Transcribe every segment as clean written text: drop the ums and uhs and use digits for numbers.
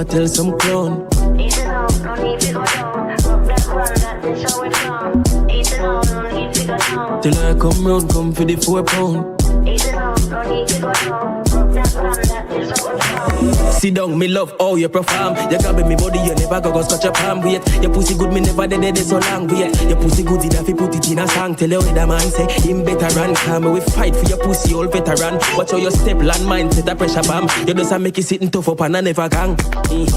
I tell some clown. Eat it out, no need to go down. Rock that one, that is how it come. Eat it out, no need to go down. Till I come round, come for the 4 pound. Eat it out, no need to go down. Rock that one, that is how it come. Sit down, me love how you perform. You grab me body, you never go scratch your palm. Wait, your pussy good, me never dead so long. Wait, your pussy good enough, you put it in a song. Tell you the man say, him better run. Come, we fight for your pussy, old veteran. Watch how your step, land mine, set a pressure bomb. You just make it sitting tough up and I never gang.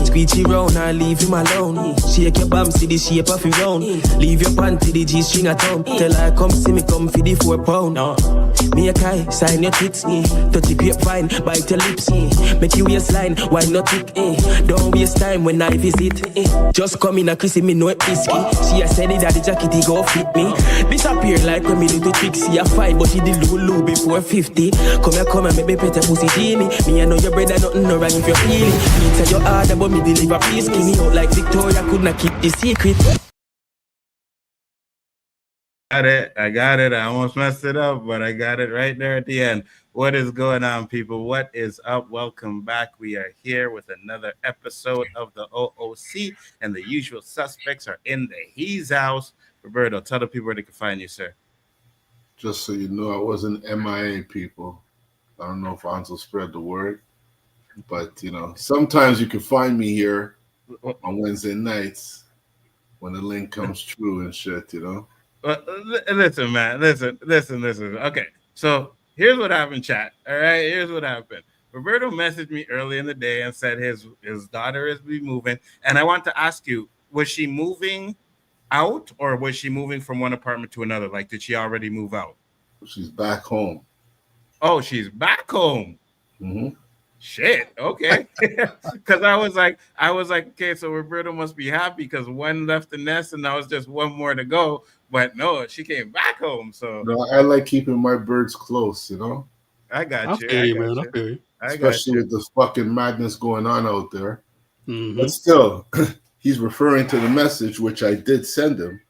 Squeegee round, I leave him alone. Shake your bum, see the shape of your round. Leave your panty, the G-string at home. Tell her come see me, come for the 4 pound. Me a kai, sign your tits, touch the grapevine, bite your lips, make you waistline, why not tick, don't waste time when I visit, just come in a kissy, me know it risky, she a said it that the jacket he go fit me, disappear like when me do the trick, see a fight, but she did Lulu before 50, come and make me pet a pussy genie, me I know your brother nothing no wrong if you feel it, me tell your harder but me deliver peace, skinny out like Victoria, could not keep the secret. I got it. I almost messed it up, but I got it right there at the end. What is going on, people? What is up? Welcome back. We are here with another episode of the O.O.C. and the usual suspects are in the He's house. Roberto, tell the people where they can find you, sir. Just so you know, I wasn't MIA, people. I don't know if Nzo spread the word, but you know, sometimes you can find me here on Wednesday nights when the link comes true and shit, you know. Listen, man. Listen. Okay, so here's what happened, chat. All right, here's what happened. Roberto messaged me early in the day and said his daughter is moving, and I want to ask you: was she moving out, or was she moving from one apartment to another? Like, did she already move out? She's back home. Oh, she's back home. Mm-hmm. Shit. Okay. Because I was like, okay, so Roberto must be happy because one left the nest and now it's just one more to go. But no, she came back home. So no, I like keeping my birds close, you know. I got you. Especially with the fucking madness going on out there. Mm-hmm. But still, he's referring to the message, which I did send him,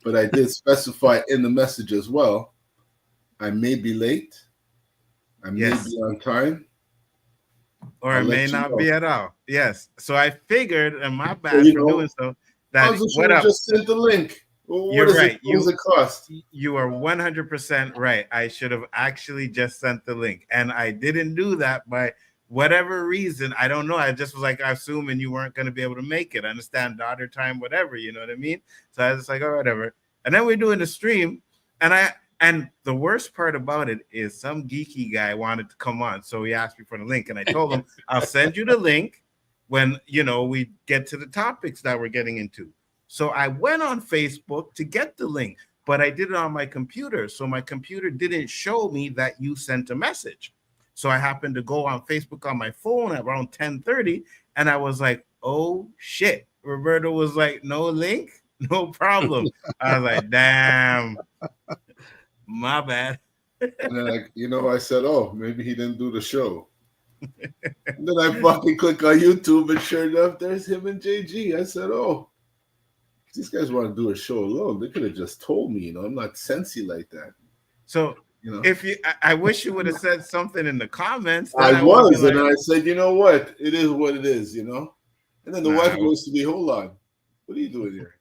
but I did specify in the message as well. I may be late. I may be on time. Or it may not be at all. Yes. So I figured, and my bad for doing so, that what up? Just sent the link. Well, You're right. What does it cost? You are 100% right. I should have actually just sent the link, and I didn't do that by whatever reason. I don't know. I just was like assuming you weren't going to be able to make it. I understand daughter time, whatever. You know what I mean? So I was just like, oh, whatever. And then we're doing the stream, and the worst part about it is some geeky guy wanted to come on. So he asked me for the link. And I told him, I'll send you the link when, we get to the topics that we're getting into. So I went on Facebook to get the link, but I did it on my computer. So my computer didn't show me that you sent a message. So I happened to go on Facebook on my phone at around 10:30. And I was like, oh, shit. Roberto was like, no link, no problem. I was like, damn. My bad. And then I said, oh, maybe he didn't do the show. And then I fucking click on YouTube and sure enough, there's him and JG. I said, oh, these guys want to do a show alone. They could have just told me, I'm not sensy like that. So I wish you would have said something in the comments. I was, and I said, you know what? It is what it is, And then the wife goes to me, hold on. What are you doing here?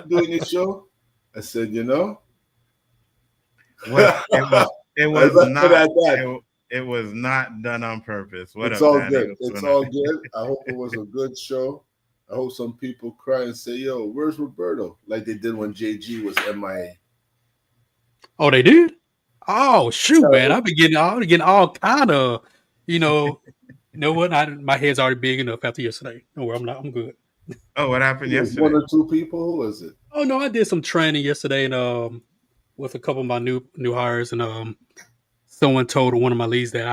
Doing your show? I said, Well, it was not done on purpose. It's all good. It's all good. I hope it was a good show. I hope some people cry and say, yo, where's Roberto? Like they did when JG was MIA. Oh, they did? Oh, shoot, man. I've been getting all kind of, you know what? My head's already big enough after yesterday. No, I'm good. Oh, what happened yesterday? One or two people? Who was it? Oh, no, I did some training yesterday and with a couple of my new hires, and someone told one of my leads that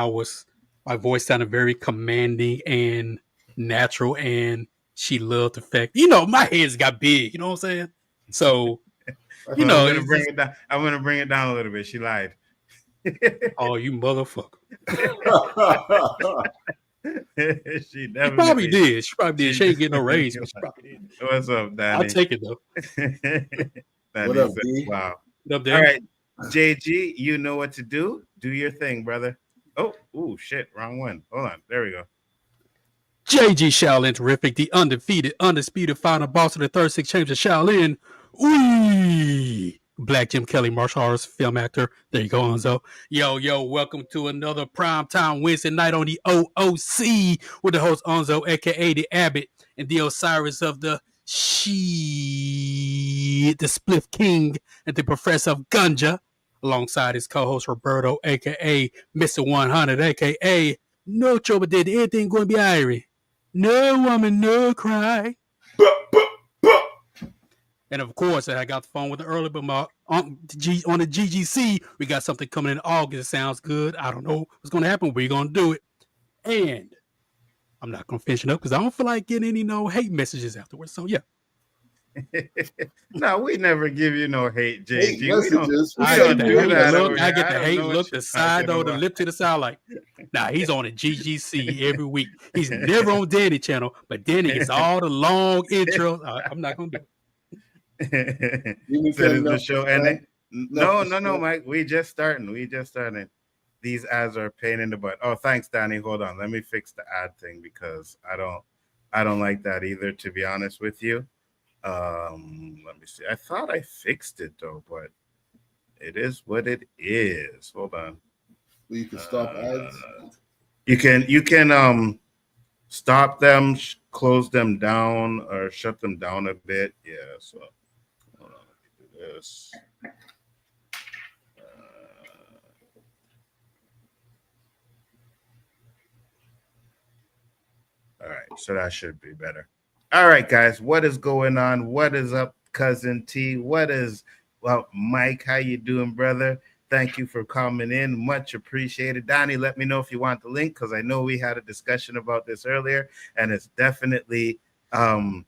my voice sounded very commanding and natural, and she loved the fact, my head's got big, you know what I'm saying? So, I'm gonna bring it down. I'm gonna bring it down a little bit. She lied. Oh, you motherfucker! She probably did. She ain't getting no raise, but she probably did. What's up, Danny? I'll take it though. What up, D? Wow. What up, Dan? All right, JG, you know what to do. Do your thing, brother. Oh, shit, wrong one. Hold on. There we go. JG Shaolin Terrific, the undefeated, undisputed final boss of the third six chambers of Shaolin. Wee! Black Jim Kelly, martial arts film actor. There you go, Nzo. Yo, welcome to another primetime Wednesday night on the O.O.C. with the host Nzo, aka the Abbott, and the Osiris of the the Spliff King, and the Professor of Gunja, alongside his co-host Roberto, aka Mr. 100, aka No trouble did anything going to be irie. No woman, no cry. And of course, I got the phone with the early, but on the GGC, we got something coming in August. It sounds good. I don't know what's going to happen. We're going to do it. And I'm not going to finish it up because I don't feel like getting any hate messages afterwards. So, yeah. No, we never give you no hate, JG. I get the hate look, the side though, the lip to the side, like, nah, he's on a GGC every week. He's never on Danny channel, but Danny gets all the long intros. I'm not going to do it. The show ending? No, Mike. We just starting. These ads are a pain in the butt. Oh, thanks, Danny. Hold on. Let me fix the ad thing because I don't like that either, to be honest with you. Let me see. I thought I fixed it though, but it is what it is. Hold on. You can stop ads. You can stop them, close them down, or shut them down a bit. Yeah. So hold on. Let me do this. All right. So that should be better. All right, guys, what is going on? What is up, Cousin T? Mike, how you doing, brother? Thank you for coming in. Much appreciated. Donnie, let me know if you want the link because I know we had a discussion about this earlier, and it's definitely going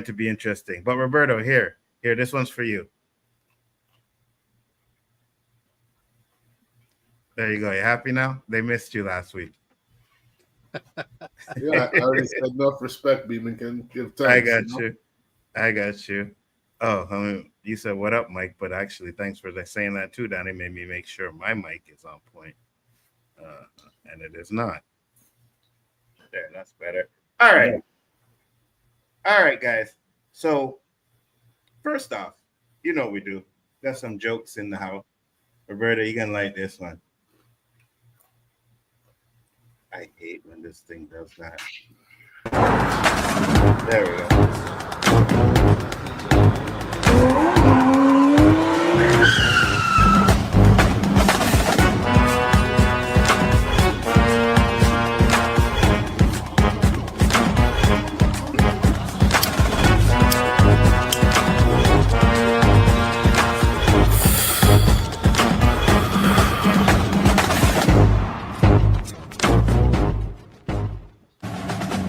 to be interesting. But Roberto, here, this one's for you. There you go. You happy now? They missed you last week. Yeah, I already said enough respect, Beeman can give thanks. I got you. Oh, you said what up, Mike? But actually, thanks for saying that too, Danny. Made me make sure my mic is on point, and it is not. There, that's better. All right, guys. So first off, you know what we do. Got some jokes in the house. Roberta, you gonna like this one. I hate when this thing does that. There we go.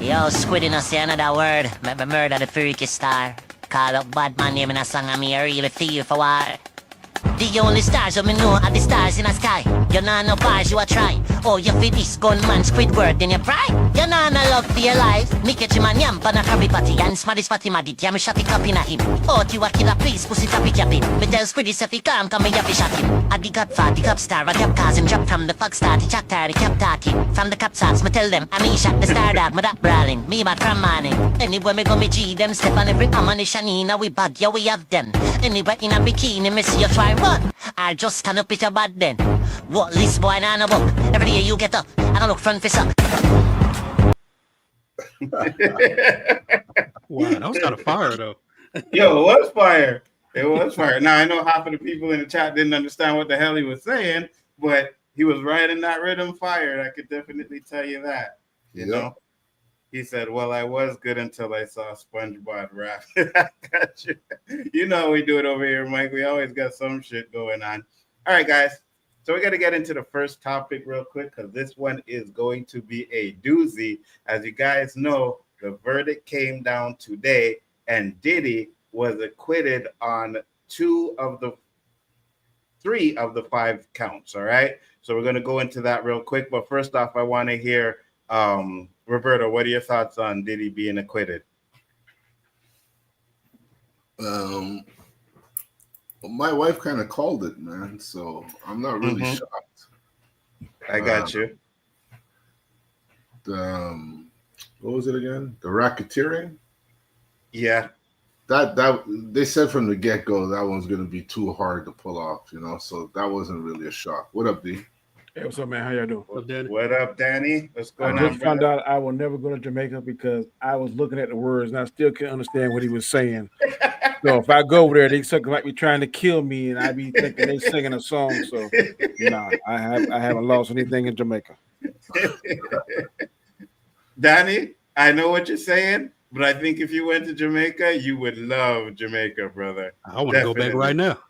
Yo, Squid in say another word. Maybe murder the freaky star. Call up bad man name in a song and me a really feel for war. The only stars of me know are the stars in the sky. You know no bars you a try. Oh, you fit this gunman Squidward in your pride. You know no love for your life. Me catch him and yamp on a curry patty. And smarty spotty maddy. Yeah, me shot it up in a him. Oh, you a killer please, pussy tappy capping. Me tell Squiddy if he come me up shot him. I the godfather, the cup star, I kept causing drop from the fuck star. The chat the kept talking. From the cap socks, me tell them, I me shot the star dog, me that brawling. Me mad from morning. Anywhere me go me G them step on every ammunition in. We bad, yeah we have them. Anywhere in a bikini, me see you try run. I just stand up with your bad then. What list boy now no book. Every day you get up, I don't look front face up. Wow, that was kind of fire though. Yo, it was fire. It was fire. Now I know half of the people in the chat didn't understand what the hell he was saying, but he was right in that rhythm fire. I could definitely tell you that. You know? He said, well, I was good until I saw SpongeBob rap. I got you. You know we do it over here, Mike. We always got some shit going on. All right, guys. So we're going to get into the first topic real quick because this one is going to be a doozy. As you guys know, the verdict came down today, and Diddy was acquitted on 3 of the 5 counts, all right? So we're going to go into that real quick. But first off, I want to hear... Roberto, what are your thoughts on Diddy being acquitted? My wife kind of called it, man, so I'm not really shocked. I got you. What was it again? The racketeering? Yeah. That they said from the get-go that one's gonna be too hard to pull off, you know. So that wasn't really a shock. What up, D? Hey, what's up, man? How y'all doing? What up, Danny? What's I going just on, found brother? out I will never go to Jamaica because I was looking at the words and I still couldn't understand what he was saying. So if I go over there, they something like be trying to kill me, and I be thinking they singing a song. So nah, I haven't lost anything in Jamaica. Danny, I know what you're saying, but I think if you went to Jamaica, you would love Jamaica, brother. I want to go back right now.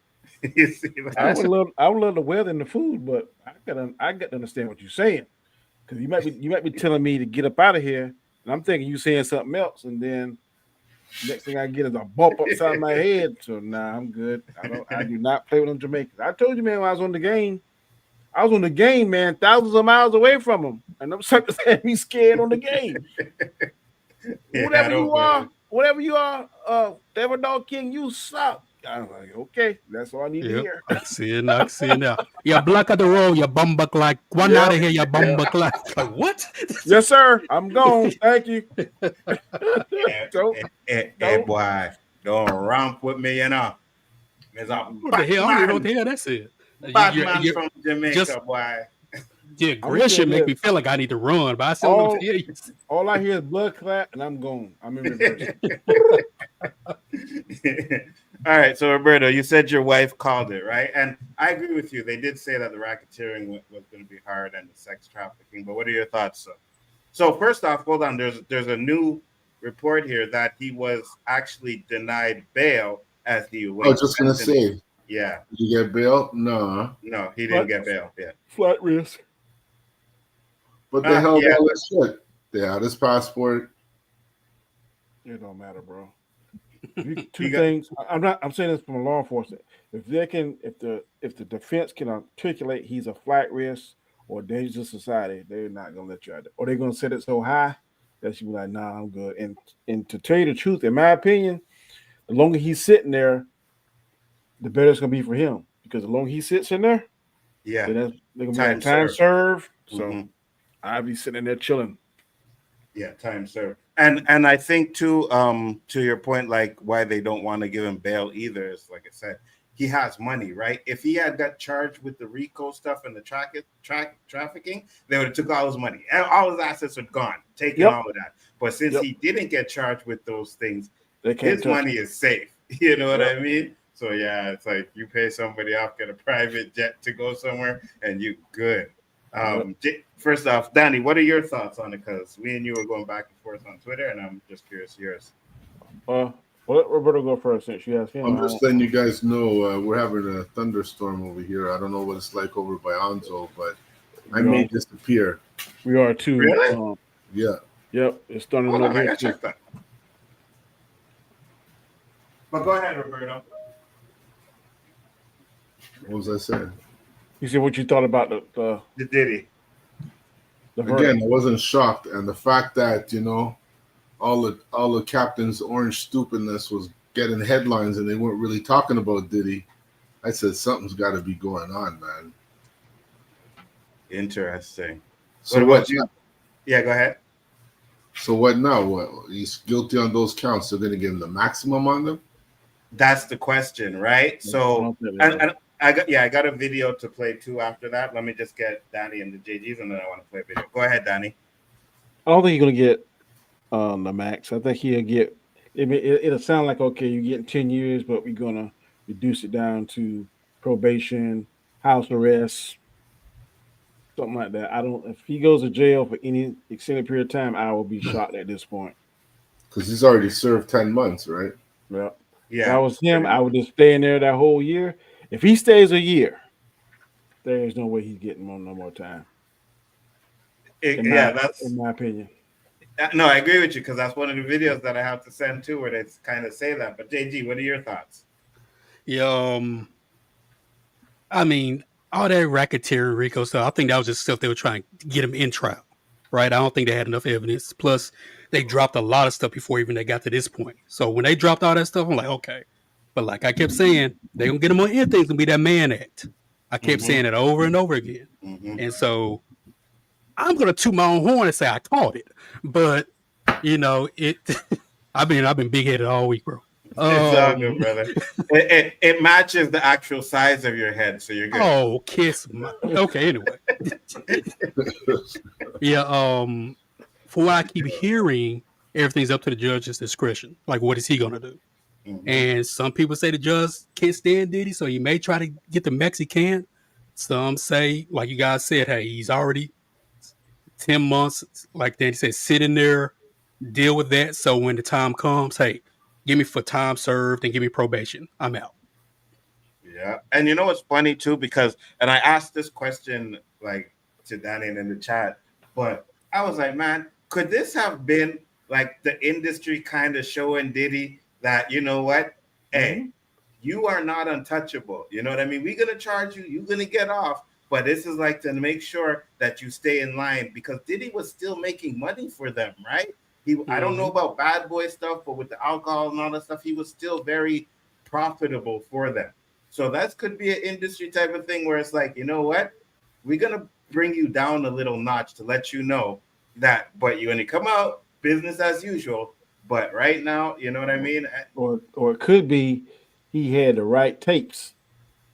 You see that? I would love the weather and the food, but I got to understand what you're saying, because you might be telling me to get up out of here, and I'm thinking you saying something else, and then next thing I get is a bump upside my head. So nah, I'm good. I do not play with them Jamaicans. I told you, man, when I was on the game, man, thousands of miles away from them, and them suckers had me scared on the game. Whatever you are, Devil Dog King, you suck. I'm like, okay, that's all I need to hear. I see it now. You black at the road, you bumbuck like one out of here, you bumbuck like what? Yes, sir. I'm gone. Thank you. Hey, boy, don't romp with me, you know. What the hell? I don't even know what the hell that's it. Batman from Jamaica, boy. Yeah, aggression make me feel like I need to run, but I still don't know what the hell you say. All I hear is blood clap, and I'm gone. I'm in reverse. All right, so Roberto, you said your wife called it, right? And I agree with you. They did say that the racketeering was going to be hard and the sex trafficking. But what are your thoughts? So first off, hold on. There's a new report here that he was actually denied bail as the. I was just gonna say. Yeah. Did you get bail? No, he didn't get bail. Yeah. Flight risk. But they held all that shit. They had his passport. It don't matter, bro. Two things. I'm saying this from a law enforcement. If the defense can articulate he's a flight risk or dangerous to society, they're not gonna let you out there. Or they're gonna set it so high that you be like, nah, I'm good. And to tell you the truth, in my opinion, the longer he's sitting there, the better it's gonna be for him. Because the longer he sits in there, they're gonna be like time served. So I'll be sitting there chilling. Yeah, time served. And I think too, to your point, like why they don't want to give him bail either is, like I said, he has money, right? If he had got charged with the RICO stuff and the trafficking, they would have took all his money. And all his assets are gone, taking all of that. But since he didn't get charged with those things, his money is safe. You know what I mean? So yeah, it's like you pay somebody off, get a private jet to go somewhere, and you good. First off, Danny, what are your thoughts on it? Because we and you were going back and forth on Twitter, and I'm just curious yours. Well, let Roberto go first since you asked him. I'm just letting you guys know we're having a thunderstorm over here. I don't know what it's like over by Nzo, but I may disappear. We are too. Really? Yeah. Yep. It's starting to I checked that. But go ahead, Roberto. What was I saying? You said what you thought about the Diddy. Again, I wasn't shocked, and the fact that all the captain's orange stupidness was getting headlines, and they weren't really talking about Diddy. I said something's got to be going on, man. Interesting. So Yeah, go ahead. So what now? What, he's guilty on those counts? They're going to give him the maximum on them? That's the question, right? So, and I got a video to play too after that. Let me just get Danny and the JGs, and then I want to play a video. Go ahead, Danny. I don't think he's gonna get the max. I think he'll get. It'll sound like, okay, you're getting 10 years, but we're gonna reduce it down to probation, house arrest, something like that. If he goes to jail for any extended period of time, I will be shocked at this point. Because he's already served 10 months, right? Yeah. Yeah. If I was him, I would just stay in there that whole year. If he stays a year, there's no way he's getting no more time. That's in my opinion. No, I agree with you, because that's one of the videos that I have to send to where they kind of say that. But JG, what are your thoughts? Yeah, I mean, all that racketeering RICO stuff, I think that was just stuff they were trying to get him in trial, right? I don't think they had enough evidence. Plus, they dropped a lot of stuff before even they got to this point. So when they dropped all that stuff, I'm like, okay. But like I kept saying, they're going to get him on anything to be that Mann Act. I kept saying it over and over again. And so I'm going to toot my own horn and say I caught it. But You know it. I've been big headed all week, bro. It's all good, brother. It matches the actual size of your head, so you're good. Oh, kiss my. Okay, anyway. Yeah. For what I keep hearing, everything's up to the judge's discretion. Like, what is he gonna do? Mm-hmm. And some people say the judge can't stand Diddy, so he may try to get the Mexican. Some say, like you guys said, hey, he's already 10 months, like Danny said, sitting there, deal with that. So when the time comes, hey, give me for time served and give me probation. I'm out. Yeah. And you know what's funny too, because, and I asked this question like to Danny in the chat, but I was like, man, could this have been like the industry kind of showing Diddy that, you know what, hey, you are not untouchable. You know what I mean? We're going to charge you. You're going to get off. But this is like to make sure that you stay in line, because Diddy was still making money for them, right? I don't know about bad boy stuff, but with the alcohol and all that stuff, he was still very profitable for them. So that could be an industry type of thing where it's like, you know what? We're going to bring you down a little notch to let you know that, but you're going to come out business as usual. But right now, you know what I mean? Or it could be he had the right tapes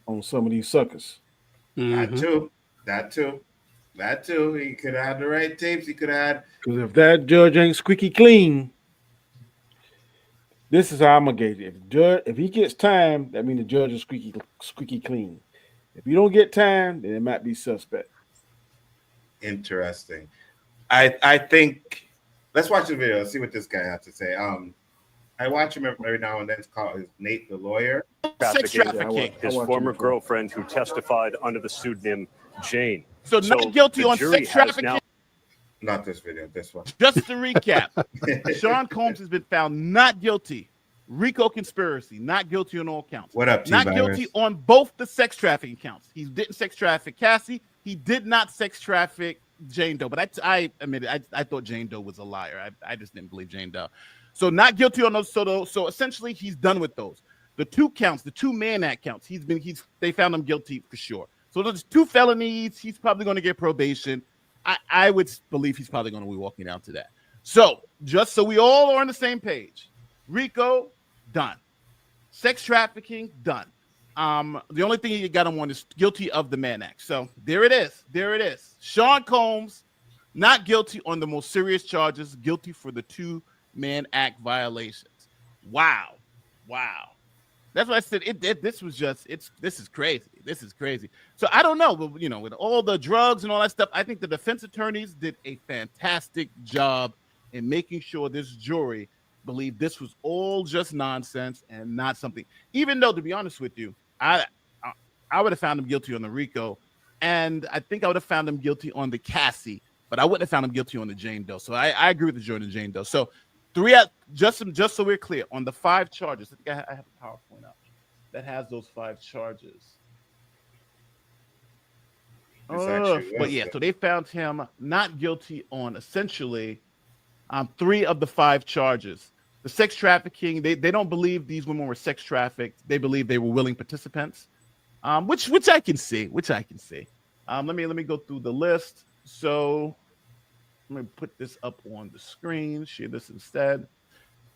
on some of these suckers. Mm-hmm. That too. He could have the right tapes. He could have. Because if that judge ain't squeaky clean, this is how I'm gonna gauge it. If he gets time, that means the judge is squeaky clean. If you don't get time, then it might be suspect. Interesting. I think let's watch the video. Let's see what this guy has to say. I watch him every now and then. It's called Nate the Lawyer. Sex trafficking. His former girlfriend who testified under the pseudonym Jane. So not guilty on sex trafficking. Not this video, this one. Just to recap, Sean Combs has been found not guilty. RICO conspiracy, not guilty on all counts. What up, Not guilty on both the sex trafficking counts. He didn't sex traffic Cassie. He did not sex traffic Jane Doe. But I admit it, I thought Jane Doe was a liar. I just didn't believe Jane Doe. So not guilty on those. So essentially, he's done with those. The two counts, the two Mann Act counts, they found him guilty for sure. So there's 2 felonies. He's probably going to get probation. I would believe he's probably going to be walking down to that. So just so we all are on the same page, RICO done, sex trafficking done. The only thing you got him on is guilty of the Mann Act. So there it is. Sean Combs not guilty on the most serious charges, guilty for the 2 Mann Act violations. Wow. That's what I said. This is crazy. This is crazy. So I don't know, but with all the drugs and all that stuff, I think the defense attorneys did a fantastic job in making sure this jury believed this was all just nonsense and not something. Even though, to be honest with you, I would have found him guilty on the RICO, and I think I would have found him guilty on the Cassie, but I wouldn't have found him guilty on the Jane Doe. So I agree with the jury on the Jane Doe. So 3 out, just so we're clear on the 5 charges. I think I have a PowerPoint up that has those 5 charges. But yeah, so they found him not guilty on essentially 3 of the 5 charges. The sex trafficking, they don't believe these women were sex trafficked. They believe they were willing participants, which I can see. Let me go through the list. So let me put this up on the screen, share this instead.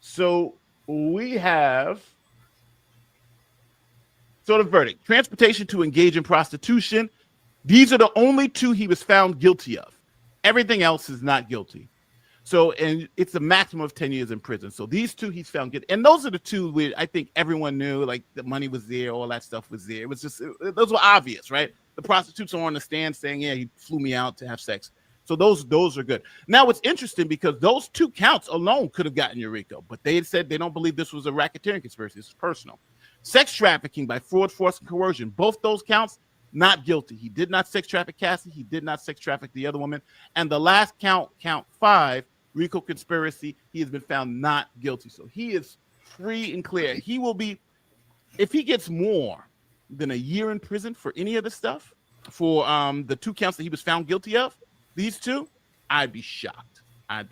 So we have the verdict: transportation to engage in prostitution. These are the only 2 he was found guilty of. Everything else is not guilty. So, and it's a maximum of 10 years in prison. So these 2 he's found guilty. And those are the 2 where I think everyone knew, like the money was there, all that stuff was there. It was just, those were obvious, right? The prostitutes are on the stand saying, yeah, he flew me out to have sex. So those are good. Now, it's interesting because those 2 counts alone could have gotten you RICO, but they had said they don't believe this was a racketeering conspiracy. This is personal. Sex trafficking by fraud, force, and coercion. Both those counts, not guilty. He did not sex traffic Cassie. He did not sex traffic the other woman. And the last count 5, RICO conspiracy, he has been found not guilty. So he is free and clear. He will be, if he gets more than a year in prison for any of this stuff, for the 2 counts that he was found guilty of, these 2, I'd be shocked. So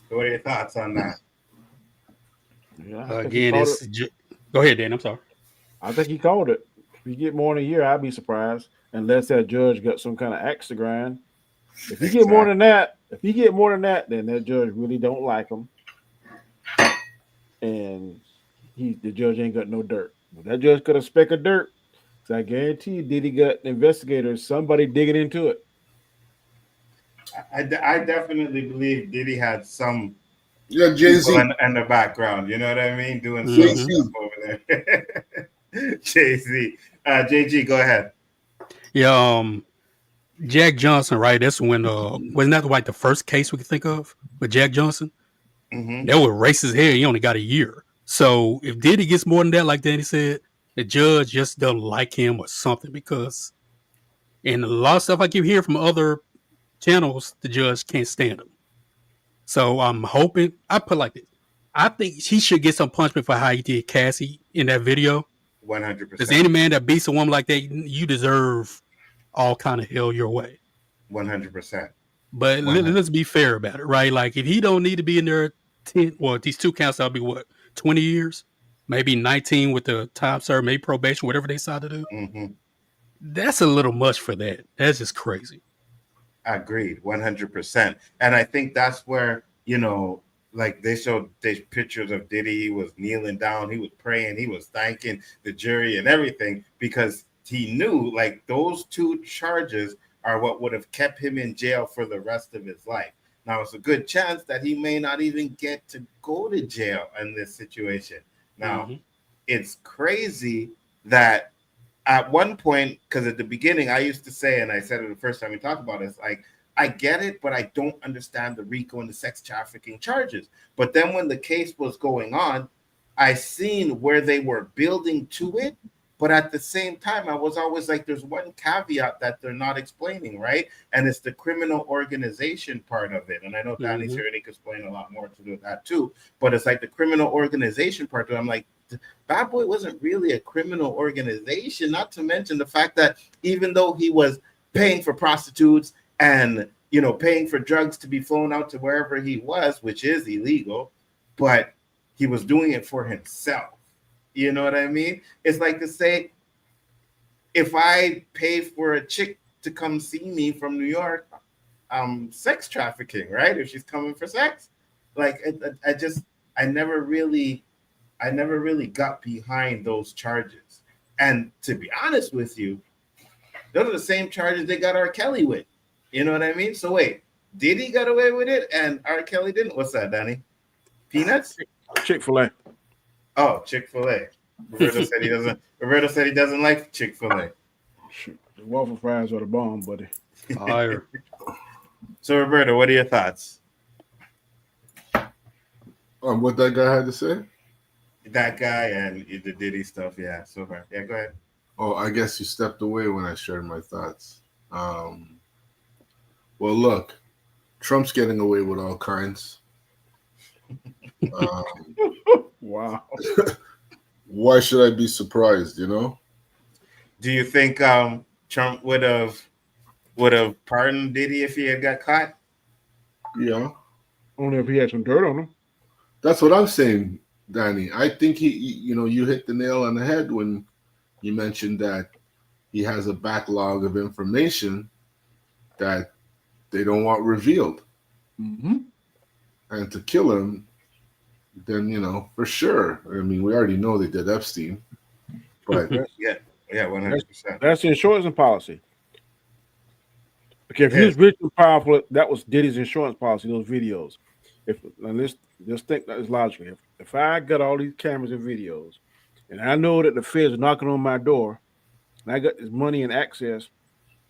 what are your thoughts on that? Yeah, again, go ahead, Dan. I'm sorry. I think he called it. If you get more than a year, I'd be surprised, unless that judge got some kind of axe to grind. If you get more than that, then that judge really don't like him, and the judge ain't got no dirt. If that judge got a speck of dirt, so I guarantee you, Diddy got investigators, somebody digging into it. I definitely believe Diddy had some Jay-Z in the background. You know what I mean? Doing some stuff over there. Jay-Z. JG, go ahead. Yeah, Jack Johnson, right? That's when wasn't that like the first case we could think of with Jack Johnson? Mm-hmm. That was racist hair. He only got a year. So if Diddy gets more than that, like Danny said, the judge just doesn't like him or something, because in a lot of stuff I keep hearing from other channels, the judge can't stand him. So I'm hoping, I put like this, I think he should get some punishment for how he did Cassie in that video. 100%. Because any man that beats a woman like that, you deserve all kind of hell your way. 100%. But let's be fair about it, right? Like, if he don't need to be in there 10, well, these two counts, that'll be what, 20 years? Maybe 19 with the time served, maybe probation, whatever they decide to do. Mm-hmm. That's a little much for that. That's just crazy. Agreed, 100%. And I think that's where, like they showed the pictures of Diddy. He was kneeling down, he was praying, he was thanking the jury and everything, because he knew like those two charges are what would have kept him in jail for the rest of his life. Now, it's a good chance that he may not even get to go to jail in this situation. Now, it's crazy that at one point, because at the beginning, I used to say, and I said it the first time we talked about it, it's like, I get it, but I don't understand the RICO and the sex trafficking charges. But then when the case was going on, I seen where they were building to it. But at the same time, I was always like, there's one caveat that they're not explaining, right? And it's the criminal organization part of it. And I know Danny's here and he can explain a lot more to do with that too. But it's like the criminal organization part. I'm like, Bad Boy wasn't really a criminal organization, not to mention the fact that even though he was paying for prostitutes and, paying for drugs to be flown out to wherever he was, which is illegal, but he was doing it for himself. You know what I mean? It's like to say, if I pay for a chick to come see me from New York, sex trafficking, right? If she's coming for sex, like I never really got behind those charges. And to be honest with you, those are the same charges they got R. Kelly with. You know what I mean? So wait, Diddy got away with it and R. Kelly didn't? What's that, Danny? Peanuts? Chick-fil-A. Oh, Chick-fil-A. Roberto said he doesn't like Chick-fil-A. Shoot, the waffle fries are the bomb, buddy. Fire. So, Roberto, what are your thoughts? What that guy had to say? That guy and the Diddy stuff, yeah. So far, yeah. Go ahead. Oh, I guess you stepped away when I shared my thoughts. Well, look, Trump's getting away with all kinds. Wow. Why should I be surprised, Do you think Trump would have pardoned Diddy if he had got caught? Yeah. Only if he had some dirt on him. That's what I'm saying, Danny. I think you hit the nail on the head when you mentioned that he has a backlog of information that they don't want revealed. Mm-hmm. And to kill him, then, for sure. I mean, we already know they did Epstein. But yeah, 100%. That's the insurance policy. Okay, if he was rich and powerful, that was Diddy's insurance policy, those videos. Let's think that is logically. If I got all these cameras and videos, and I know that the feds are knocking on my door, and I got this money and access,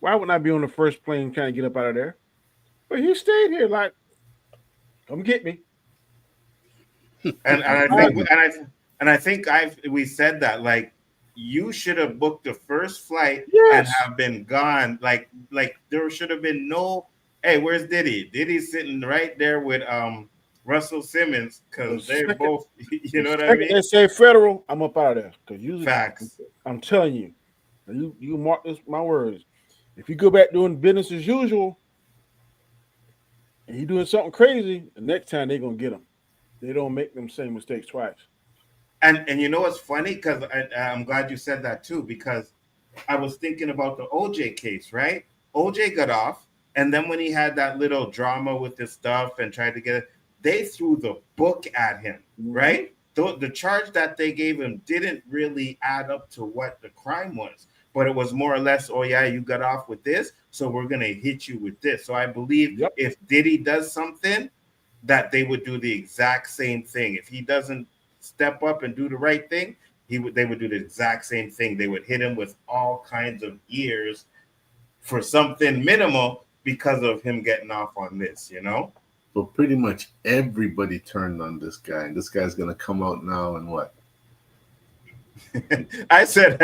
why wouldn't I be on the first plane trying to get up out of there? But he stayed here, like, come get me. And I think we said that, like, you should have booked the first flight and have been gone. Like there should have been no, hey, where's Diddy? Diddy's sitting right there with Russell Simmons, because they're both, you know what I mean? They say federal, I'm up out of there. Because facts. I'm telling you, you mark this my words. If you go back doing business as usual and you're doing something crazy, the next time they're gonna get them. They don't make them same mistakes twice. And you know what's funny? Because I'm glad you said that too, because I was thinking about the OJ case, right? OJ got off, And then when he had that little drama with his stuff and tried to get it, they threw the book at him, right? The charge that they gave him didn't really add up to what the crime was, but it was more or less, oh yeah, you got off with this, so we're gonna hit you with this. So I believe if Diddy does something, that they would do the exact same thing. If he doesn't step up and do the right thing, they would do the exact same thing. They would hit him with all kinds of years for something minimal because of him getting off on this, you know? But pretty much everybody turned on this guy, and this guy's gonna come out now and what? I said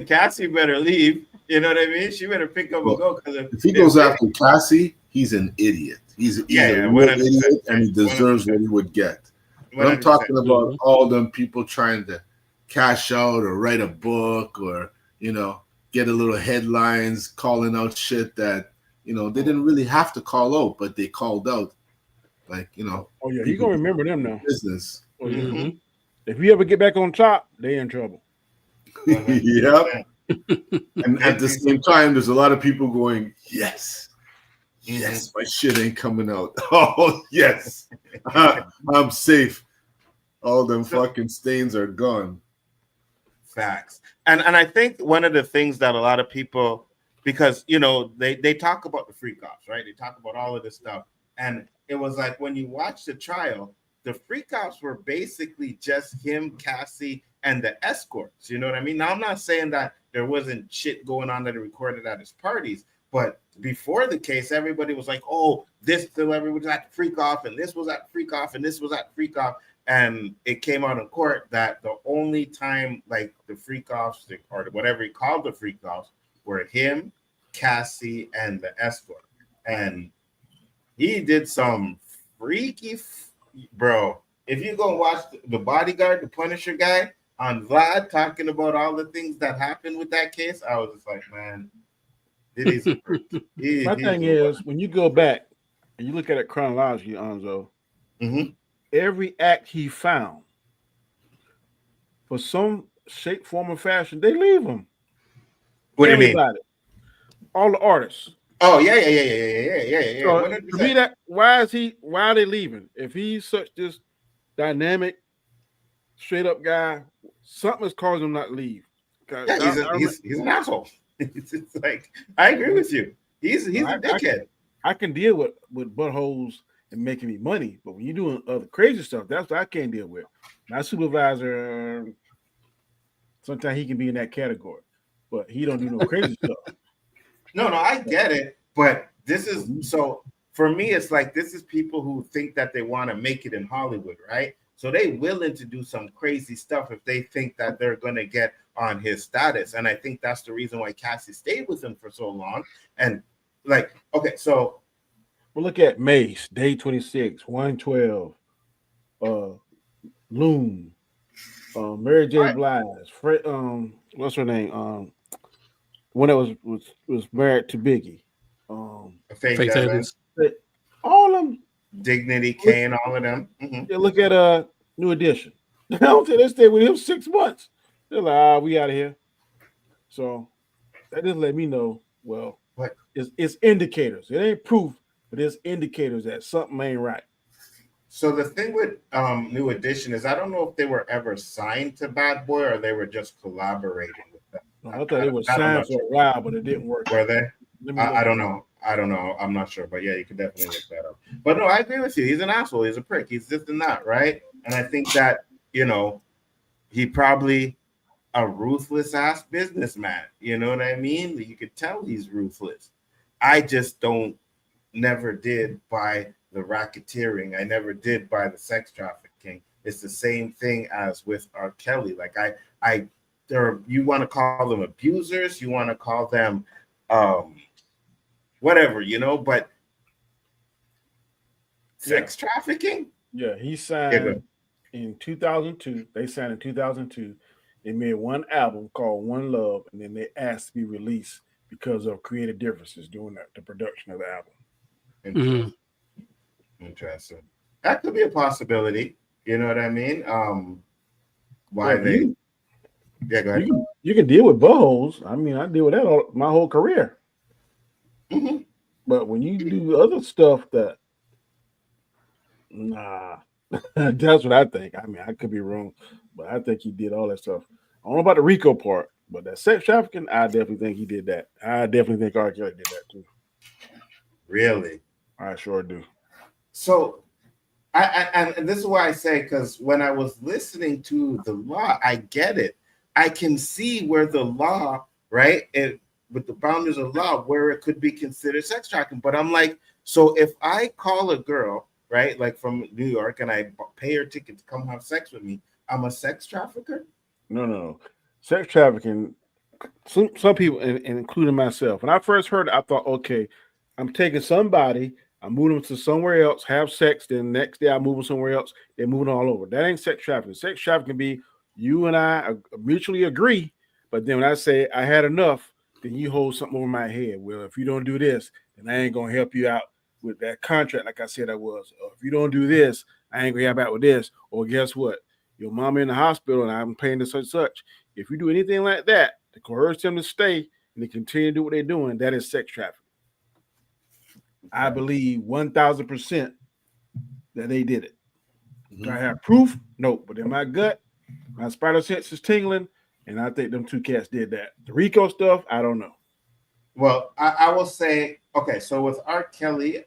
Cassie better leave. You know what I mean? She better pick up and go. Because if he goes after Cassie, he's an idiot. He's a real idiot, and he deserves 100%. What he would get. But I'm talking about all them people trying to cash out or write a book or, you know, get a little headlines calling out shit that, you know, they didn't really have to call out, but they called out. Like, you know. Oh, yeah, you're going to remember them now. Business. Oh, yeah. Mm-hmm. If you ever get back on top, they in trouble. Yep. And at the same time, there's a lot of people going, yes, yes, my shit ain't coming out. Oh, yes, I'm safe. All them fucking stains are gone. Facts. And I think one of the things that a lot of people, because, you know, they talk about the freak offs, right? They talk about all of this stuff. And it was like when you watch the trial, the freak offs were basically just him, Cassie, and the escorts. You know what I mean? Now, I'm not saying that there wasn't shit going on that he recorded at his parties, but before the case, everybody was like, oh, everybody was at freak off, and this was at freak off, and this was at freak off. And it came out in court that the only time, like, the freak offs, or whatever he called the freak offs, were him, Cassie, and the escort. And he did some freaky, bro. If you go watch The Bodyguard, the Punisher guy, on Vlad talking about all the things that happened with that case, I was just like, man, Diddy's a freak. My thing is, when you go back and you look at it chronologically, Nzo, every act he found, for some shape, form, or fashion, they leave him. What do you mean? All the artists. Oh, yeah. So, to me, why are they leaving? If he's such this dynamic, straight up guy, something is causing him not to leave. Yeah, he's an asshole. It's like, I agree with you. He's a dickhead. I can deal with buttholes and making me money, but when you're doing other crazy stuff, that's what I can't deal with. My supervisor, sometimes he can be in that category, but he don't do no crazy stuff. No, I get it, but this is so for me. It's like this is people who think that they want to make it in Hollywood, right? So they willing to do some crazy stuff if they think that they're going to get on his status. And I think that's the reason why Cassie stayed with him for so long. And like, okay, so. Well, look at Mace, Day 26, 112, Loon, Mary J. Blige, what's her name? One that was married to Biggie. Faith Evans. All of them. Dignity, Kane, all of them. Yeah, look at New Edition. They stayed with him 6 months. They're like, we out of here. So that just let me know, well, it's indicators. It ain't proof, but it's indicators that something ain't right. So the thing with New Edition is I don't know if they were ever signed to Bad Boy or they were just collaborating with them. No, I thought it was signed for a while, but it didn't work. Were they? I don't know. I'm not sure, but yeah, you could definitely look that up. But no, I agree with you. He's an asshole. He's a prick. He's this and that, right? And I think that, you know, he probably a ruthless ass businessman. You know what I mean? You could tell he's ruthless. I just never did buy the racketeering. I never did buy the sex trafficking. It's the same thing as with R. Kelly. Like you want to call them abusers, you want to call them whatever, you know, but sex trafficking? Yeah, he signed in 2002. They signed in 2002. They made one album called One Love, and then they asked to be released because of creative differences during the production of the album. Interesting. That could be a possibility. You know what I mean? Go ahead. You can deal with buttholes. I mean, I deal with that my whole career. But when you do other stuff that, nah, that's what I think. I mean, I could be wrong, but I think he did all that stuff. I don't know about the Rico part, but that sex trafficking, I definitely think he did that. I definitely think R. Kelly did that too. Really? I sure do. So, and this is why I say, because when I was listening to the law, I get it. I can see where the law, right, with the boundaries of law, where it could be considered sex trafficking. But I'm like, so if I call a girl, right, like from New York, and I pay her ticket to come have sex with me, I'm a sex trafficker? No. Sex trafficking, some people, and including myself, when I first heard it, I thought, okay, I'm taking somebody, I'm moving them to somewhere else, have sex, then next day I move them somewhere else, they're moving all over. That ain't sex trafficking. Sex trafficking can be you and I mutually agree, but then when I say I had enough, then you hold something over my head. Well, if you don't do this, then I ain't gonna help you out with that contract, like I said I was. Or if you don't do this, I ain't gonna help out with this. Or guess what? Your mama in the hospital and I'm paying this such. If you do anything like that to coerce them to stay and to continue to do what they're doing, that is sex trafficking. I believe 1,000% that they did it. Do I have proof? No, but in my gut, my spider sense is tingling, and I think them two cats did that. The Rico stuff, I don't know. Well, I will say, okay, so with R. Kelly,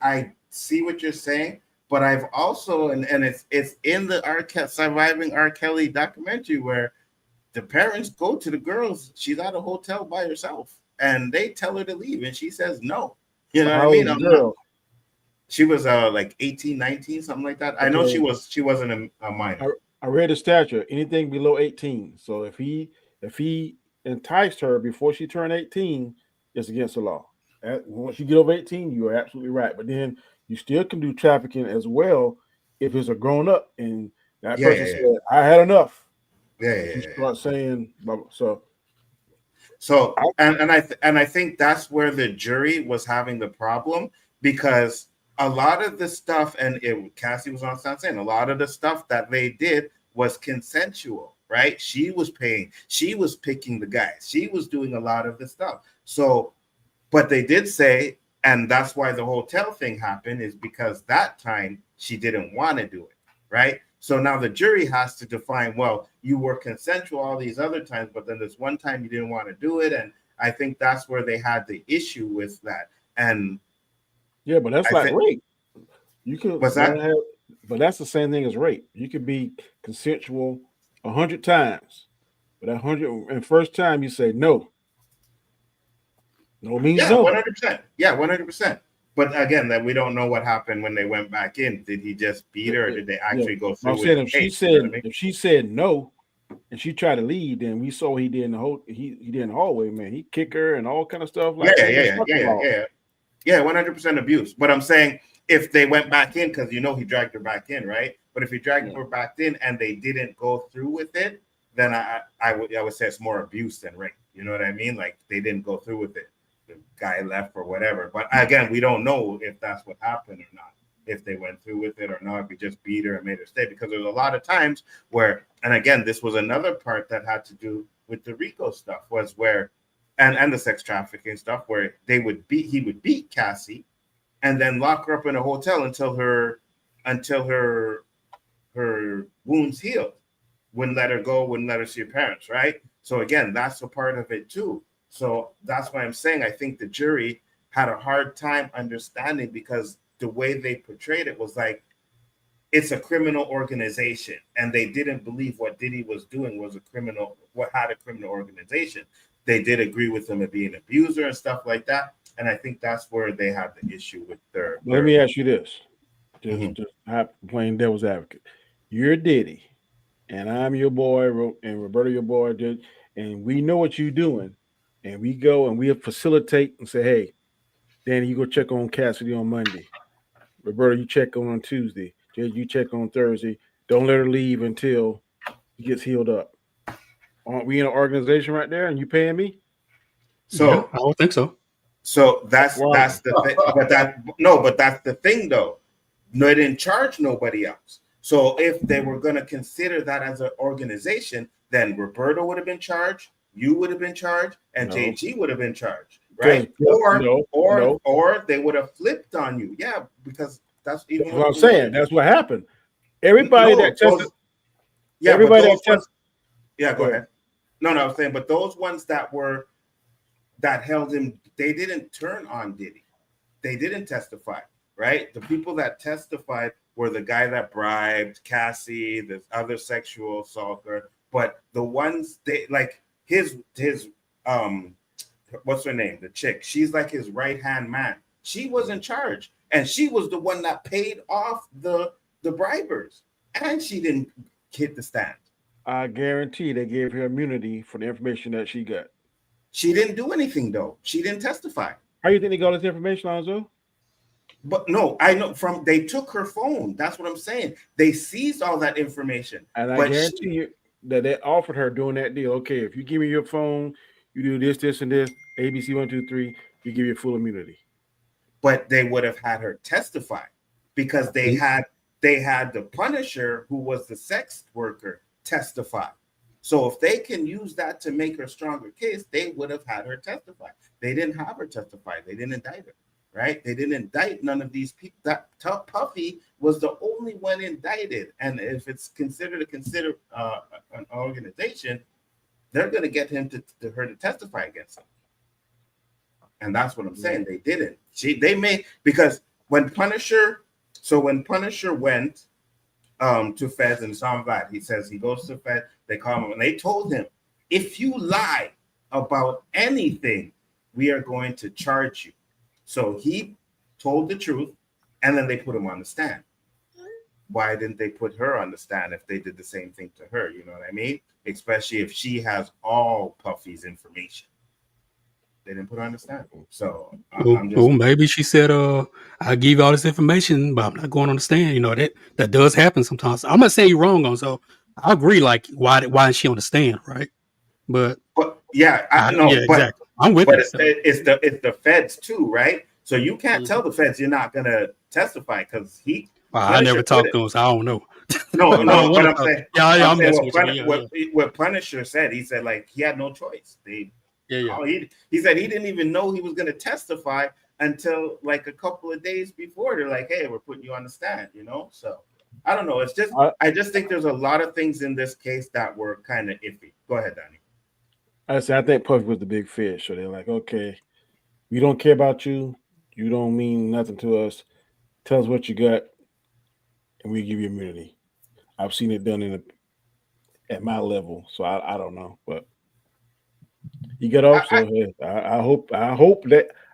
I see what you're saying, but I've also, and it's in the Surviving R. Kelly documentary where the parents go to the girls. She's at a hotel by herself, and they tell her to leave, and she says no. You know what I mean? She was like 18, 19, something like that. Okay. I know she wasn't a minor. I read the statute, anything below 18. So if he enticed her before she turned 18, it's against the law. Once you get over 18, you are absolutely right. But then you still can do trafficking as well if it's a grown up and that person said, I had enough. You start saying so. And I think that's where the jury was having the problem, because a lot of the stuff, and Cassie was on stand saying, a lot of the stuff that they did was consensual, right? She was paying, she was picking the guys, she was doing a lot of the stuff. So, but they did say, and that's why the hotel thing happened, is because that time she didn't want to do it, right? So now the jury has to define, well, you were consensual all these other times, but then there's one time you didn't want to do it. And I think that's where they had the issue with that. And yeah, but that's rape. You could, what's that? But that's the same thing as rape. You could be consensual 100 times, but 101st time you say no. No means no. 100%. Yeah, 100%. But again, that we don't know what happened when they went back in. Did he just beat her, or did they actually go through? I'm saying if she said no, and she tried to leave, then we saw what he did in the he did in the hallway. Man, he kicked her and all kind of stuff. Like yeah, 100% abuse. But I'm saying if they went back in, because he dragged her back in, right? But if he dragged her back in and they didn't go through with it, then I would say it's more abuse than rape. You know what I mean? Like they didn't go through with it. The guy left or whatever. But again, we don't know if that's what happened or not, if they went through with it or not, if he just beat her and made her stay, because there's a lot of times where, and again, this was another part that had to do with the Rico stuff, was where, and the sex trafficking stuff, where he would beat Cassie and then lock her up in a hotel until her wounds healed, wouldn't let her go, wouldn't let her see her parents, right? So again, that's a part of it too. So that's why I'm saying I think the jury had a hard time understanding, because the way they portrayed it was like it's a criminal organization, and they didn't believe what Diddy was doing was a criminal organization. They did agree with him as being an abuser and stuff like that, and I think that's where they had the issue with their. Let me ask you this, just playing devil's advocate. You're Diddy, and I'm your boy, and Roberto your boy, and we know what you're doing. And we go and we facilitate and say, hey, Danny, you go check on Cassidy on Monday. Roberto, you check on Tuesday. Jay, you check on Thursday. Don't let her leave until she gets healed up. Aren't we in an organization right there and you paying me? So yeah, I don't think so. So that's the thing. But that's the thing though. No, they didn't charge nobody else. So if they were going to consider that as an organization, then Roberto would have been charged. You would have been charged, and JG would have been charged, right? No. Or they would have flipped on you. Yeah, because that's even what I'm saying. That's what happened. Everybody that tested. Yeah, everybody but that tested. Yeah, go ahead. No, I was saying, but those ones that held him, they didn't turn on Diddy. They didn't testify, right? The people that testified were the guy that bribed Cassie, the other sexual assaulter. But the ones they like his what's her name? The chick. She's like his right-hand man. She was in charge, and she was the one that paid off the bribers, and she didn't hit the stand. I guarantee they gave her immunity for the information that she got. She didn't do anything though. She didn't testify. How do you think they got this information, Nzo? But no, I know they took her phone. That's what I'm saying. They seized all that information. And I guarantee you that they offered her doing that deal. Okay, if you give me your phone, you do this, this, and this, ABC 1, 2, 3, you give you full immunity. But they would have had her testify because they had the Punisher, who was the sex worker, testify. So if they can use that to make her stronger case, they would have had her testify. They didn't have her testify. They didn't indict her, right? They didn't indict none of these people. That Puffy was the only one indicted. And if it's considered an organization, they're going to get her to testify against them. And that's what I'm saying. They didn't. Because when Punisher went to feds and saw him back, he says he goes to feds, they call him and they told him, if you lie about anything, we are going to charge you. So he told the truth, and then they put him on the stand. Why didn't they put her on the stand if they did the same thing to her? You know what I mean? Especially if she has all Puffy's information. They didn't put her on the stand. So maybe she said, "I'll give you all this information, but I'm not going on the stand." You know that does happen sometimes. I'm not saying you're wrong on. So I agree. Like, why is she on the stand, right? But yeah, I know. Yeah, exactly. I'm with but it. It's the feds too, right? So you can't tell the feds you're not gonna testify because I never talked to him, so I don't know. No, but I'm saying, I'm saying what Punisher said. He said like he had no choice. He said he didn't even know he was going to testify until like a couple of days before. They're like, "Hey, we're putting you on the stand," you know. So I don't know. It's just I just think there's a lot of things in this case that were kind of iffy. Go ahead, Danny. I think Puffy was the big fish. So they're like, "Okay, we don't care about you. You don't mean nothing to us. Tell us what you got, and we give you immunity." I've seen it done at my level, so I don't know, but he got off. So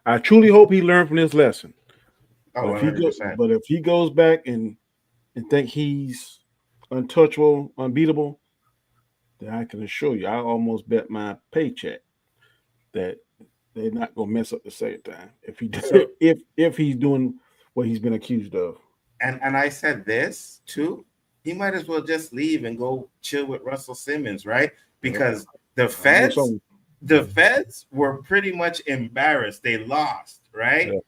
I truly hope he learned from this lesson. Oh, but if he goes back and think he's untouchable, unbeatable, then I can assure you, I almost bet my paycheck that they're not gonna mess up the second time if he's doing what he's been accused of. And I said this too. He might as well just leave and go chill with Russell Simmons, right? Because the feds were pretty much embarrassed. They lost, right? Yeah.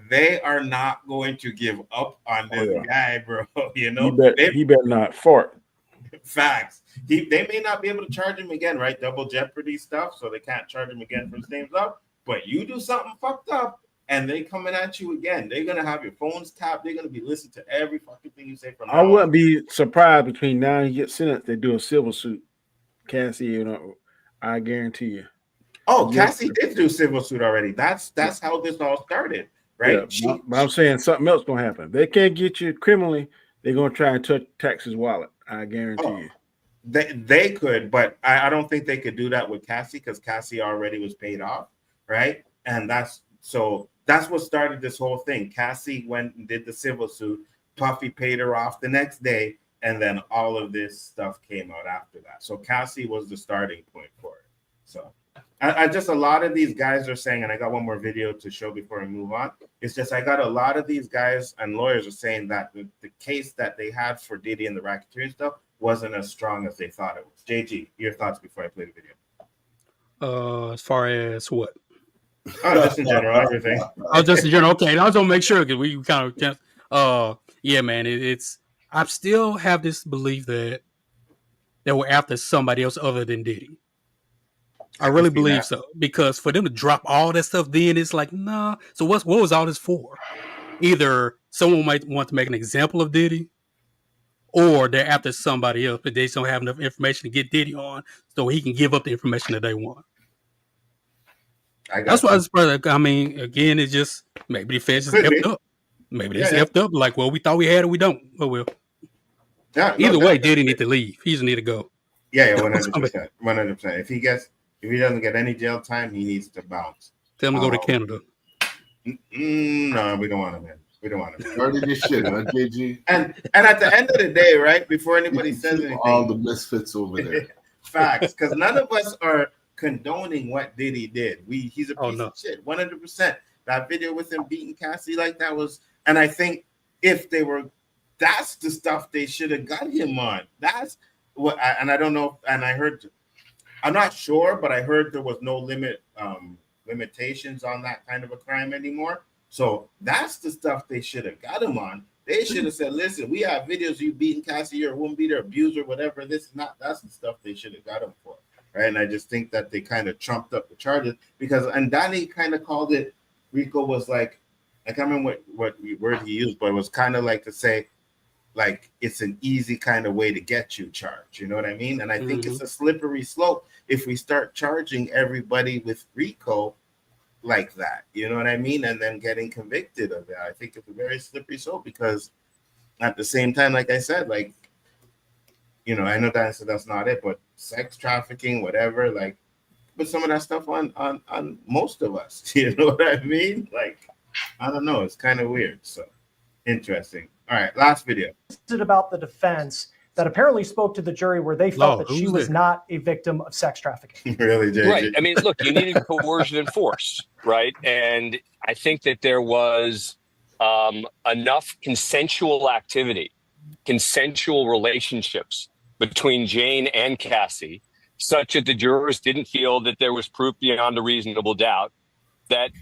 They are not going to give up on this guy, bro. You know, he better not fart. Facts. They may not be able to charge him again, right? Double jeopardy stuff, so they can't charge him again for his name's up. But you do something fucked up, and they coming at you again. They're gonna have your phones tapped. They're gonna be listening to every fucking thing you say from now on. I wouldn't be surprised between now and you get sentenced. They do a civil suit. Cassie, you know, I guarantee you. Oh, Cassie did do civil suit already. That's how this all started, right? Yeah, but I'm saying something else gonna happen. If they can't get you criminally, they're gonna try and tax his wallet. I guarantee you. They could, but I don't think they could do that with Cassie because Cassie already was paid off, right? And that's what started this whole thing. Cassie went and did the civil suit. Puffy paid her off the next day, and then all of this stuff came out after that. So Cassie was the starting point for it. So I just, a lot of these guys are saying, and I got one more video to show before we move on. It's just I got a lot of these guys and lawyers are saying that the case that they had for Diddy and the racketeering stuff wasn't as strong as they thought it was. JG, your thoughts before I play the video. As far as what? Oh, just in general, everything. Oh, just in general. Okay, I just want to make sure because we kind of, yeah, man. It's I still have this belief that they were after somebody else other than Diddy. I really believe so, because for them to drop all that stuff, then it's like, nah. So what was all this for? Either someone might want to make an example of Diddy, or they're after somebody else, but they just don't have enough information to get Diddy on, so he can give up the information that they want. That's why I was surprised. I mean, again, it's just maybe the feds just effed up. Maybe they just effed up. Like, well, we thought we had it, we don't. But well, either way, Diddy need to leave. He just need to go. Yeah, 100%. 100%. If he doesn't get any jail time, he needs to bounce. Tell him to go to Canada. No, we don't want him in. We don't want him. Started this shit, huh, JG? And at the end of the day, right, before anybody says anything, all the misfits over there. Facts, because none of us are condoning what Diddy did. He's a piece of shit, 100%. That video with him beating Cassie like that was, and I think if they were, that's the stuff they should have got him on. That's what, and I don't know, and I heard, I'm not sure, but I heard there was no limitations on that kind of a crime anymore. So that's the stuff they should have got him on. They should have said, listen, we have videos of you beating Cassie, you're a woman beater, abuser, whatever. This is not, that's the stuff they should have got him for. Right. And I just think that they kind of trumped up the charges because, and Danny kind of called it, Rico was like, I can't remember what word he used, but it was kind of like to say, like, it's an easy kind of way to get you charged. You know what I mean? And I think it's a slippery slope if we start charging everybody with Rico like that, you know what I mean, and then getting convicted of it. I think it's a very slippery slope because at the same time, like I said, like, you know, I know that that's not it, but sex trafficking, whatever, like, put some of that stuff on most of us. You know what I mean? Like, I don't know, it's kind of weird. So interesting. All right, last video. About the defense that apparently spoke to the jury where they felt that she was not a victim of sex trafficking. Really, JJ? Right. I mean, look, you needed coercion and force, right? And I think that there was enough consensual activity, consensual relationships between Jane and Cassie, such that the jurors didn't feel that there was proof beyond a reasonable doubt that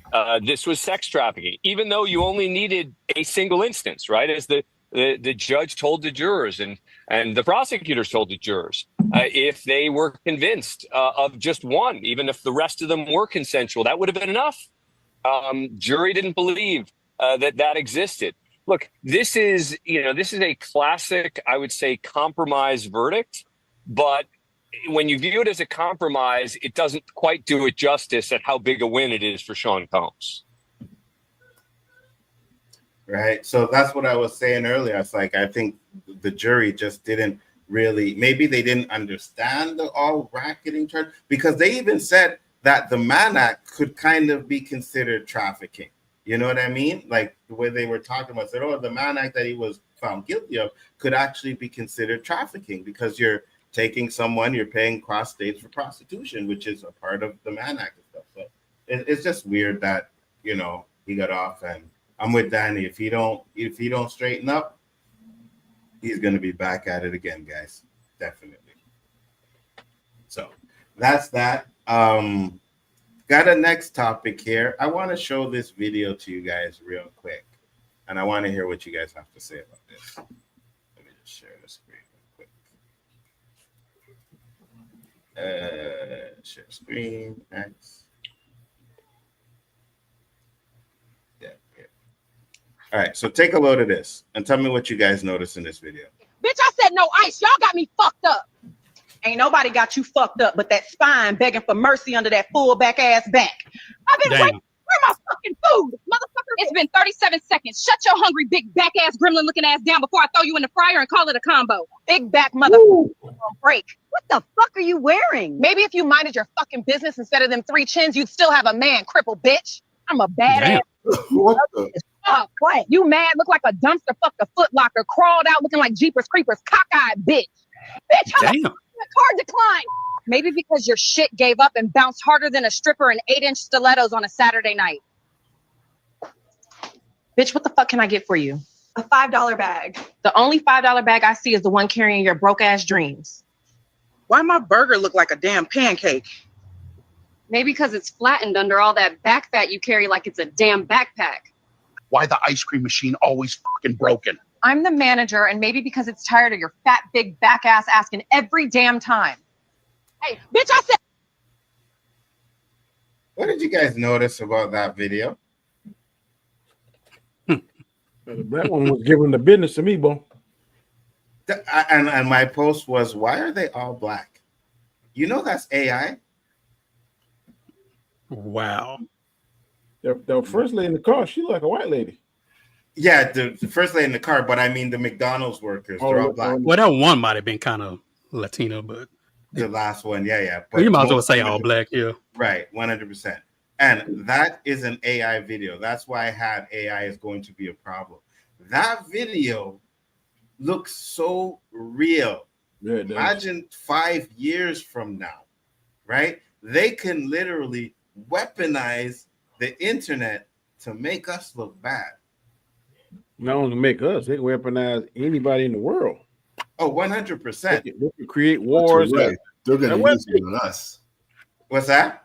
this was sex trafficking, even though you only needed a single instance, right? As the judge told the jurors and the prosecutors told the jurors, if they were convinced of just one, even if the rest of them were consensual, that would have been enough. Jury didn't believe that existed. Look, this is a classic, I would say, compromise verdict, but when you view it as a compromise, it doesn't quite do it justice at how big a win it is for Sean Combs. Right. So that's what I was saying earlier. It's like, I think the jury just didn't really, maybe they didn't understand the all racketing charge, because they even said that the Mann Act could kind of be considered trafficking. You know what I mean? Like the way they were talking about, said, oh, the Mann Act that he was found guilty of could actually be considered trafficking because you're taking someone, you're paying cross states for prostitution, which is a part of the Mann Act and stuff. So it's just weird that, you know, he got off. And I'm with Danny. If he don't straighten up, he's gonna be back at it again, guys. Definitely. So that's that. Got a next topic here. I want to show this video to you guys real quick, and I want to hear what you guys have to say about this. Let me just share the screen real quick. Share screen. Next. All right, so take a load of this and tell me what you guys noticed in this video. Bitch, I said no ice. Y'all got me fucked up. Ain't nobody got you fucked up but that spine begging for mercy under that full back ass back. I've been waiting. Where my fucking food? Motherfucker, it's been 37 seconds. Shut your hungry big back ass gremlin looking ass down before I throw you in the fryer and call it a combo. Big back motherfucker break. What the fuck are you wearing? Maybe if you minded your fucking business instead of them 3 chins, you'd still have a man crippled, bitch. I'm a badass. What the? Oh, what? You mad? Look like a dumpster fucked a Foot Locker, crawled out looking like Jeepers Creepers, cockeyed bitch. Bitch, how the card decline? Maybe because your shit gave up and bounced harder than a stripper in 8-inch stilettos on a Saturday night. Bitch, what the fuck can I get for you? A $5 bag. The only $5 bag I see is the one carrying your broke ass dreams. Why my burger look like a damn pancake? Maybe because it's flattened under all that back fat you carry like it's a damn backpack. Why the ice cream machine always fucking broken? I'm the manager, and maybe because it's tired of your fat, big back ass asking every damn time. Hey, bitch, I said... What did you guys notice about that video? The black one was giving the business to me, Bo. And my post was, why are they all black? You know that's AI. Wow. The first lady in the car, she like a white lady. Yeah, the first lady in the car, but I mean the McDonald's workers, they're all black. Well, that one might have been kind of Latino, but the last one, yeah. But you might as well say all black, yeah. Right, 100%. And that is an AI video. That's why I had AI is going to be a problem. That video looks so real. Yeah, imagine 5 years from now, right? They can literally weaponize the internet to make us look bad. Not only make us, they can weaponize anybody in the world. Oh, 100%. They can create wars. Right. They're going to use it on us. What's that?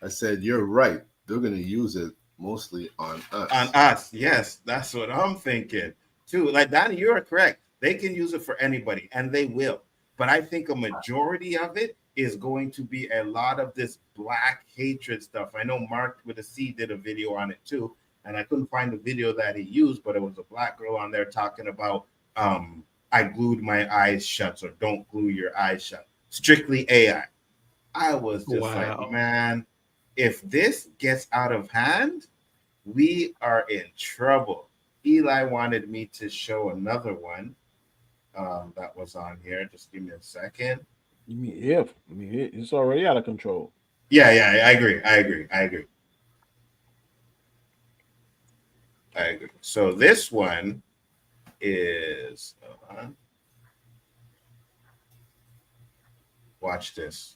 I said, you're right. They're going to use it mostly on us. On us, yes. That's what I'm thinking, too. Like, Donnie, you're correct. They can use it for anybody, and they will. But I think a majority of it is going to be a lot of this black hatred stuff. I know Mark with a C did a video on it, too. And I couldn't find the video that he used, but it was a black girl on there talking about I glued my eyes shut, so don't glue your eyes shut. Strictly AI. I was just like, man, if this gets out of hand, we are in trouble. Eli wanted me to show another one that was on here. Just give me a second. You mean if? I mean, it's already out of control. Yeah, I agree. I agree. So this one is watch this.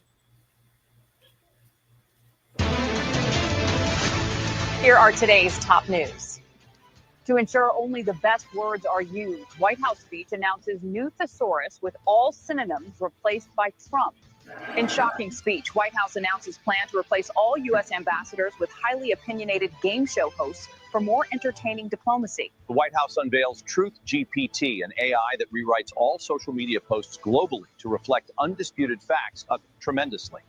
Here are today's top news. To ensure only the best words are used, White House speech announces new thesaurus with all synonyms replaced by Trump. In shocking speech, White House announces plan to replace all U.S. ambassadors with highly opinionated game show hosts for more entertaining diplomacy. The White House unveils Truth GPT, an AI that rewrites all social media posts globally to reflect undisputed facts up tremendously.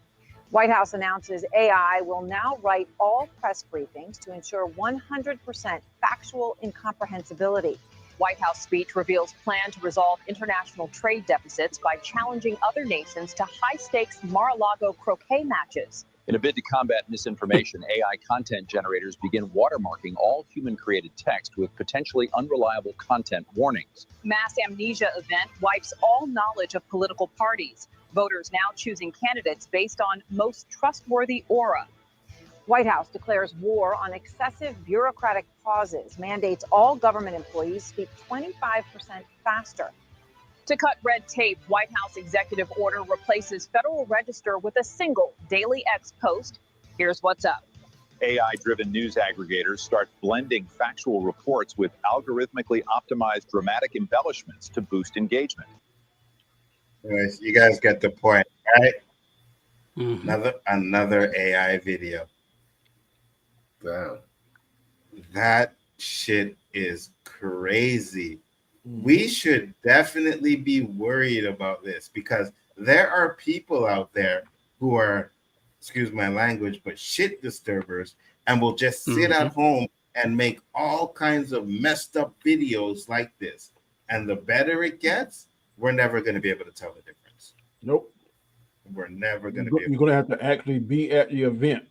White House announces AI will now write all press briefings to ensure 100% factual incomprehensibility. White House speech reveals plan to resolve international trade deficits by challenging other nations to high-stakes Mar-a-Lago croquet matches. In a bid to combat misinformation, AI content generators begin watermarking all human-created text with potentially unreliable content warnings. Mass amnesia event wipes all knowledge of political parties. Voters now choosing candidates based on most trustworthy aura. White House declares war on excessive bureaucratic pauses, mandates all government employees speak 25% faster. To cut red tape, White House executive order replaces Federal Register with a single Daily X post. Here's what's up. AI-driven news aggregators start blending factual reports with algorithmically optimized dramatic embellishments to boost engagement. Anyways, you guys get the point, right? Another AI video. Damn. That shit is crazy. We should definitely be worried about this because there are people out there who are, excuse my language, but shit disturbers and will just sit at home and make all kinds of messed up videos like this. And the better it gets, we're never going to be able to tell the difference. Nope. We're never going to be able to. You're going to have to actually be at the event.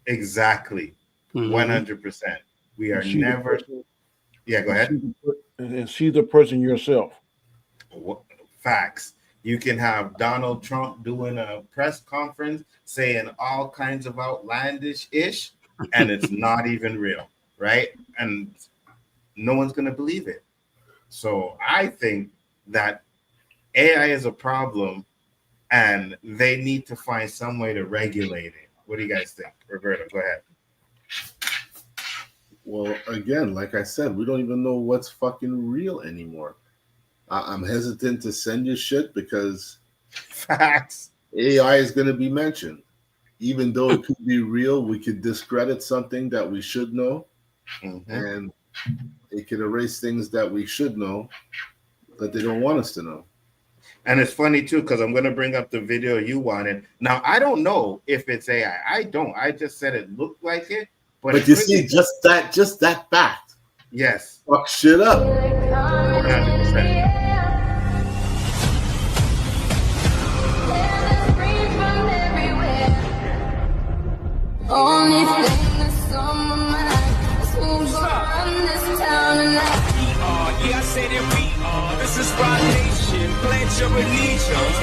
Exactly. 100%. We are never. Yeah, go ahead. And see the person yourself. Facts. You can have Donald Trump doing a press conference saying all kinds of outlandish ish, and it's not even real, right? And no one's going to believe it. So I think that AI is a problem and they need to find some way to regulate it. What do you guys think? Roberto, go ahead. Well, again, like I said, we don't even know what's fucking real anymore. I'm hesitant to send you shit because facts. AI is going to be mentioned. Even though it could be real, we could discredit something that we should know. And it can erase things that we should know that they don't want us to know. And it's funny too, because I'm gonna bring up the video you wanted. Now I don't know if it's AI. I don't. I just said it looked like it, but you see, just that fact. Yes. Fuck shit up. 100%. Only thing that's on my mind is who's gonna run this town tonight. We are, yeah, I say that we are. This is Rock Nation. Pledge your allegiance.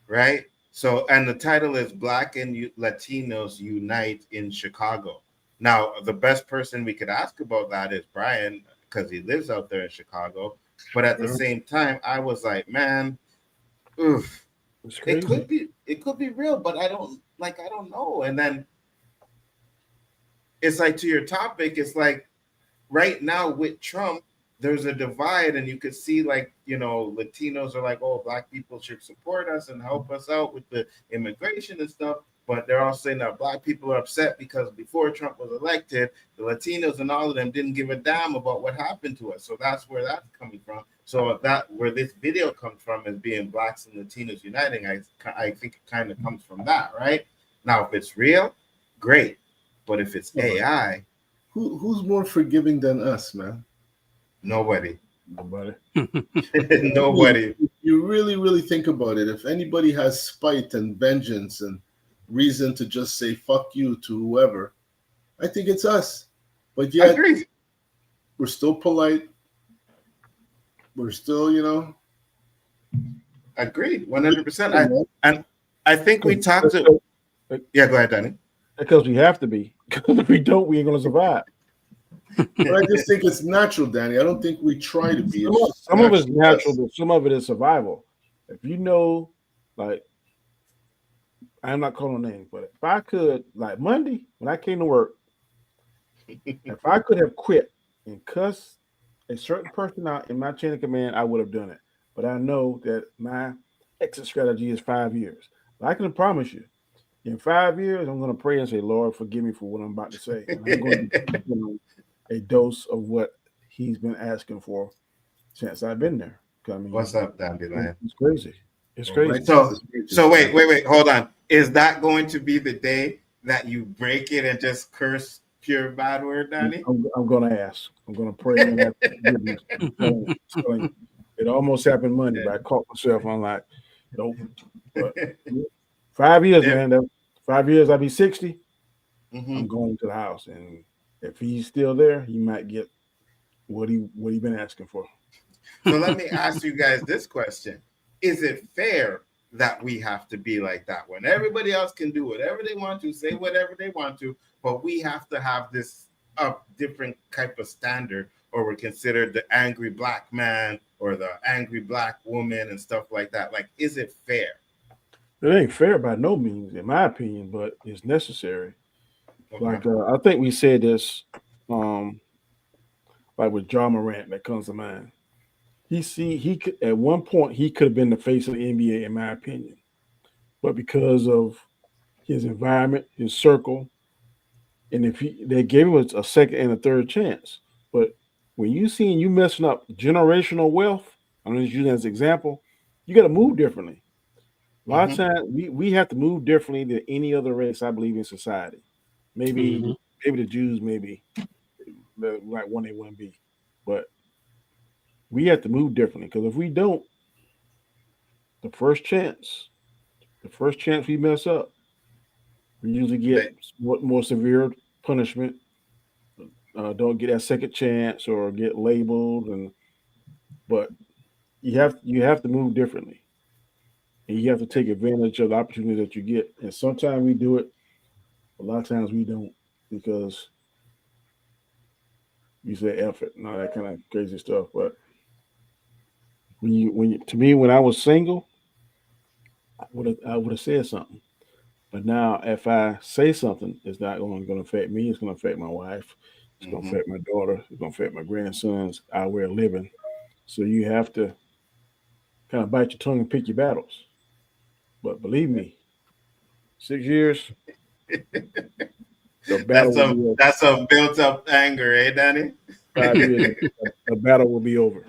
Right? So, and the title is Black and Latinos Unite in Chicago. Now, the best person we could ask about that is Brian, because he lives out there in Chicago. But at the same time, I was like, man, oof, it could be real, but I don't know. And then it's like, to your topic, it's like right now with Trump, there's a divide, and you could see, like, you know, Latinos are like, oh, Black people should support us and help us out with the immigration and stuff. But they're all saying that Black people are upset because before Trump was elected, the Latinos and all of them didn't give a damn about what happened to us. So that's where that's coming from. So that where this video comes from as being Blacks and Latinos uniting, I think it kind of comes from that, right? Now, if it's real, great. But if it's AI, who's more forgiving than us, man? Nobody. Nobody. Nobody. If you really, really think about it, if anybody has spite and vengeance and reason to just say fuck you to whoever, I think it's us. But yet, we're still polite. We're still, you know. Agreed, 100%. And I think we talked to. Yeah, go ahead, Danny. Because we have to be. Because if we don't, we ain't gonna survive. But I just think it's natural, Danny. I don't think we try to be. Some of it's natural, but some of it is survival. If you know, like, I'm not calling names, but if I could, like Monday, when I came to work, if I could have quit and cussed a certain person out in my chain of command, I would have done it. But I know that my exit strategy is 5 years. But I can promise you, in 5 years, I'm going to pray and say, Lord, forgive me for what I'm about to say. And I'm going to give him a dose of what he's been asking for since I've been there. I mean, what's up, Dandelion? It's crazy. It's crazy. So wait, hold on. Is that going to be the day that you break it and just curse pure bad word, Danny? I'm going to ask. I'm going to pray and ask forgiveness. It almost happened Monday, but I caught myself. I'm like, nope. But 5 years, man. 5 years, I'll be 60. I'm going to the house, and if he's still there, he might get what he been asking for. So let me ask you guys this question: is it fair that we have to be like that when everybody else can do whatever they want to, say whatever they want to, but we have to have this different type of standard, or we're considered the angry Black man or the angry Black woman and stuff like that? Like, is it fair? It ain't fair by no means, in my opinion, but it's necessary. Okay. Like I think we said this, like with John Morant, that comes to mind. He could, at one point he could have been the face of the NBA, in my opinion, but because of his environment, his circle, and they gave him a second and a third chance. But when you messing up generational wealth, I'm going to use that as an example. You got to move differently. A lot of times we have to move differently than any other race, I believe, in society. Maybe the Jews, maybe like one A, one B, but we have to move differently, because if we don't, the first chance we mess up, we usually get more severe punishment. Don't get that second chance or get labeled, but you have to move differently, and you have to take advantage of the opportunity that you get. And sometimes we do it, a lot of times we don't, because you say effort and all that kind of crazy stuff. But when I was single, I would have said something. But now, if I say something, it's not going to affect me. It's going to affect my wife. It's going to affect my daughter. It's going to affect my grandsons, our way of living. So you have to kind of bite your tongue and pick your battles. But believe me, 6 years, That's some built up anger, eh, Danny? 5 years, the battle will be over.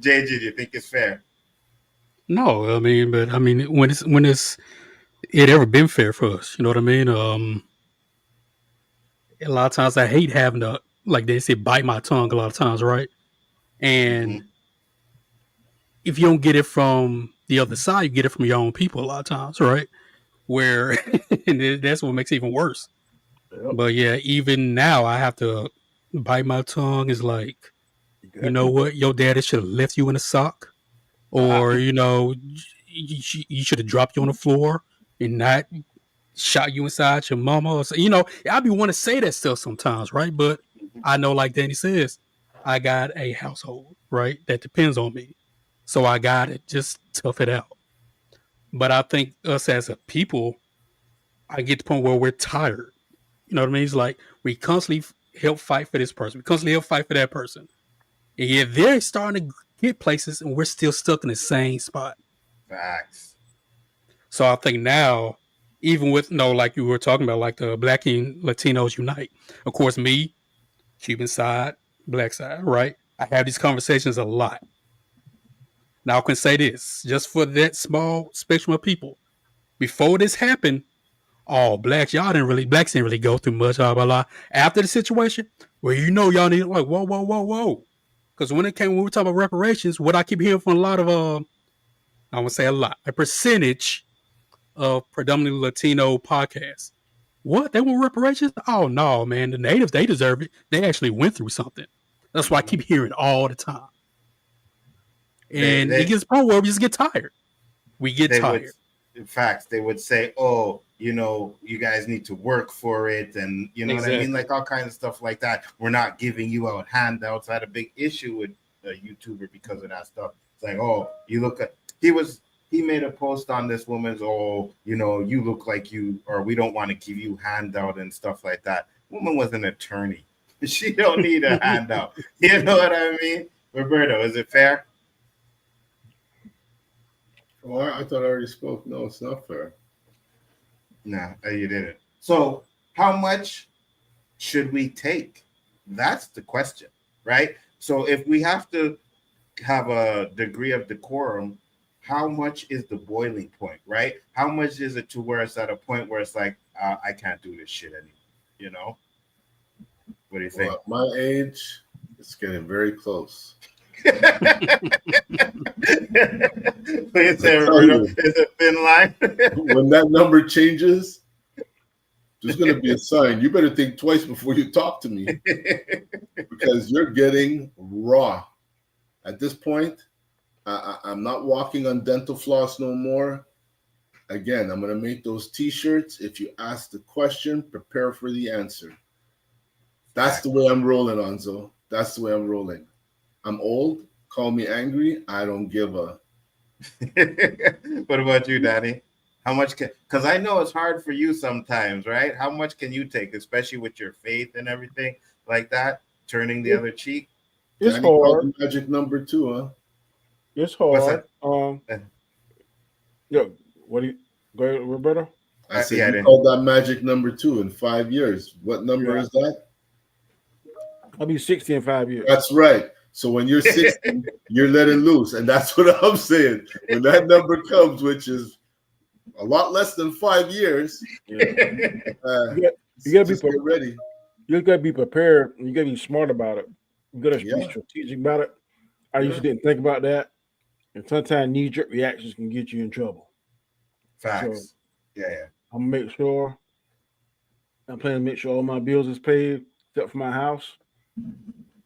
JG, do you think it's fair? No, I mean, but I mean, when it ever been fair for us? You know what I mean? A lot of times I hate having to, like they say, bite my tongue. A lot of times, right? And if you don't get it from the other side, you get it from your own people. A lot of times, right? Where and that's what makes it even worse. Yep. But yeah, even now I have to bite my tongue. Is like, you know what? Your daddy should have left you in a sock. Or, you know, you should have dropped you on the floor and not shot you inside your mama. Or so, you know, I be want to say that stuff sometimes, right? But I know, like Danny says, I got a household, right, that depends on me. So I got to just tough it out. But I think us as a people, I get to the point where we're tired. You know what I mean? It's like we constantly help fight for this person. We constantly help fight for that person. And yet they're starting to get places and we're still stuck in the same spot. Facts. So I think now, even with, like you were talking about, like the Black and Latinos Unite. Of course, me, Cuban side, Black side, right? I have these conversations a lot. Now I can say this, just for that small spectrum of people. Before this happened, blacks didn't really go through much, blah, blah, blah. After the situation, well, y'all need like, whoa. Because when we were talking about reparations, what I keep hearing from a lot of, I would say a percentage of predominantly Latino podcasts. What? They want reparations? Oh, no, man. The natives, they deserve it. They actually went through something. That's why I keep hearing it all the time. And it gets to the point where we just get tired. We get tired. In fact, they would say, oh, you know, you guys need to work for it. And you know what I mean? Like all kinds of stuff like that. We're not giving you out handouts. I had a big issue with a YouTuber because of that stuff. It's like, oh, you look at, he made a post on this woman's, oh, you know, you look like you, or we don't want to give you handout and stuff like that. Woman was an attorney. She don't need a handout. You know what I mean? Roberto, is it fair? Oh, I thought I already spoke. No, it's not fair. Nah, you didn't. So how much should we take? That's the question, right? So if we have to have a degree of decorum, how much is the boiling point, right? How much is it to where it's at a point where it's like, I can't do this shit anymore, you know? What do you think? Well, my age, it's getting very close. Is a thin line? When that number changes, there's going to be a sign. You better think twice before you talk to me because you're getting raw. At this point, I'm not walking on dental floss no more. Again, I'm going to make those T-shirts. If you ask the question, prepare for the answer. That's the way I'm rolling, Nzo. That's the way I'm rolling. I'm old. Call me angry. I don't give a. What about you, Danny? How much can? Because I know it's hard for you sometimes, right? How much can you take, especially with your faith and everything like that, turning the other cheek? It's Danny hard. Magic number 2, huh? It's hard. Yo, what do you go ahead, Roberto? I said you called that magic number 2 in 5 years. What number is that? I'll be 60 in 5 years. That's right. So when you're 60, you're letting loose. And that's what I'm saying. When that number comes, which is a lot less than 5 years, you gotta be ready. You gotta be prepared. You gotta be smart about it. You gotta be strategic about it. I usually didn't think about that. And sometimes knee-jerk reactions can get you in trouble. Facts. So, I'm gonna make sure. I'm planning to make sure all my bills is paid, except for my house.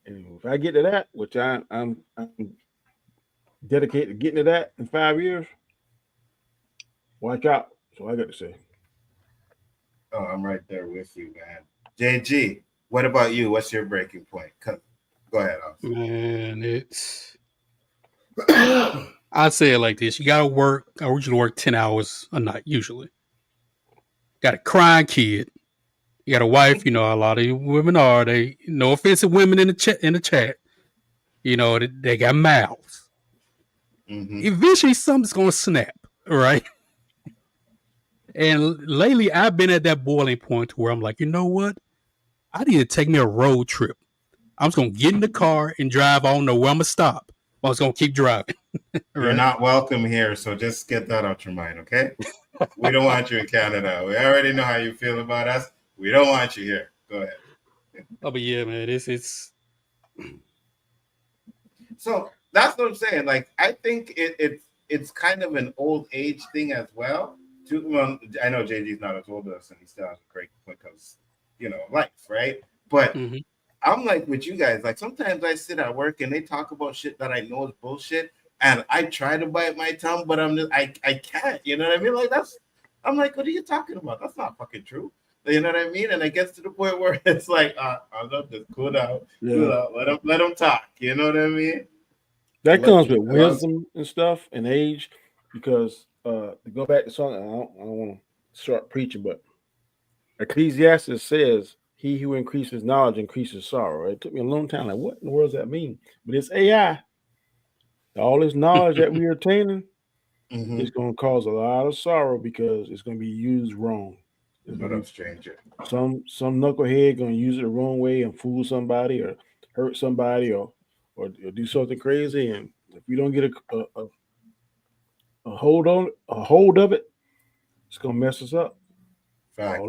And if I get to that, which I'm dedicated to getting to that in 5 years, watch out. That's all I got to say. Oh, I'm right there with you, man. JG, what about you? What's your breaking point? Go ahead, Austin. Man, it's I'd say it like this. You gotta work. I usually work 10 hours a night, usually. Got a crying kid. You got a wife, you know, a lot of women are. They, no offense to women in the chat. You know, they got mouths. Mm-hmm. Eventually something's gonna snap, right? And lately, I've been at that boiling point where I'm like, you know what? I need to take me a road trip. I'm just gonna get in the car and drive. I don't know where I'm gonna stop. I'm just gonna keep driving. You're not welcome here, so just get that out your mind, okay? We don't want you in Canada. We already know how you feel about us. We don't want you here. Go ahead. Oh, but yeah, man, it's. So that's what I'm saying. Like, I think it's kind of an old age thing as well. Well, I know JG's not as old as us, and he still has a great point because, life, right? But I'm like with you guys. Like, sometimes I sit at work and they talk about shit that I know is bullshit, and I try to bite my tongue, but I can't. You know what I mean? Like, I'm like, what are you talking about? That's not fucking true. You know what I mean? And it gets to the point where it's like, I'm not just cool out. Let them talk. You know what I mean? That comes with wisdom and stuff and age, because to go back to something, I don't want to start preaching, but Ecclesiastes says, "He who increases knowledge increases sorrow." It took me a long time. Like, what in the world does that mean? But it's AI. All this knowledge that we're attaining is going to cause a lot of sorrow because it's going to be used wrong. But I'm stranger. Some knucklehead going to use it the wrong way and fool somebody or hurt somebody or do something crazy, and if we don't get a hold of it, it's gonna mess us up. Fact.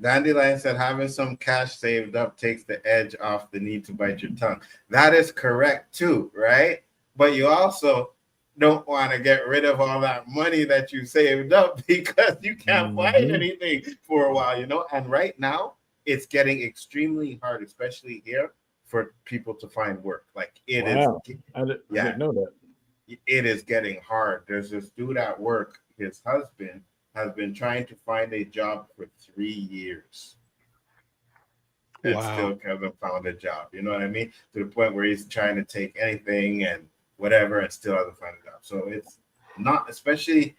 Dandelion said having some cash saved up takes the edge off the need to bite your tongue. That is correct too, right? But you also don't want to get rid of all that money that you saved up because you can't buy anything for a while, And right now it's getting extremely hard, especially here, for people to find work. Like it is. I didn't know that. It is getting hard. There's this dude at work. His husband has been trying to find a job for 3 years. And still hasn't found a job. You know what I mean? To the point where he's trying to take anything and whatever and still hasn't found a job. So it's not, especially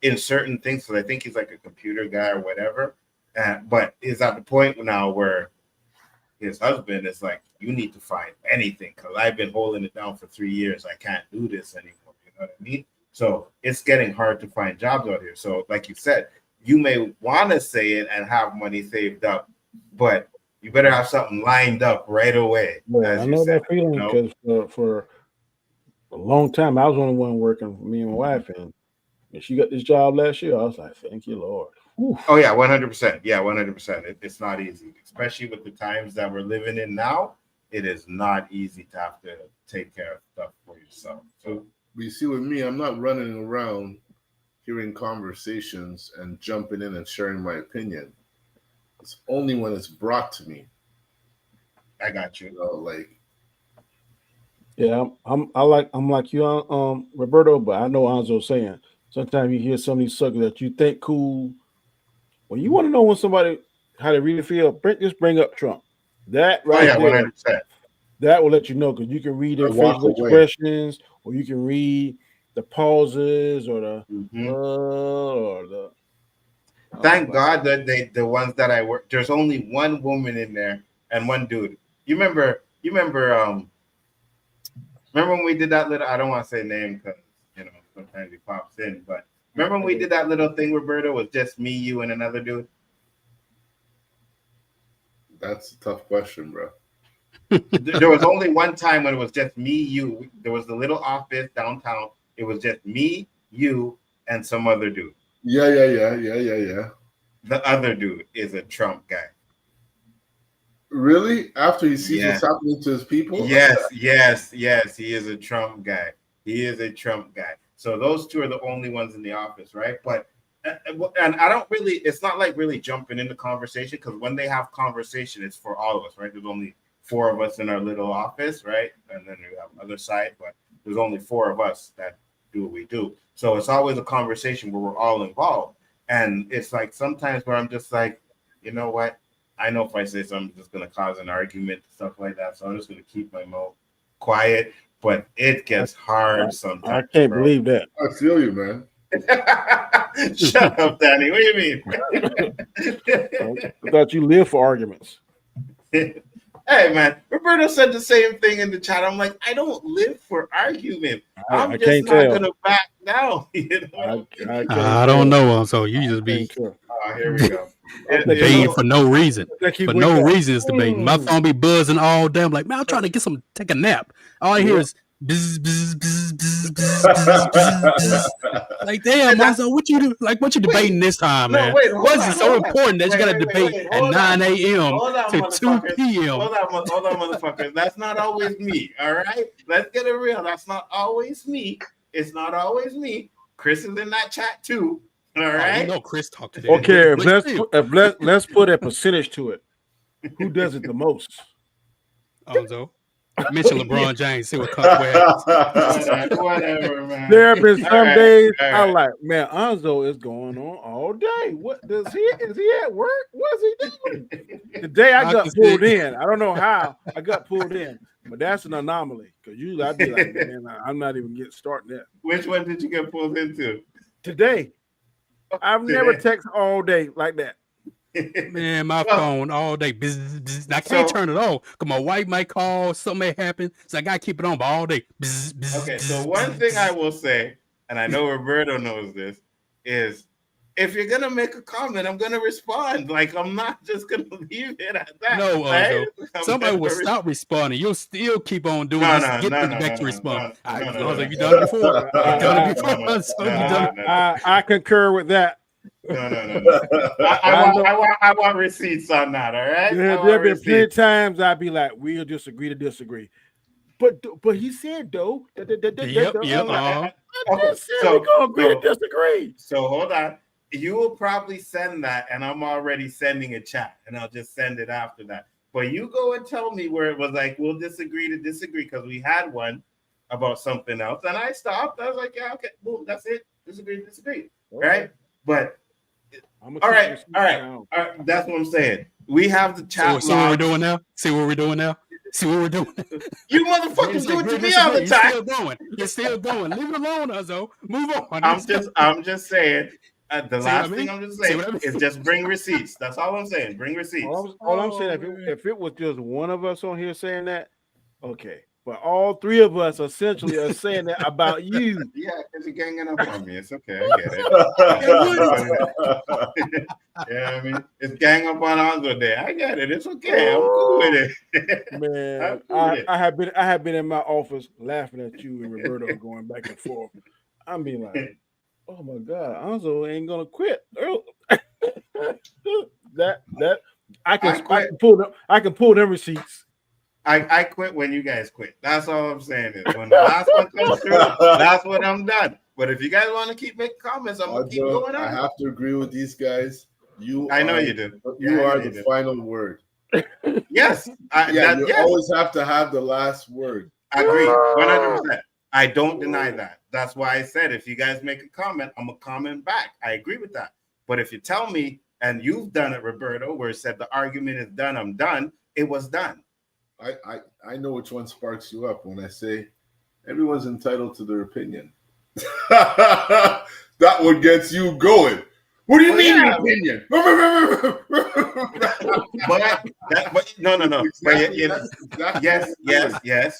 in certain things, because I think he's like a computer guy or whatever. But he's at the point now where his husband is like, you need to find anything because I've been holding it down for 3 years. I can't do this anymore. You know what I mean? So it's getting hard to find jobs out here. So like you said, you may want to say it and have money saved up, but you better have something lined up right away. Yeah, I know that feeling because for a long time, I was the only one working for me and my wife. And she got this job last year. I was like, thank you, Lord. Oof. Oh, yeah, 100%. Yeah, 100%. It's not easy, especially with the times that we're living in now. It is not easy to have to take care of stuff for yourself. So, you see, with me, I'm not running around hearing conversations and jumping in and sharing my opinion. It's only when it's brought to me. I got you. Yeah, I'm like you, Roberto, but I know Anzo's saying sometimes you hear some of these suckers that you think cool. When you want to know when somebody how they really feel, just bring up Trump. That right there, 100%. That will let you know because you can read their facial expressions, or you can read the pauses, or the. Thank God that the ones that I work. There's only one woman in there and one dude. You remember? Remember when we did that little? I don't want to say name because sometimes he pops in, but. Remember when we did that little thing, Roberto? It was just me, you, and another dude? That's a tough question, bro. There was only one time when it was just me, you. There was the little office downtown. It was just me, you, and some other dude. Yeah. The other dude is a Trump guy. Really? After he sees what's happening to his people? Yes. He is a Trump guy. So those two are the only ones in the office, right? But and I don't really, it's not like really jumping into conversation because when they have conversation, it's for all of us, right? There's only 4 of us in our little office, right? And then we have other side, but there's only 4 of us that do what we do. So it's always a conversation where we're all involved. And it's like sometimes where I'm just like, you know what? I know if I say something, it's just going to cause an argument, stuff like that. So I'm just going to keep my mouth quiet. But it gets hard sometimes. I can't believe that. I feel you, man. Shut up, Danny. What do you mean? I thought you live for arguments. Hey, Hey man, Roberto said the same thing in the chat. I'm like, I don't live for argument. I'm just not gonna back down. You know I don't know. So you just be here we go. debating for no reason. For no reason is debating. My phone be buzzing all day. I'm like, man, I'm trying to get take a nap. All I hear is bzz, bzz, bzz, bzz, bzz, bzz, bzz, bzz. Like, damn, Monzo, what you do? Like, what you debating this time, man? What's it so important that you got to debate at 9 a.m. to 2 p.m.? Hold on, motherfuckers. That's not always me. All right, let's get it real. That's not always me. It's not always me. Chris is in that chat too. All right. No, Chris talked to Okay, let's put a percentage to it. Who does it the most? Monzo. Mention LeBron James. See what whatever, man. There have been some days I'm like, man, Nzo is going on all day. What does he? Is he at work? What's he doing? Today I got pulled in. I don't know how I got pulled in, but that's an anomaly. Because usually I'd be like, man, I'm not even getting started yet. Which one did you get pulled into? Today. I've never texted all day like that. Man, my phone all day. Bzz, bzz. I can't turn it off because my wife might call, something may happen. So I got to keep it on, but all day. Bzz, bzz, Okay, bzz, so one thing I will say, and I know Roberto knows this, is if you're going to make a comment, I'm going to respond. Like, I'm not just going to leave it at that. No, right? somebody will stop responding. You'll still keep on doing this. Get back to respond. You done it before. I concur with that. No. I want receipts on that. All right. There have been plenty of times I'd be like, we'll disagree to disagree. But he said though. Yep. Okay, we're gonna agree to disagree. So hold on. You will probably send that, and I'm already sending a chat, and I'll just send it after that. But you go and tell me where it was like, we'll disagree to disagree, because we had one about something else, and I stopped. I was like, yeah, okay, boom, that's it. Disagree. Okay. Right? But all right. That's what I'm saying. We have the chat. See what we're doing now? You motherfuckers do it to me all the time. You're still going. Leave it alone, Nzo. Move on. I'm just saying. The last thing I'm just saying is just bring receipts. That's all I'm saying. Bring receipts. All I'm saying, if it was just one of us on here saying that, okay. But all three of us essentially are saying that about you. Yeah, because you're ganging up on me. It's okay. I get it. Yeah, I mean, it's gang up on Nzo Day. I get it. It's okay. I'm cool with it. Man, I have been in my office laughing at you and Roberto going back and forth. I'm being like, oh my God, Nzo ain't gonna quit. I can pull them receipts. I quit when you guys quit. That's all I'm saying is when the last one comes through, that's when I'm done. But if you guys want to keep making comments, I'm gonna keep going on. I have to agree with these guys. I know you do. You are the final word. Yes. You always have to have the last word. I agree. 100%. I don't deny that. That's why I said if you guys make a comment, I'm gonna comment back. I agree with that. But if you tell me, and you've done it, Roberto, where it said the argument is done, I'm done, it was done. I know which one sparks you up when I say everyone's entitled to their opinion. That one gets you going. What do you mean your opinion? but no. But yes.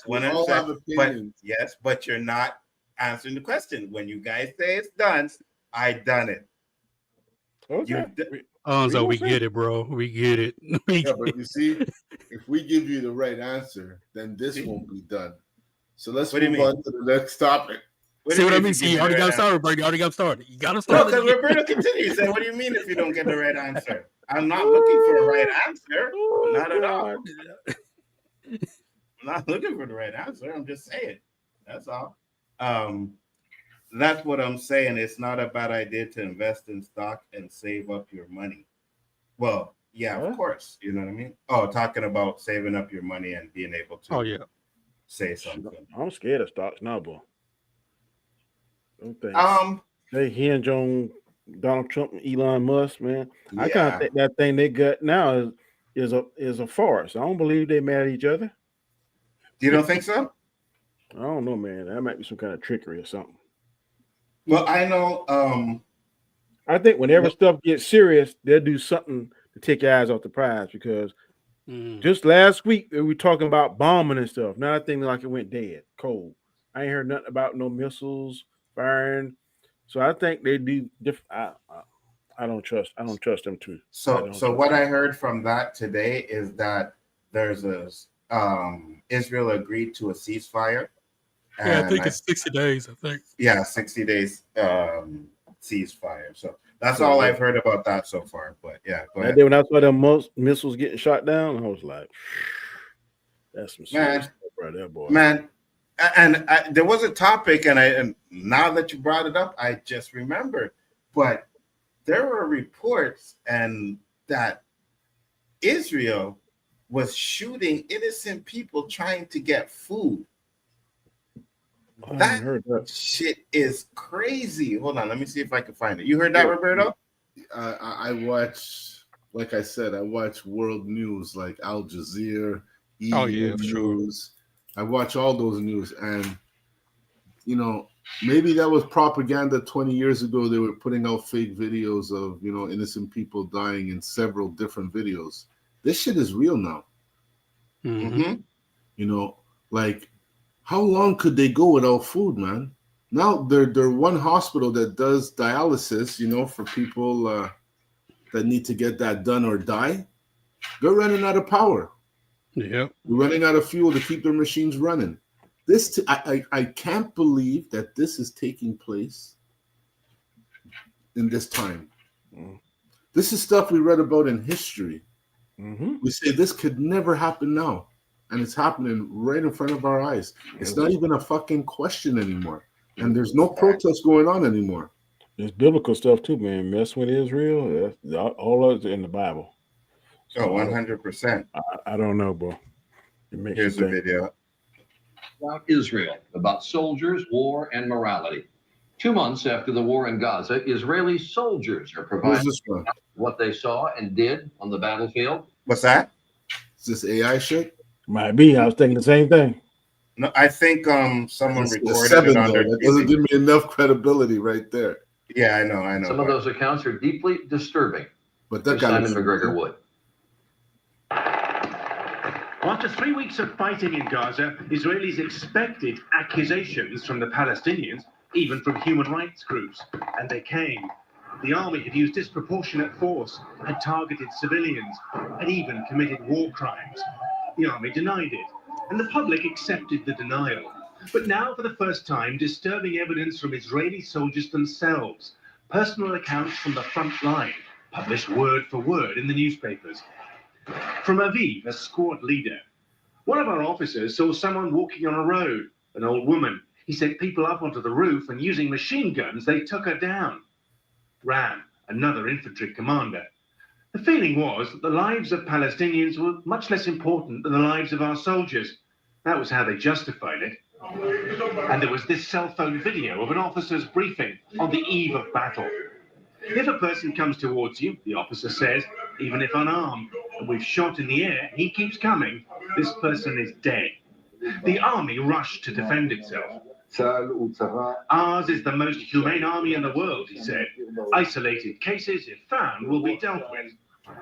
100%. But you're not answering the question. When you guys say it's done, I done it. Okay. So we get it, bro. We get it. But you see, if we give you the right answer, then this won't be done. So let's move on to the next topic. See what I mean? See, you already got started, bro. You already got started. You got to start. No, because Roberto continues. Say, what do you mean if you don't get the right answer? I'm not looking for the right answer. Not at all. I'm not looking for the right answer. I'm just saying. That's all. That's what I'm saying. It's not a bad idea to invest in stock and save up your money. Well, yeah, of course. You know what I mean? Oh, talking about saving up your money and being able to say something. I'm scared of stocks now, bro. They hinge on Donald Trump and Elon Musk, man. Yeah. I kind of think that thing they got now is a farce. I don't believe they mad at each other. You don't think so? I don't know, man. That might be some kind of trickery or something. Well, I know. I think whenever stuff gets serious, they'll do something to take your eyes off the prize because Just last week we were talking about bombing and stuff. Now I think like it went dead, cold. I ain't heard nothing about no missiles firing. So I think they do different. I don't trust them too. So what I heard from that today is that there's a Israel agreed to a ceasefire. Yeah, I think it's 60 days. I think. Yeah, 60 days ceasefire. So that's all I've heard about that so far. But yeah, go ahead. When I saw them missiles getting shot down, I was like, "That's some serious stuff right there, boy." Man, and there was a topic, and now that you brought it up, I just remembered. But there were reports and that Israel was shooting innocent people trying to get food. That shit is crazy. Hold on, let me see if I can find it. You heard that, Roberto? I watch, like I said, I watch world news like Al Jazeera, EU News. I watch all those news, and you know, maybe that was propaganda 20 years ago. They were putting out fake videos of, you know, innocent people dying in several different videos. This shit is real now. Mm-hmm. You know, like, how long could they go without food, man? Now they're one hospital that does dialysis, you know, for people that need to get that done or die. They're running out of power. Yeah, we're running out of fuel to keep their machines running. I can't believe that this is taking place in this time. This is stuff we read about in history. We say this could never happen now, and it's happening right in front of our eyes. It's not even a fucking question anymore, and there's no protest going on anymore. There's biblical stuff too, man. Mess with Israel, all of it's in the Bible. So 100%. I don't know, bro. Here's the video. About Israel, about soldiers, war, and morality. 2 months after the war in Gaza, Israeli soldiers are providing what they saw and did on the battlefield. What's that? Is this AI shit? Might be. I was thinking the same thing. No, I think someone It's recorded it on their That doesn't give me enough credibility right there. Yeah, I know. Some of those accounts are deeply disturbing. But that Simon McGregor would. After 3 weeks of fighting in Gaza, Israelis expected accusations from the Palestinians, even from human rights groups, and they came. The army had used disproportionate force, had targeted civilians, had even committed war crimes. The army denied it, and the public accepted the denial. But now, for the first time, disturbing evidence from Israeli soldiers themselves, personal accounts from the front line, published word for word in the newspapers. From Aviv, a squad leader. One of our officers saw someone walking on a road, an old woman. He sent people up onto the roof, and using machine guns, they took her down. Ram, another infantry commander. The feeling was that the lives of Palestinians were much less important than the lives of our soldiers. That was how they justified it. And there was this cell phone video of an officer's briefing on the eve of battle. If a person comes towards you, the officer says, even if unarmed, and we've shot in the air, he keeps coming, this person is dead. The army rushed to defend itself. Ours is the most humane army in the world, he said. Isolated cases, if found, will be dealt with.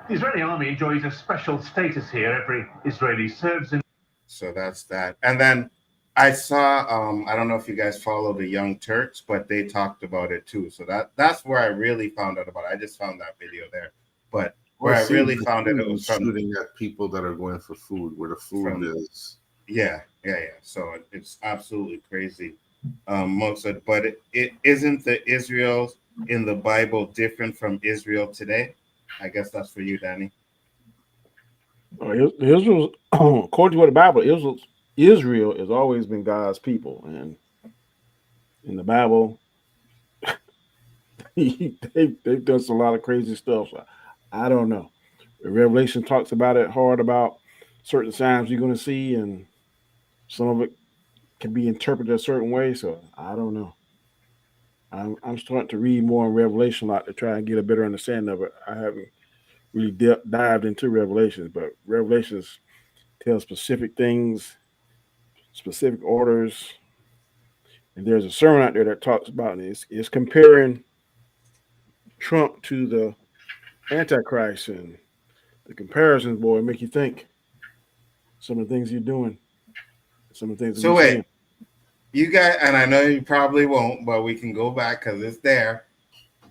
The Israeli army enjoys a special status here. Every Israeli serves in. So that's that. And then I saw, I don't know if you guys follow the Young Turks, but they talked about it too. So that's where I really found out about it. I just found that video there. But where I really found it was from shooting at people that are going for food, where the food is. Yeah. So it's absolutely crazy. But it isn't the Israel in the Bible different from Israel today? I guess that's for you, Danny. Israel, according to what the Bible, Israel has always been God's people, and in the Bible, they've done a lot of crazy stuff. So I don't know. Revelation talks about it hard about certain signs you're going to see, and some of it can be interpreted a certain way. So I don't know. I'm starting to read more in Revelation a lot to try and get a better understanding of it. I haven't really dived into Revelations, but Revelations tell specific things, specific orders. And there's a sermon out there that talks about this. It's comparing Trump to the Antichrist, and the comparisons, boy, make you think. some of the things you're doing, some of the things that So you're wait, saying. you guys, and I know you probably won't, but we can go back because it's there.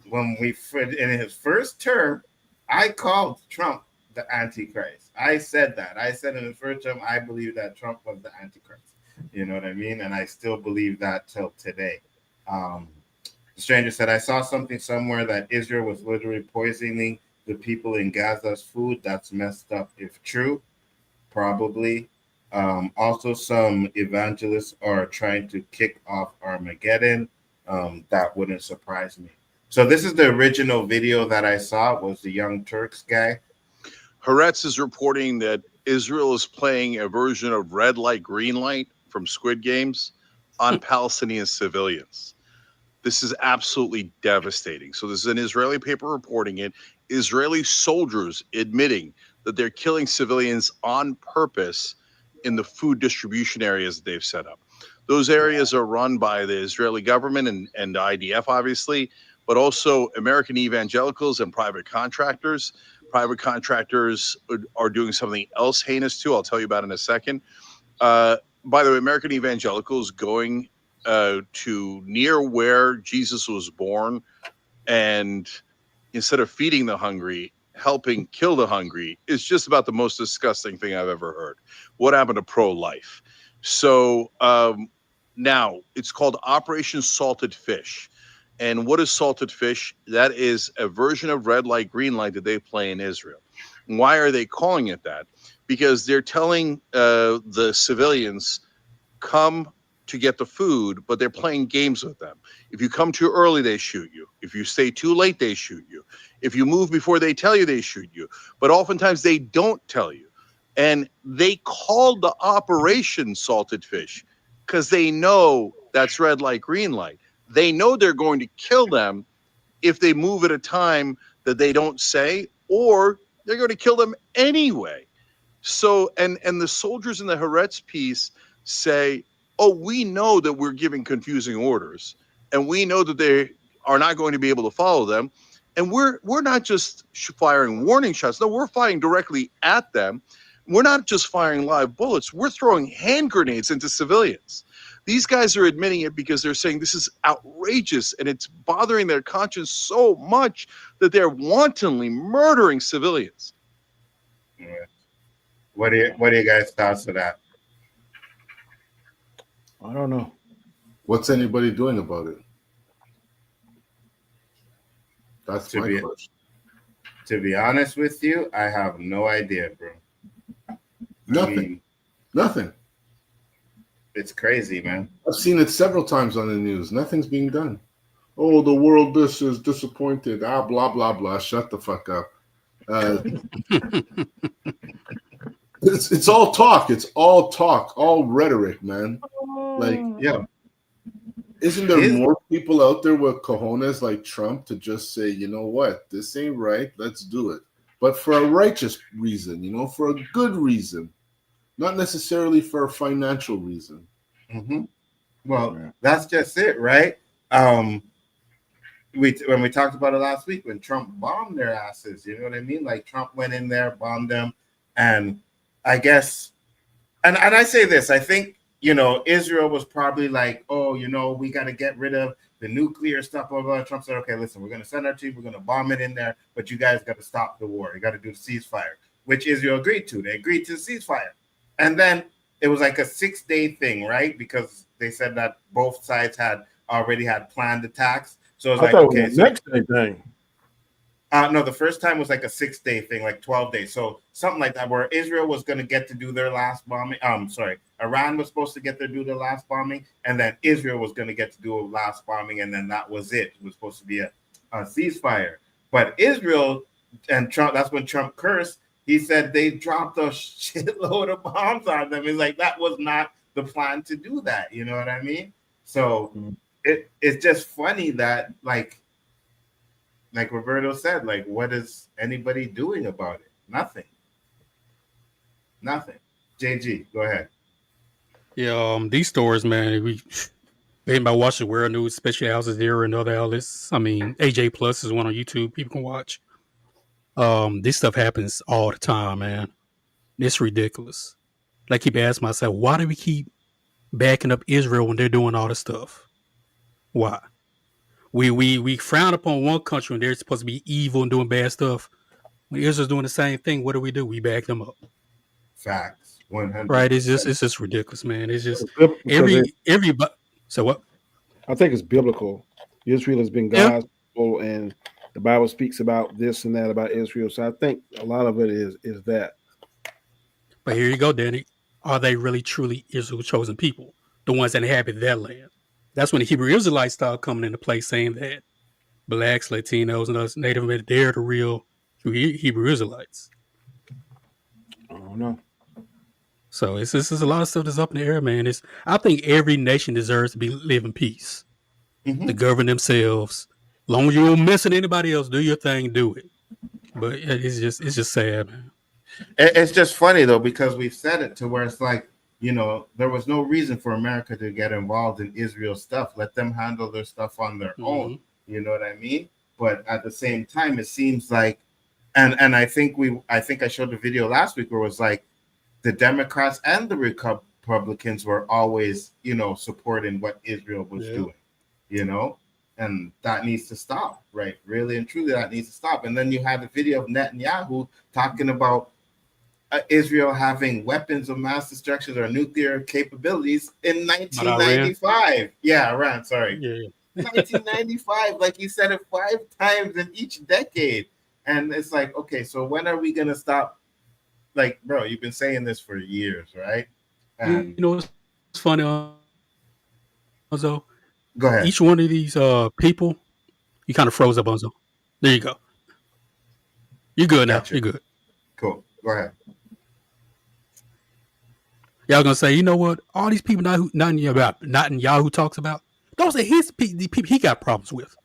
When in his first term, I called Trump the Antichrist. I said that. I said in his first term, I believe that Trump was the Antichrist. You know what I mean? And I still believe that till today. The stranger said, I saw something somewhere that Israel was literally poisoning the people in Gaza's food. That's messed up. If true, probably. Also, some evangelists are trying to kick off Armageddon. That wouldn't surprise me. So this is the original video that I saw. Was the Young Turks guy. Haaretz is reporting that Israel is playing a version of red light, green light from Squid Games on Palestinian civilians. This is absolutely devastating. So this is an Israeli paper reporting it. Israeli soldiers admitting that they're killing civilians on purpose in the food distribution areas that they've set up. Those areas are run by the Israeli government and IDF, obviously, but also American evangelicals and private contractors. Private contractors are doing something else heinous too. I'll tell you about in a second. By the way, American evangelicals going to near where Jesus was born, and instead of feeding the hungry, helping kill the hungry is just about the most disgusting thing I've ever heard. What happened to pro-life? So now it's called Operation Salted Fish. And what is salted fish? That is a version of red light, green light that they play in Israel. And why are they calling it that? Because they're telling the civilians, come to get the food, but they're playing games with them. If you come too early, they shoot you. If you stay too late, they shoot you. If you move before they tell you, they shoot you. But oftentimes they don't tell you. And they called the operation salted fish because they know that's red light, green light. They know they're going to kill them if they move at a time that they don't say, or they're going to kill them anyway. So, and the soldiers in the Haaretz piece say, oh, we know that we're giving confusing orders, and we know that they are not going to be able to follow them. And we're not just firing warning shots. No, we're firing directly at them. We're not just firing live bullets. We're throwing hand grenades into civilians. These guys are admitting it because they're saying this is outrageous and it's bothering their conscience so much that they're wantonly murdering civilians. Yeah. What are you guys' thoughts of that? I don't know. What's anybody doing about it? That's my question. To be honest with you, I have no idea, bro. Nothing. It's crazy, man. I've seen it several times on the news. Nothing's being done. Oh, the world is disappointed. Blah, blah, blah. Shut the fuck up. It's all talk. It's all talk. All rhetoric, man. Like, yeah. Isn't there more people out there with cojones like Trump to just say, you know what, this ain't right, let's do it. But for a righteous reason, for a good reason. Not necessarily for a financial reason. Mm-hmm. Well, that's just it, right? When we talked about it last week, when Trump bombed their asses, you know what I mean? Like Trump went in there, bombed them, and I guess, and I say this, I think, Israel was probably like, oh, we got to get rid of the nuclear stuff, blah, blah. Trump said, okay, listen, we're going to send our team, we're going to bomb it in there, but you guys got to stop the war. You got to do the ceasefire, which Israel agreed to. They agreed to the ceasefire. And then it was like a 6-day thing, right? Because they said that both sides had already had planned attacks. So it was next day thing. No, the first time was like a 6-day thing, like 12 days. So something like that, where Israel was going to get to do their last bombing. Iran was supposed to get to do their last bombing, and then Israel was going to get to do a last bombing, and then that was it. It was supposed to be a ceasefire. But Israel and Trump, that's when Trump cursed. He said they dropped a shitload of bombs on them. It's like that was not the plan to do that. You know what I mean? So it's just funny that like Roberto said, like, what is anybody doing about it? Nothing. JG, go ahead. Yeah, these stores, man, we anybody watch the World News, especially Al Jazeera and other outlets. I mean, AJ Plus is one on YouTube people can watch. This stuff happens all the time, man. It's ridiculous. I keep asking myself, why do we keep backing up Israel when they're doing all this stuff? Why? We frown upon one country when they're supposed to be evil and doing bad stuff. When Israel's doing the same thing, what do? We back them up. Facts, 100%. Right? It's just ridiculous, man. It's just Because everybody. So what? I think it's biblical. Israel has been God's people, and the Bible speaks about this and that about Israel. So I think a lot of it is that. But here you go, Danny. Are they really truly Israel's chosen people? The ones that inhabit their land? That's when the Hebrew Israelites start coming into play, saying that blacks, Latinos, and us Native Americans, they're the real Hebrew Israelites. I don't know. So it's a lot of stuff that's up in the air, man. I think every nation deserves to live in peace, to govern themselves. As long as you don't mess with anybody else, do your thing, do it. But it's just sad, man. It's just funny though, because we've said it to where it's like, you know, there was no reason for America to get involved in Israel stuff. Let them handle their stuff on their own. You know what I mean? But at the same time, it seems like, and I think I showed the video last week where it was like the Democrats and the Republicans were always, you know, supporting what Israel was doing, you know, and that needs to stop, right? Really and truly, that needs to stop. And then you have the video of Netanyahu talking about Israel having weapons of mass destruction or nuclear capabilities in 1995. Yeah, Iran, sorry. Yeah. 1995, like he said it 5 times in each decade. And it's like, okay, so when are we going to stop? Like, bro, you've been saying this for years, right? You know, it's funny, Nzo. Go ahead. Each one of these people, you kind of froze up, Nzo. There you go. You're good now. You're good. Cool. Go ahead. Y'all gonna say, you know what? All these people Netanyahu talks about, those are the people he got problems with.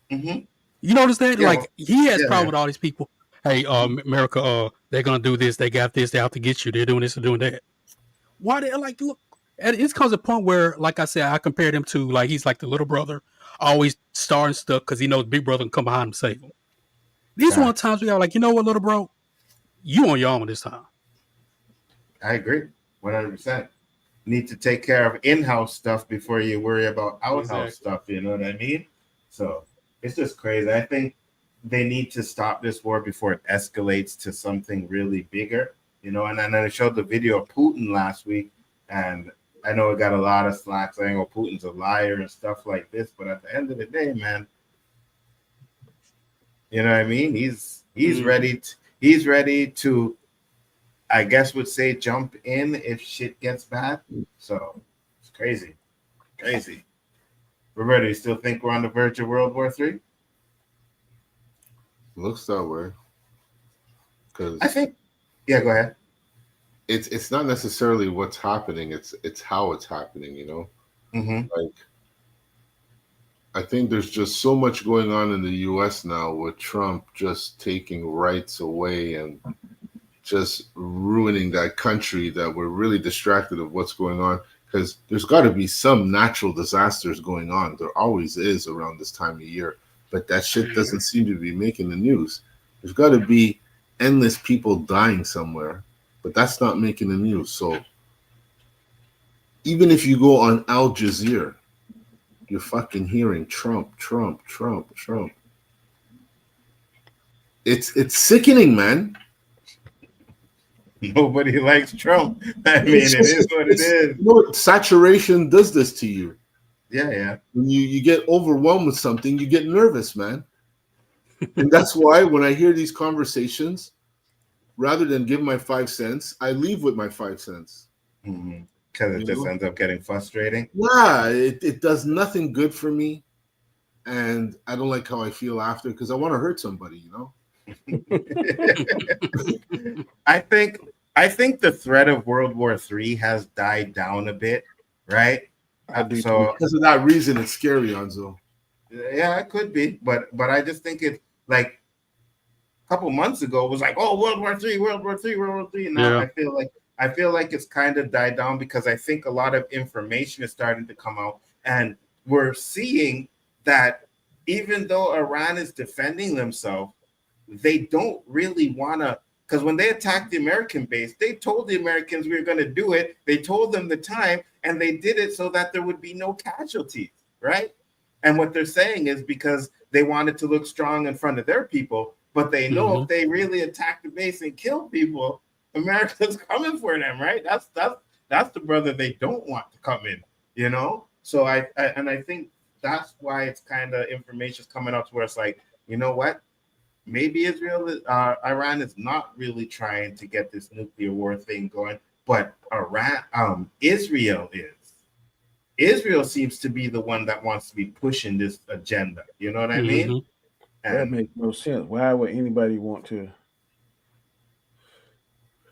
You notice that? Yeah, like he has problems with all these people. Hey, America, they're gonna do this. They got this. They're out to get you. They're doing this and doing that. Why they like look? And it comes to a point where, like I said, I compared him to like he's like the little brother, always starting stuff because he knows big brother can come behind him and save him. These one times we are like, you know what, little bro, you on your own this time. I agree, 100%. Need to take care of in-house stuff before you worry about out-house stuff. You know what I mean? So it's just crazy. I think they need to stop this war before it escalates to something really bigger. You know, and then I showed the video of Putin last week, and I know it got a lot of slack saying, "Oh, Putin's a liar" and stuff like this. But at the end of the day, man, you know what I mean? He's ready. He's ready to, I guess, would say jump in if shit gets bad. So it's crazy. Roberto, you still think we're on the verge of World War III? Looks that way. Because I think. Yeah, go ahead. It's not necessarily what's happening. It's how it's happening. You know, like I think there's just so much going on in the U.S. now with Trump just taking rights away and just ruining that country that we're really distracted of what's going on. Because there's got to be some natural disasters going on. There always is around this time of year, but that shit doesn't seem to be making the news. There's got to be endless people dying somewhere, but that's not making the news. So even if you go on Al Jazeera, you're fucking hearing Trump. It's sickening, man. Nobody likes Trump. I mean, it is what it is. You know, saturation does this to you. Yeah. When you get overwhelmed with something, you get nervous, man. And that's why when I hear these conversations, rather than give my 5 cents, I leave with my 5 cents. Because it just ends up getting frustrating. Yeah, it does nothing good for me. And I don't like how I feel after because I want to hurt somebody, you know? I think the threat of World War III has died down a bit, right? So because of that reason, it's scary, Nzo. Yeah, it could be, but I just think it like a couple months ago it was like, oh, World War III. And now I feel like it's kind of died down because I think a lot of information is starting to come out, and we're seeing that even though Iran is defending themselves, they don't really want to Because when they attacked the American base, they told the Americans we were going to do it. They told them the time, and they did it so that there would be no casualties, right? And what they're saying is because they wanted to look strong in front of their people, but they know if they really attack the base and kill people, America's coming for them, right? That's the brother they don't want to come in, you know? So I think that's why it's kind of information's coming out to where it's like, you know what? Maybe Iran is not really trying to get this nuclear war thing going, but Israel is. Israel seems to be the one that wants to be pushing this agenda. You know what I mean? That makes no sense. Why would anybody want to?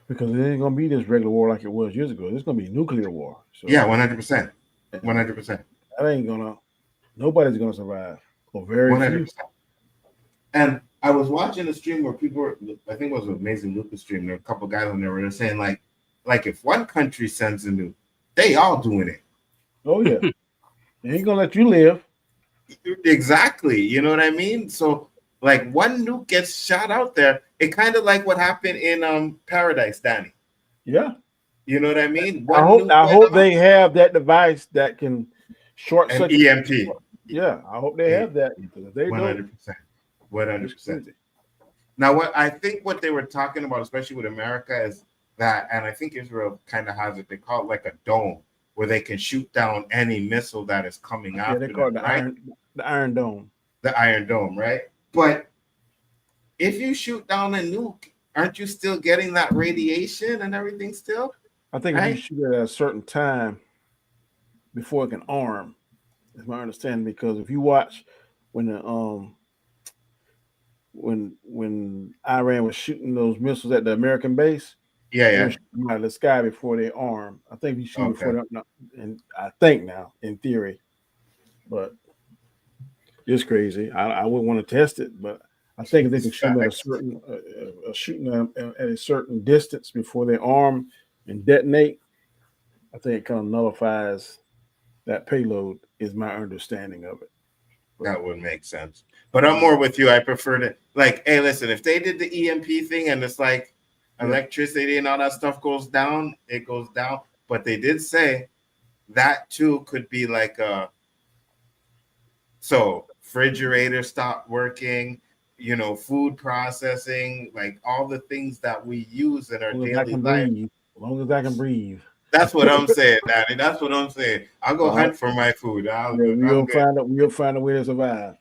Because it ain't gonna be this regular war like it was years ago. It's gonna be nuclear war. So, yeah, 100%. 100%. That ain't gonna. Nobody's gonna survive. Or very 100%. Few. And I was watching a stream where people were, I think it was an Amazing Lucas stream. There were a couple guys on there where they're saying like if one country sends a nuke, they all doing it. Oh yeah, they ain't gonna let you live. Exactly. You know what I mean? So like one nuke gets shot out there, it kind of like what happened in Paradise, Danny. Yeah. You know what I mean? I hope they have that device that can short circuit EMP. Yeah, I hope they have that. Because they 100%. 100%. Now, what I think what they were talking about, especially with America, is that, and I think Israel kind of has it. They call it like a dome, where they can shoot down any missile that is coming after them. They call it the Iron Dome. The Iron Dome, right? But if you shoot down a nuke, aren't you still getting that radiation and everything still? I think if you shoot it at a certain time before it can arm, is my understanding. Because if you watch when the when Iran was shooting those missiles at the American base, they were shooting out of the sky before they arm. I think you shoot before them, and I think now in theory, but it's crazy. I wouldn't want to test it, but I think if they can shoot at a certain shooting at a certain distance before they arm and detonate, I think it kind of nullifies that payload. Is my understanding of it. That would make sense. But I'm more with you. I prefer to hey, listen, if they did the EMP thing and it's like electricity and all that stuff goes down, it goes down. But they did say that too could be like refrigerator stop working, food processing, like all the things that we use in our daily life. As long as I can breathe. That's what I'm saying, Daddy. That's what I'm saying. I'll go hunt for my food. We'll find a way to survive.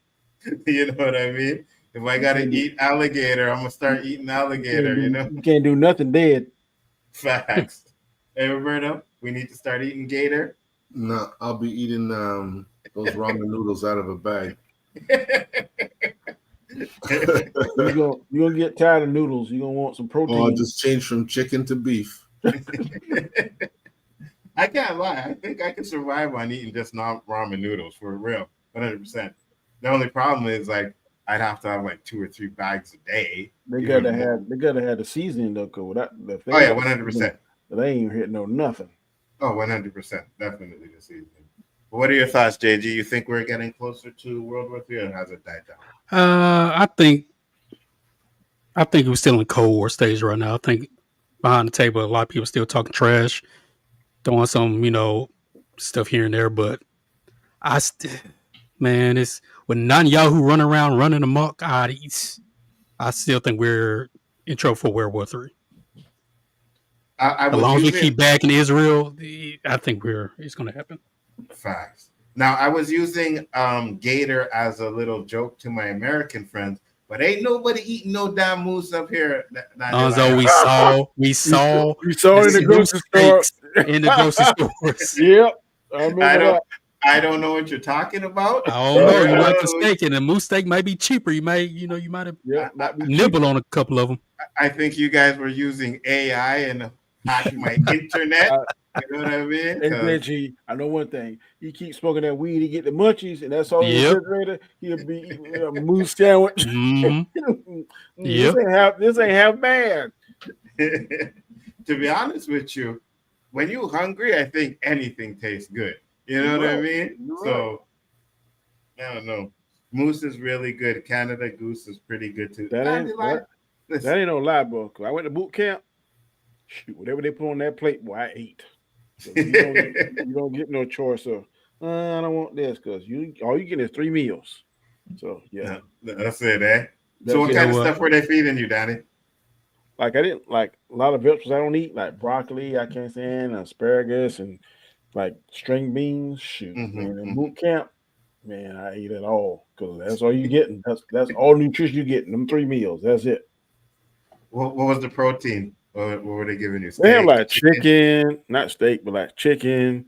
You know what I mean? If I gotta eat alligator, I'm gonna start eating alligator. You can't do nothing dead. Facts. Hey, Roberto, we need to start eating gator. No, I'll be eating those ramen noodles out of a bag. You're gonna get tired of noodles. You're gonna want some protein. I'll just change from chicken to beef. I can't lie. I think I can survive on eating just ramen noodles for real, 100%. The only problem is I'd have to have 2 or 3 bags a day. They gotta have the seasoning though. Oh yeah, 100%. They ain't hitting nothing. Oh, 100%, definitely the seasoning. But what are your thoughts, JG? You think we're getting closer to World War III, or has it died down? I think we're still in Cold War stage right now. I think behind the table, a lot of people still talking trash, throwing some, stuff here and there. But it's with Netanyahu running amok. I still think we're in trouble for World War III. As long as we keep backing Israel, I think it's going to happen. Facts. Now, I was using gator as a little joke to my American friends. But ain't nobody eating no damn moose up here. Nzo, we saw in the grocery store. In the grocery stores. Yep. I don't know what you're talking about. I don't know. You like the steak, and the moose steak might be cheaper. You might have nibbled on a couple of them. I think you guys were using AI and hacking my internet. You know what I mean? And Reggie, I know one thing. He keeps smoking that weed, he get the munchies, and that's all in the refrigerator. He'll be eating a moose sandwich. Mm-hmm. This ain't half bad. To be honest with you, when you're hungry, I think anything tastes good. You know what I mean? So, I don't know. Moose is really good. Canada goose is pretty good too. That ain't no lie, bro. Cause I went to boot camp. Shoot, whatever they put on that plate, boy, I ate. So you don't get no choice of I don't want this because all you get is 3 meals. So yeah, that's it, eh? So what kind of stuff were they feeding you, Danny? Like I didn't like a lot of vegetables I don't eat, like broccoli, I can't stand, asparagus, and like string beans. Shoot, man, in boot camp, man, I eat it all because that's all you getting. That's all nutrition you get. Them 3 meals. That's it. What was the protein? What were they giving you? They have like chicken, not steak, but like chicken,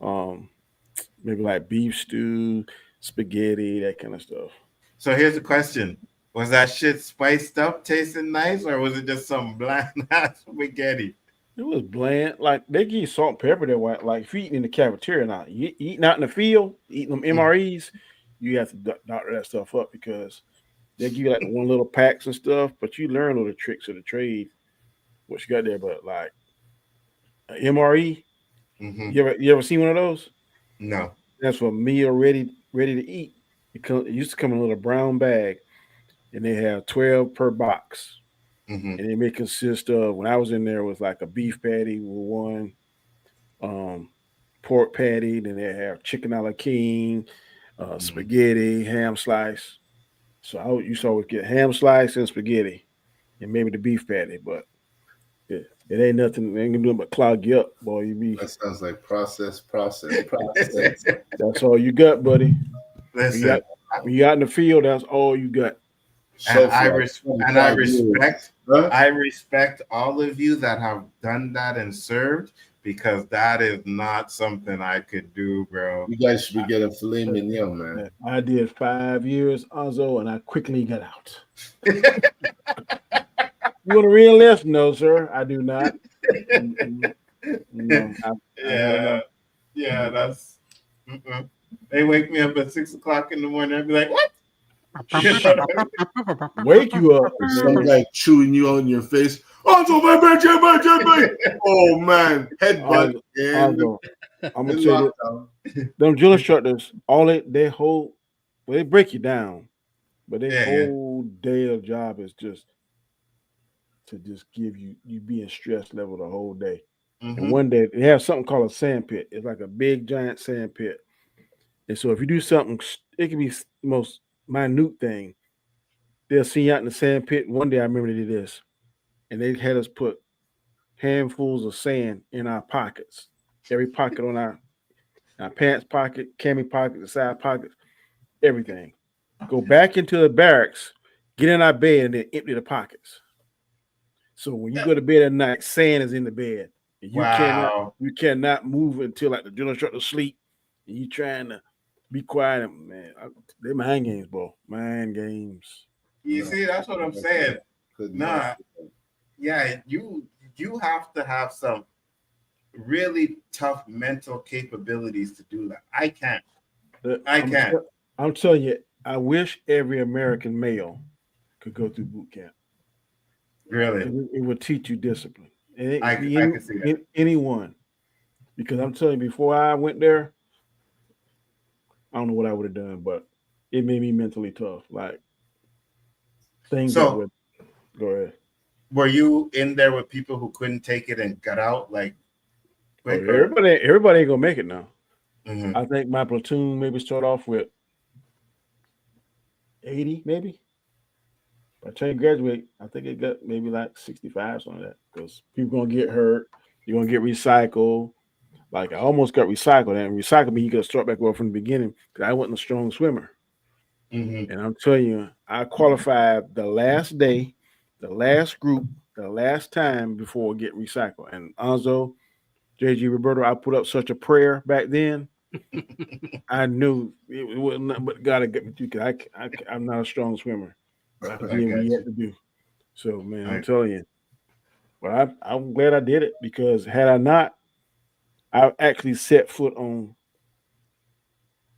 maybe like beef stew, spaghetti, that kind of stuff. So here's the question. Was that shit spiced up, tasting nice, or was it just some bland ass spaghetti? It was bland. Like they give you salt and pepper there. Like if you eating in the cafeteria now, you eating out in the field, eating them MREs, you have to doctor that stuff up because they give you like one little packs and stuff, but you learn all the tricks of the trade, what you got there. But like MRE, you ever seen one of those? No. That's for meal ready to eat. It used to come in a little brown bag. And they have 12 per box. And they may consist of, when I was in there, was like a beef patty with one, pork patty. Then they have chicken a la king, spaghetti, ham slice. So I used to always get ham slice and spaghetti and maybe the beef patty. But it ain't nothing. They ain't gonna do but clog you up, boy. That sounds like process. That's all you got, buddy. Listen. When you out in the field, that's all you got. And I respect all of you that have done that and served because that is not something I could do, bro. You guys should be getting filet mignon, man. I did 5 years, Nzo, and I quickly got out. You want a real list? No, sir, I do not. No, yeah, that's. They wake me up at 6 o'clock in the morning. I'd be like, "What?" Wake you up. Some guy chewing you on your face. Oh man, headbutt. I'm gonna tell you, them drill instructors, they break you down, but their whole day of job is just to give you being stress level the whole day. And one day they have something called a sand pit. It's like a big giant sand pit. And so if you do something, it can be the most minute thing. They'll see you out in the sand pit. One day I remember they did this, and they had us put handfuls of sand in our pockets. Every pocket on our pants pocket, cami pocket, the side pockets, everything. Go back into the barracks, get in our bed, and then empty the pockets. So when you go to bed at night, sand is in the bed. And you cannot move until like the drill instructor sleep, and you trying to be quiet. And man, they're mind games, bro. Mind games. You see, that's what I'm saying. Nah, yeah, you have to have some really tough mental capabilities to do that. I can't. I'm telling you, I wish every American male could go through boot camp. Really? It would teach you discipline. And I can see that. Anyone. Because I'm telling you, before I went there, I don't know what I would have done, but it made me mentally tough. Like things that would go ahead. Were you in there with people who couldn't take it and got out? Like everybody ain't gonna make it now. I think my platoon maybe start off with 80, maybe. By the time you graduate, I think it got maybe like 65, something like that. Because people gonna get hurt, you're gonna get recycled. Like I almost got recycled, and recycle me, you gotta start back over from the beginning because I wasn't a strong swimmer. And I'm telling you, I qualified the last day, the last group, the last time before I get recycled. And Nzo, JG Roberto, I put up such a prayer back then. I knew it wasn't nothing but God to get me through because I'm not a strong swimmer. But I did what you had to do. So man, I'm telling you. But I'm glad I did it because had I not, I actually set foot on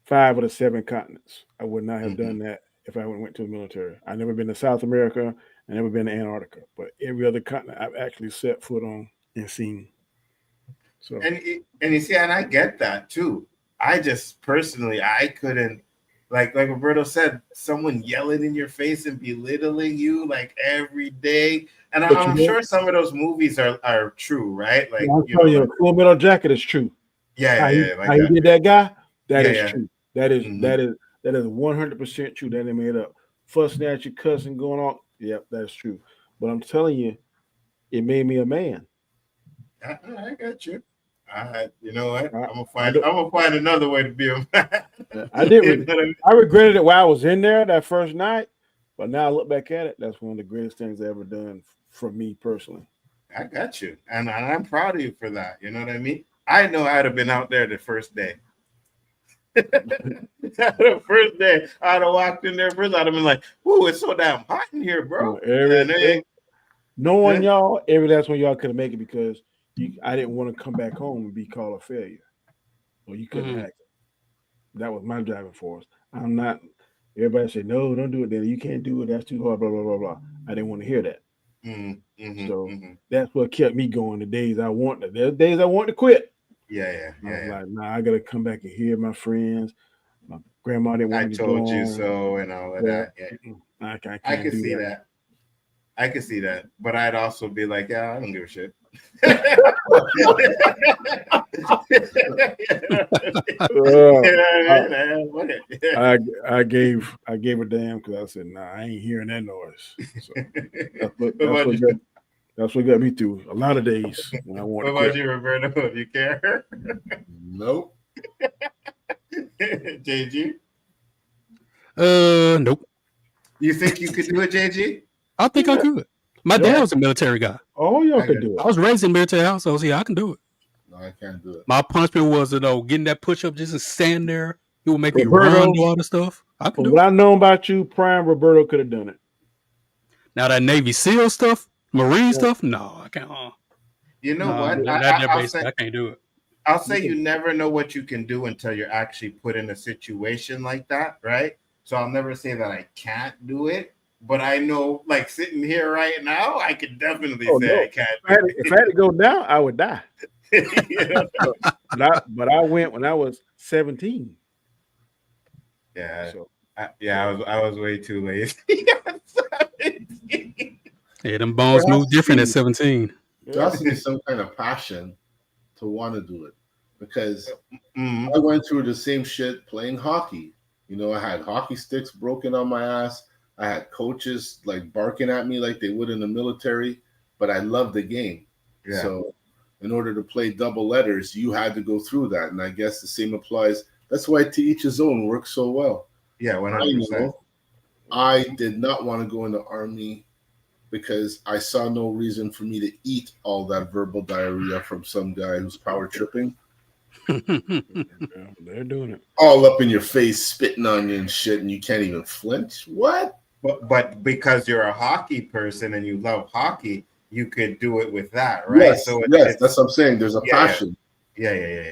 5 of the 7 continents. I would not have done that if I went to the military. I've never been to South America. I've never been to Antarctica. But every other continent I've actually set foot on and seen. So and you see, and I get that too. I just personally, I couldn't like Roberto said, someone yelling in your face and belittling you like every day. And I'm sure some of those movies are true, right? Like, I'm telling you, Full Metal Jacket is true. Yeah, How he did that guy, that Yeah, is yeah. true. That is 100% true. That ain't made up. Fussing at you, cussing, going on. Yep, that's true. But I'm telling you, it made me a man. I got you. You know what? I'm gonna find another way to be a man. I did. I regretted it while I was in there that first night, but now I look back at it. That's one of the greatest things I ever done for me personally. I got you, and I'm proud of you for that. You know what I mean? I know I'd have been out there the first day. The first day I'd have walked in there first, I'd have been like, "Ooh, it's so damn hot in here, bro." Knowing y'all, every last one of y'all could have made it because I didn't want to come back home and be called a failure. Well, you couldn't hack it. That was my driving force. I'm not. Everybody said, "No, don't do it. Then you can't do it. That's too hard." Blah blah blah blah. I didn't want to hear that. That's what kept me going. The days I wanted to quit. Yeah. Like, nah, I gotta come back and hear my friends. My grandma didn't want me to go. I told you so, and all of that. Yeah. I can see that. I can see that, but I'd also be like, yeah, I don't give a shit. I gave a damn because I said, nah, I ain't hearing that noise. So that's what got me through a lot of days when I wanted. What about you, Roberto? Do you care? Nope. JG? Nope. You think you could do it, JG? I think I could. My dad was a military guy. Oh, y'all could do it. I was raised in military households. Yeah, I can do it. No, I can't do it. My punishment was, getting that push up just to stand there. It would make me run, do all the stuff. I can do what it. I know about you, Prime Roberto could have done it. Now that Navy SEAL stuff, Marine stuff, no, I can't. You know what? I can't do it. I'll say you never know what you can do until you're actually put in a situation like that, right? So I'll never say that I can't do it, but I know, like sitting here right now, I could definitely say I can't. If I had to go down, I would die. But I went when I was 17. Yeah, I was way too late. Yeah, them bones move different at 17. There has to be some kind of passion to want to do it, because I went through the same shit playing hockey. You know, I had hockey sticks broken on my ass. I had coaches like barking at me like they would in the military, but I loved the game. Yeah. So in order to play double letters, you had to go through that. And I guess the same applies. That's why To Each His Own works so well. Yeah, 100%. I did not want to go in the Army because I saw no reason for me to eat all that verbal diarrhea from some guy who's power tripping. They're doing it. All up in your face, spitting on you and shit, and you can't even flinch. What? But because you're a hockey person and you love hockey, you could do it with that, right? Yes, so that's what I'm saying. There's a passion. Yeah.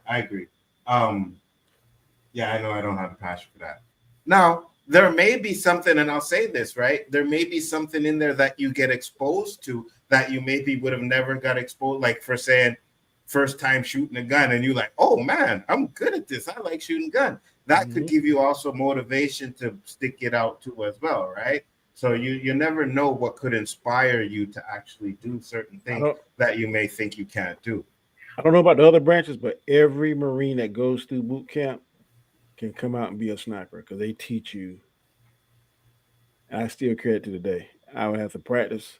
I agree. Yeah, I know I don't have a passion for that. Now, there may be something, and I'll say this, right? There may be something in there that you get exposed to that you maybe would have never got exposed, like for saying first time shooting a gun, and you're like, oh man, I'm good at this. I like shooting gun. That could give you also motivation to stick it out too as well, right? So you never know what could inspire you to actually do certain things that you may think you can't do. I don't know about the other branches, but every Marine that goes through boot camp can come out and be a sniper because they teach you. I still carry it to the day. I would have to practice.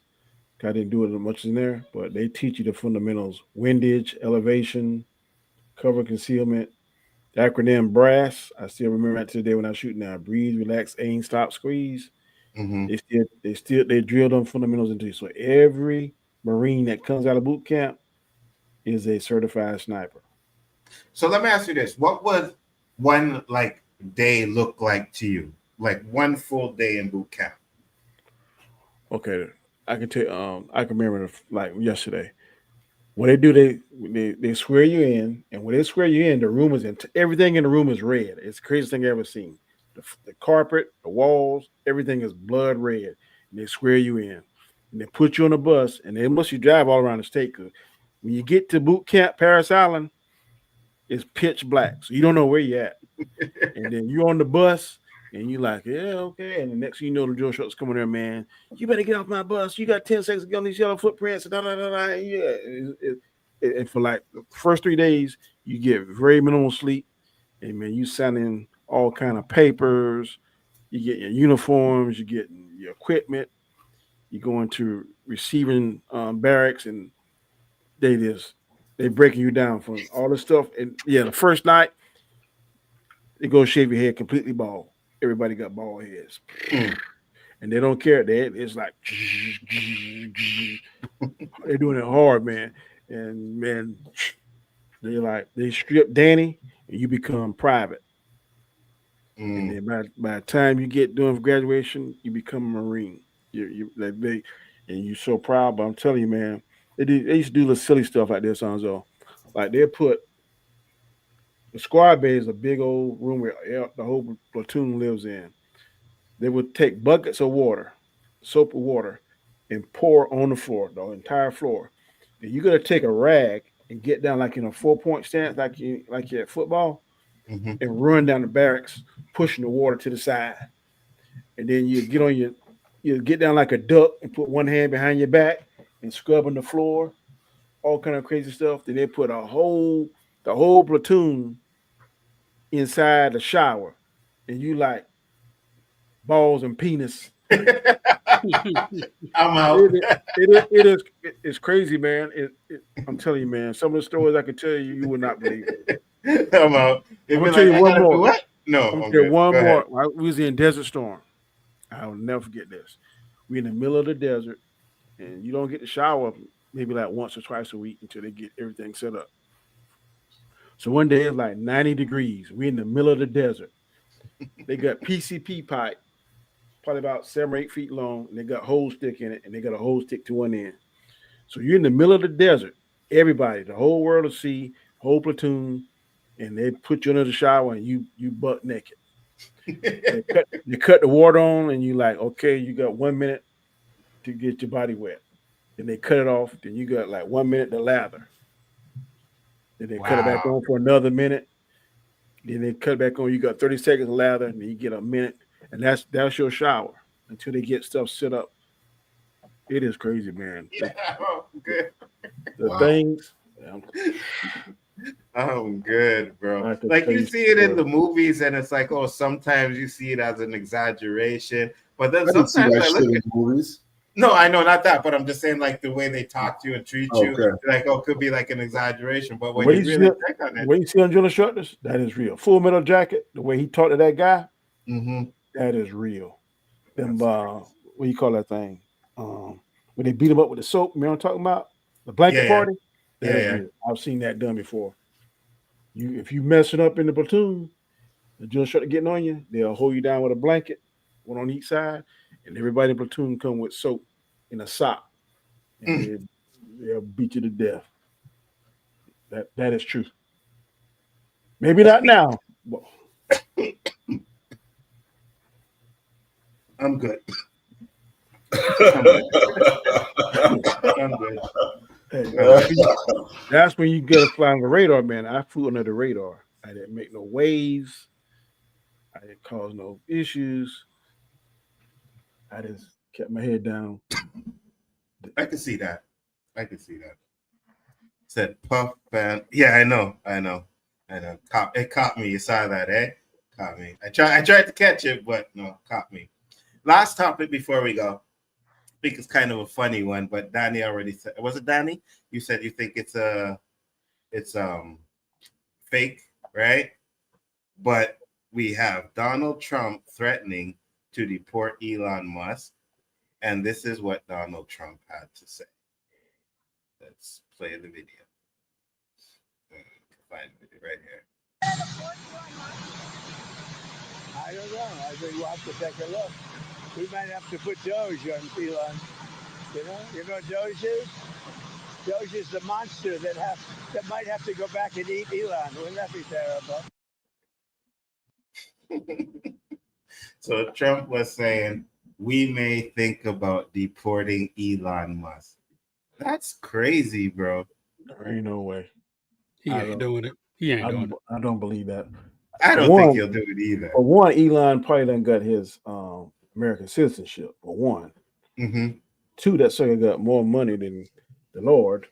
I didn't do it as much in there, but they teach you the fundamentals: windage, elevation, cover, concealment. The acronym BRASS. I still remember that to the day when I shoot now: breathe, relax, aim, stop, squeeze. They drilled on fundamentals into you. So every Marine that comes out of boot camp is a certified sniper. So let me ask you this: what was one day look like to you? Like one full day in boot camp? Okay, I can tell. I can remember like yesterday. What they do, they swear you in, and when they swear you in, the room is everything in the room is red. It's the craziest thing I've ever seen. The carpet, the walls, everything is blood red. And they swear you in, and they put you on a bus, and they must you drive all around the state. Because when you get to boot camp, Paris Island, It's pitch black, so you don't know where you're at. And then you're on the bus, and you're like, yeah, okay. And the next thing you know, the drill shorts coming there, man. You better get off my bus. You got 10 seconds to get on these yellow footprints. And yeah. And for like the first 3 days, you get very minimal sleep. And man, you signing all kind of papers. You get your uniforms. You get your equipment. You go into receiving barracks, and they breaking you down from all the stuff. And yeah, the first night, they go shave your head completely bald. Everybody got bald heads. And they don't care. It's like they're doing it hard, man. And man, they strip Danny, and you become private. And then by the time you get doing graduation, you become a Marine. And you're so proud. But I'm telling you, man, they used to do the silly stuff like this, Nzo. Like they put the squad bay is a big old room where the whole platoon lives in. They would take buckets of water, soap of water, and pour on the floor, the entire floor. And you got to take a rag and get down like in a 4-point stance, like you're at football, and run down the barracks, pushing the water to the side. And then you get down like a duck and put one hand behind your back and scrub on the floor, all kind of crazy stuff. Then they put the whole platoon inside the shower, and you like balls and penis. I'm out. It's crazy, man. I'm telling you, man. Some of the stories I could tell you, you would not believe it. I'm out. I'm gonna tell you one more. What? No, I'm gonna tell you one more. We was in Desert Storm. I'll never forget this. We're in the middle of the desert, and you don't get to shower maybe like once or twice a week until they get everything set up. So one day it's like 90 degrees. We're in the middle of the desert. They got PCP pipe, probably about 7 or 8 feet long, and they got hose stick in it, and they got a hose stick to one end. So you're in the middle of the desert. Everybody, the whole world will see, whole platoon, and they put you under the shower, and you butt naked. They cut the water on, and you like, okay, you got 1 minute to get your body wet. Then they cut it off. Then you got like 1 minute to lather. Then they cut it back on for another minute. Then they cut it back on. You got 30 seconds to lather, and then you get a minute, and that's your shower until they get stuff set up. It is crazy, man. Yeah, good. The things. I'm good, bro. Like you see it in the movies, and it's like, oh, sometimes you see it as an exaggeration, but then sometimes I look at movies. No, I know not that, but I'm just saying like the way they talk to you and treat you, like could be like an exaggeration. But when you really think on it, when you see on Jill Instructors, that is real. Full Metal Jacket, the way he talked to that guy, that is real. Them what do you call that thing? When they beat him up with the soap, you know what I'm talking about? The blanket party. That is real. I've seen that done before. If you messing up in the platoon, the Jill Instructor getting on you, they'll hold you down with a blanket, one on each side. And everybody in the platoon come with soap in a sock. And they'll beat you to death. That is true. Maybe not now. I'm good. I'm good. Hey, that's when you gotta fly on the radar, man. I flew under the radar. I didn't make no waves. I didn't cause no issues. I just kept my head down. I can see that. Said puff and yeah, I know. It caught me. You saw that, eh? Caught me. I tried to catch it, but no, caught me. Last topic before we go. I think it's kind of a funny one, but Danny already said. Was it Danny? You said you think it's fake, right? But we have Donald Trump threatening to deport Elon Musk, and this is what Donald Trump had to say. Let's play the video. Find the video right here. I don't know. I think we'll have to take a look. We might have to put Doge on Elon. You know what Doge is? Doge is the monster that might have to go back and eat Elon. Wouldn't that be terrible? So Trump was saying, we may think about deporting Elon Musk. That's crazy, bro. There ain't no way. He ain't doing it. He ain't doing it. I don't believe that. I don't think he'll do it either. For one, Elon probably done got his American citizenship. For one. Mm-hmm. Two, that sucker got more money than the Lord.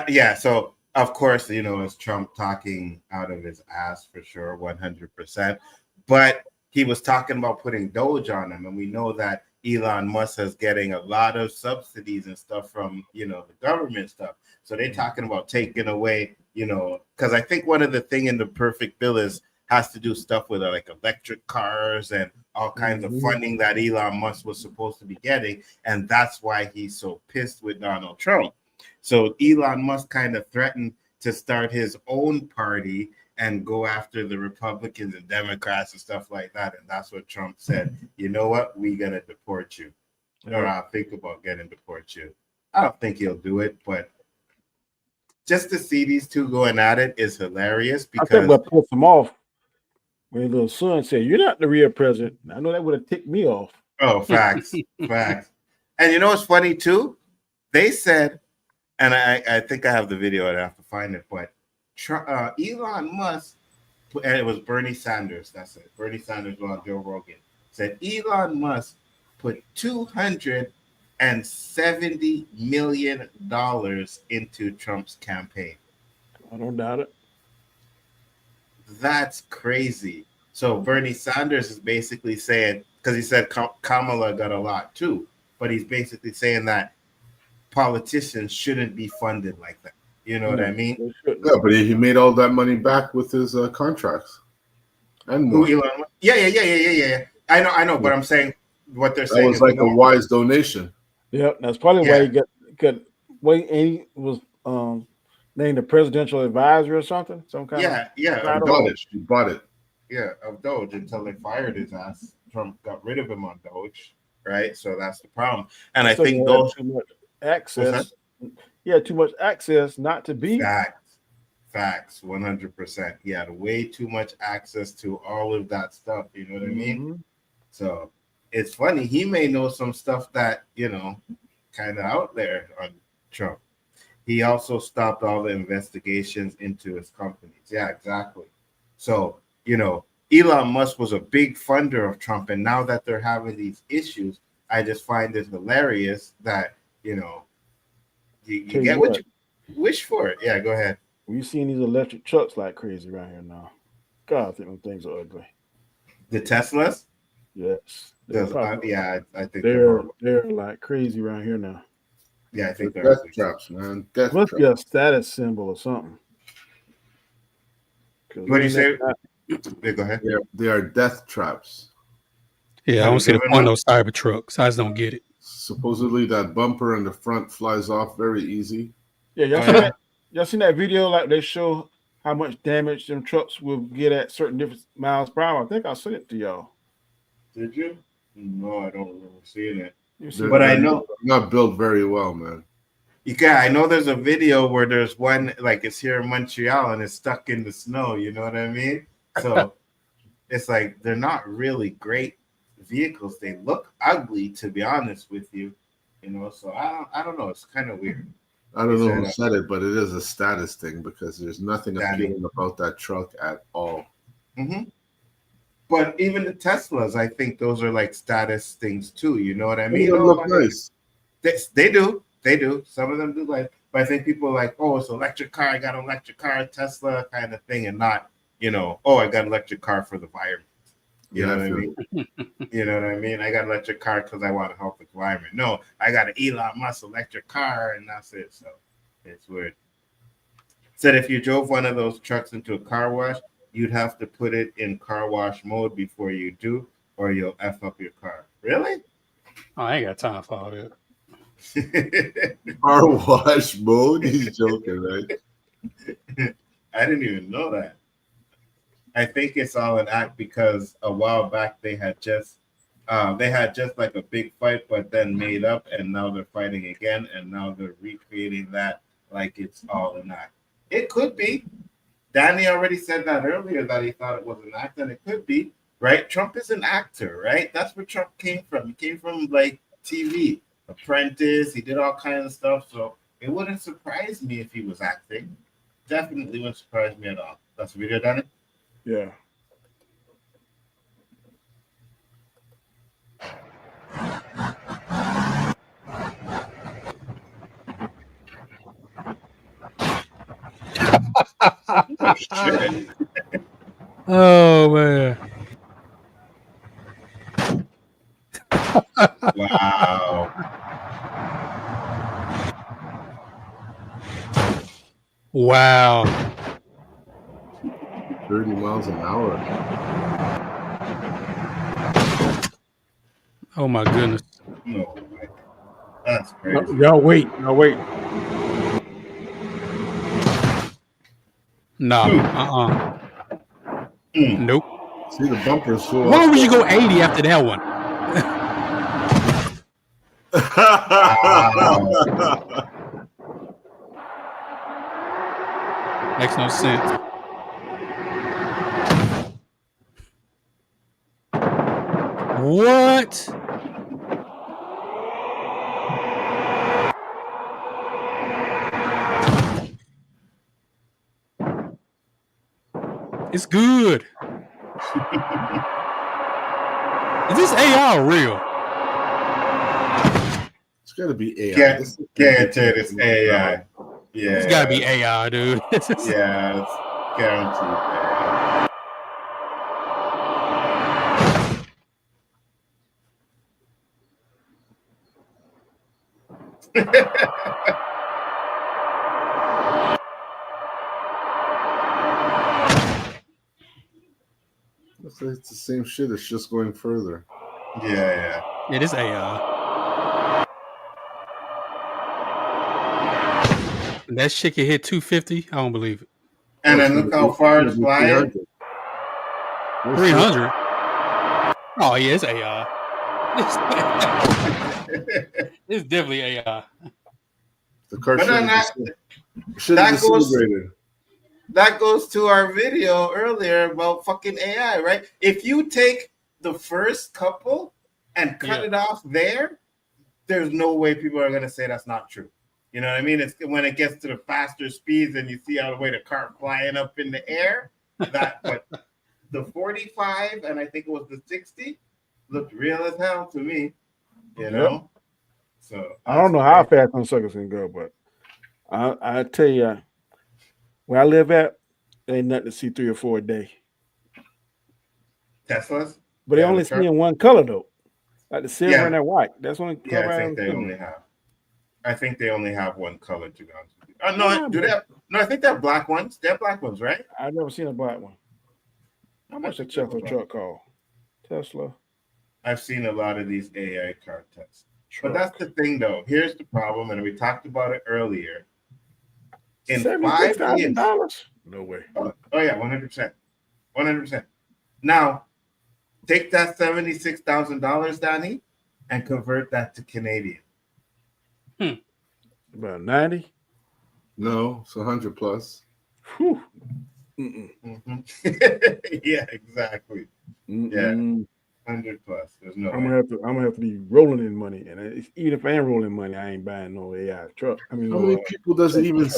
Yeah. So of course, it's Trump talking out of his ass for sure, 100%. But he was talking about putting Doge on him, and we know that Elon Musk is getting a lot of subsidies and stuff from the government stuff. So they're talking about taking away, because I think one of the thing in the perfect bill has to do stuff with like electric cars and all kinds of funding that Elon Musk was supposed to be getting, and that's why he's so pissed with Donald Trump. So Elon Musk kind of threatened to start his own party and go after the Republicans and Democrats and stuff like that. And that's what Trump said. You know what? We're going to deport you. Or I'll think about getting deport you. I don't think he'll do it, but just to see these two going at it is hilarious. Because I think what pissed him off when his little son said, "You're not the real president." I know that would have ticked me off. Oh, facts. Facts. And you know what's funny too? They said, and I think I have the video, I'd have to find it, but Elon Musk, and it was Bernie Sanders, that's it. Bernie Sanders on Joe Rogan said Elon Musk put $270 million into Trump's campaign. I don't doubt it. That's crazy. So Bernie Sanders is basically saying, because he said Kamala got a lot too, but he's basically saying that politicians shouldn't be funded like that. You know what I mean? Yeah, but he made all that money back with his contracts. And more. Yeah. I know, but I'm saying what they're saying. That was like a wise donation. Yep, that's probably why he got and he was named a presidential advisor or something. Some kind of Doge. He bought it. Yeah, of Doge until they fired his ass. Trump got rid of him on Doge, right? So that's the problem. And I think Doge too much access. He had too much access not to be. Facts, 100%. He had way too much access to all of that stuff. You know what I mean? So it's funny. He may know some stuff that, kind of out there on Trump. He also stopped all the investigations into his companies. Yeah, exactly. So, Elon Musk was a big funder of Trump. And now that they're having these issues, I just find it hilarious that, you get what you wish for it. Yeah, go ahead. We've seen these electric trucks like crazy around here now. God, I think them things are ugly. The Teslas? Yes. I think they're like crazy around here now. Yeah, I think they're death traps, man. Must be a status symbol or something. What do you say? Yeah, go ahead. They are death traps. Yeah, I don't see the point of those cyber trucks. I just don't get it. Supposedly that bumper in the front flies off very easy. Yeah, y'all seen that video? Like they show how much damage them trucks will get at certain different miles per hour. I think I sent it to y'all. Did you? No, I don't remember seeing it. But I know not built very well, man. Yeah, I know there's a video where there's one like it's here in Montreal and it's stuck in the snow. You know what I mean? So it's like they're not really great vehicles. They look ugly, to be honest with you. So I don't know. It's kind of weird. I don't know who said it, but it is a status thing because there's nothing appealing about that truck at all. Mm-hmm. But even the Teslas, I think those are like status things too. You know what I mean? They look nice. They do. Some of them do. But I think people are like, oh, it's an electric car. I got an electric car, Tesla kind of thing, and not, oh, I got an electric car for the environment. You know what I mean? You know what I mean? I got an electric car because I want to help the environment. No, I got an Elon Musk electric car, and that's it. So it's weird. Said if you drove one of those trucks into a car wash, you'd have to put it in car wash mode before you do, or you'll F up your car. Really? Oh, I ain't got time for all that. Car wash mode? He's joking, right? I didn't even know that. I think it's all an act because a while back they had just like a big fight, but then made up, and now they're fighting again, and now they're recreating that like it's all an act. It could be. Danny already said that earlier that he thought it was an act, and it could be, right? Trump is an actor, right? That's where Trump came from. He came from like TV, Apprentice. He did all kinds of stuff. So It wouldn't surprise me if he was acting. Definitely wouldn't surprise me at all. That's the video, Danny? Yeah. Oh, shit. Oh man. Wow. Wow. 30 miles an hour. Oh my goodness. No way. That's crazy. Y'all wait. Y'all wait. No. Nope. See the bumpers full. Why would you go 80 after that one? Makes no sense. What? It's good. Is this AI or real? It's got to be AI. Guaranteed it's AI. Yeah. It's got to be AI, dude. Yeah, it's guaranteed AI. It's the same shit. It's just going further. Yeah. It is AI. That shit can hit 250. I don't believe it. And then look how far it's flying. 300. Oh yeah, it's AI. It's definitely AI. The car that goes to our video earlier about fucking AI, right? If you take the first couple and cut it off there's no way people are gonna say that's not true. You know what I mean? It's when it gets to the faster speeds and you see how the way the car flying up in the air. But the 45 and I think it was the 60 looked real as hell to me. You know. So I don't know how fast them suckers can go, but I tell you, where I live at, there ain't nothing to see 3 or 4 a day. Teslas? But they only see in one color though. Like the silver and that white. That's only color. I think they only have. I think they only have one color to be honest with you. No, do they have, no, I think they have black ones. They have black ones, right? I've never seen a black one. How much a Tesla truck call? Tesla. I've seen a lot of these AI car tests. But that's the thing though. Here's the problem, and we talked about it earlier. In $76,000? No way. Oh yeah, 100%. 100%. Now, take that $76,000, Danny, and convert that to Canadian. About 90? No, it's 100 plus. Whew. Yeah, exactly. Yeah, 100 plus. There's no. I'm gonna have to be rolling in money, and even if I am rolling money, I ain't buying no AI truck. I mean, how many people does it even?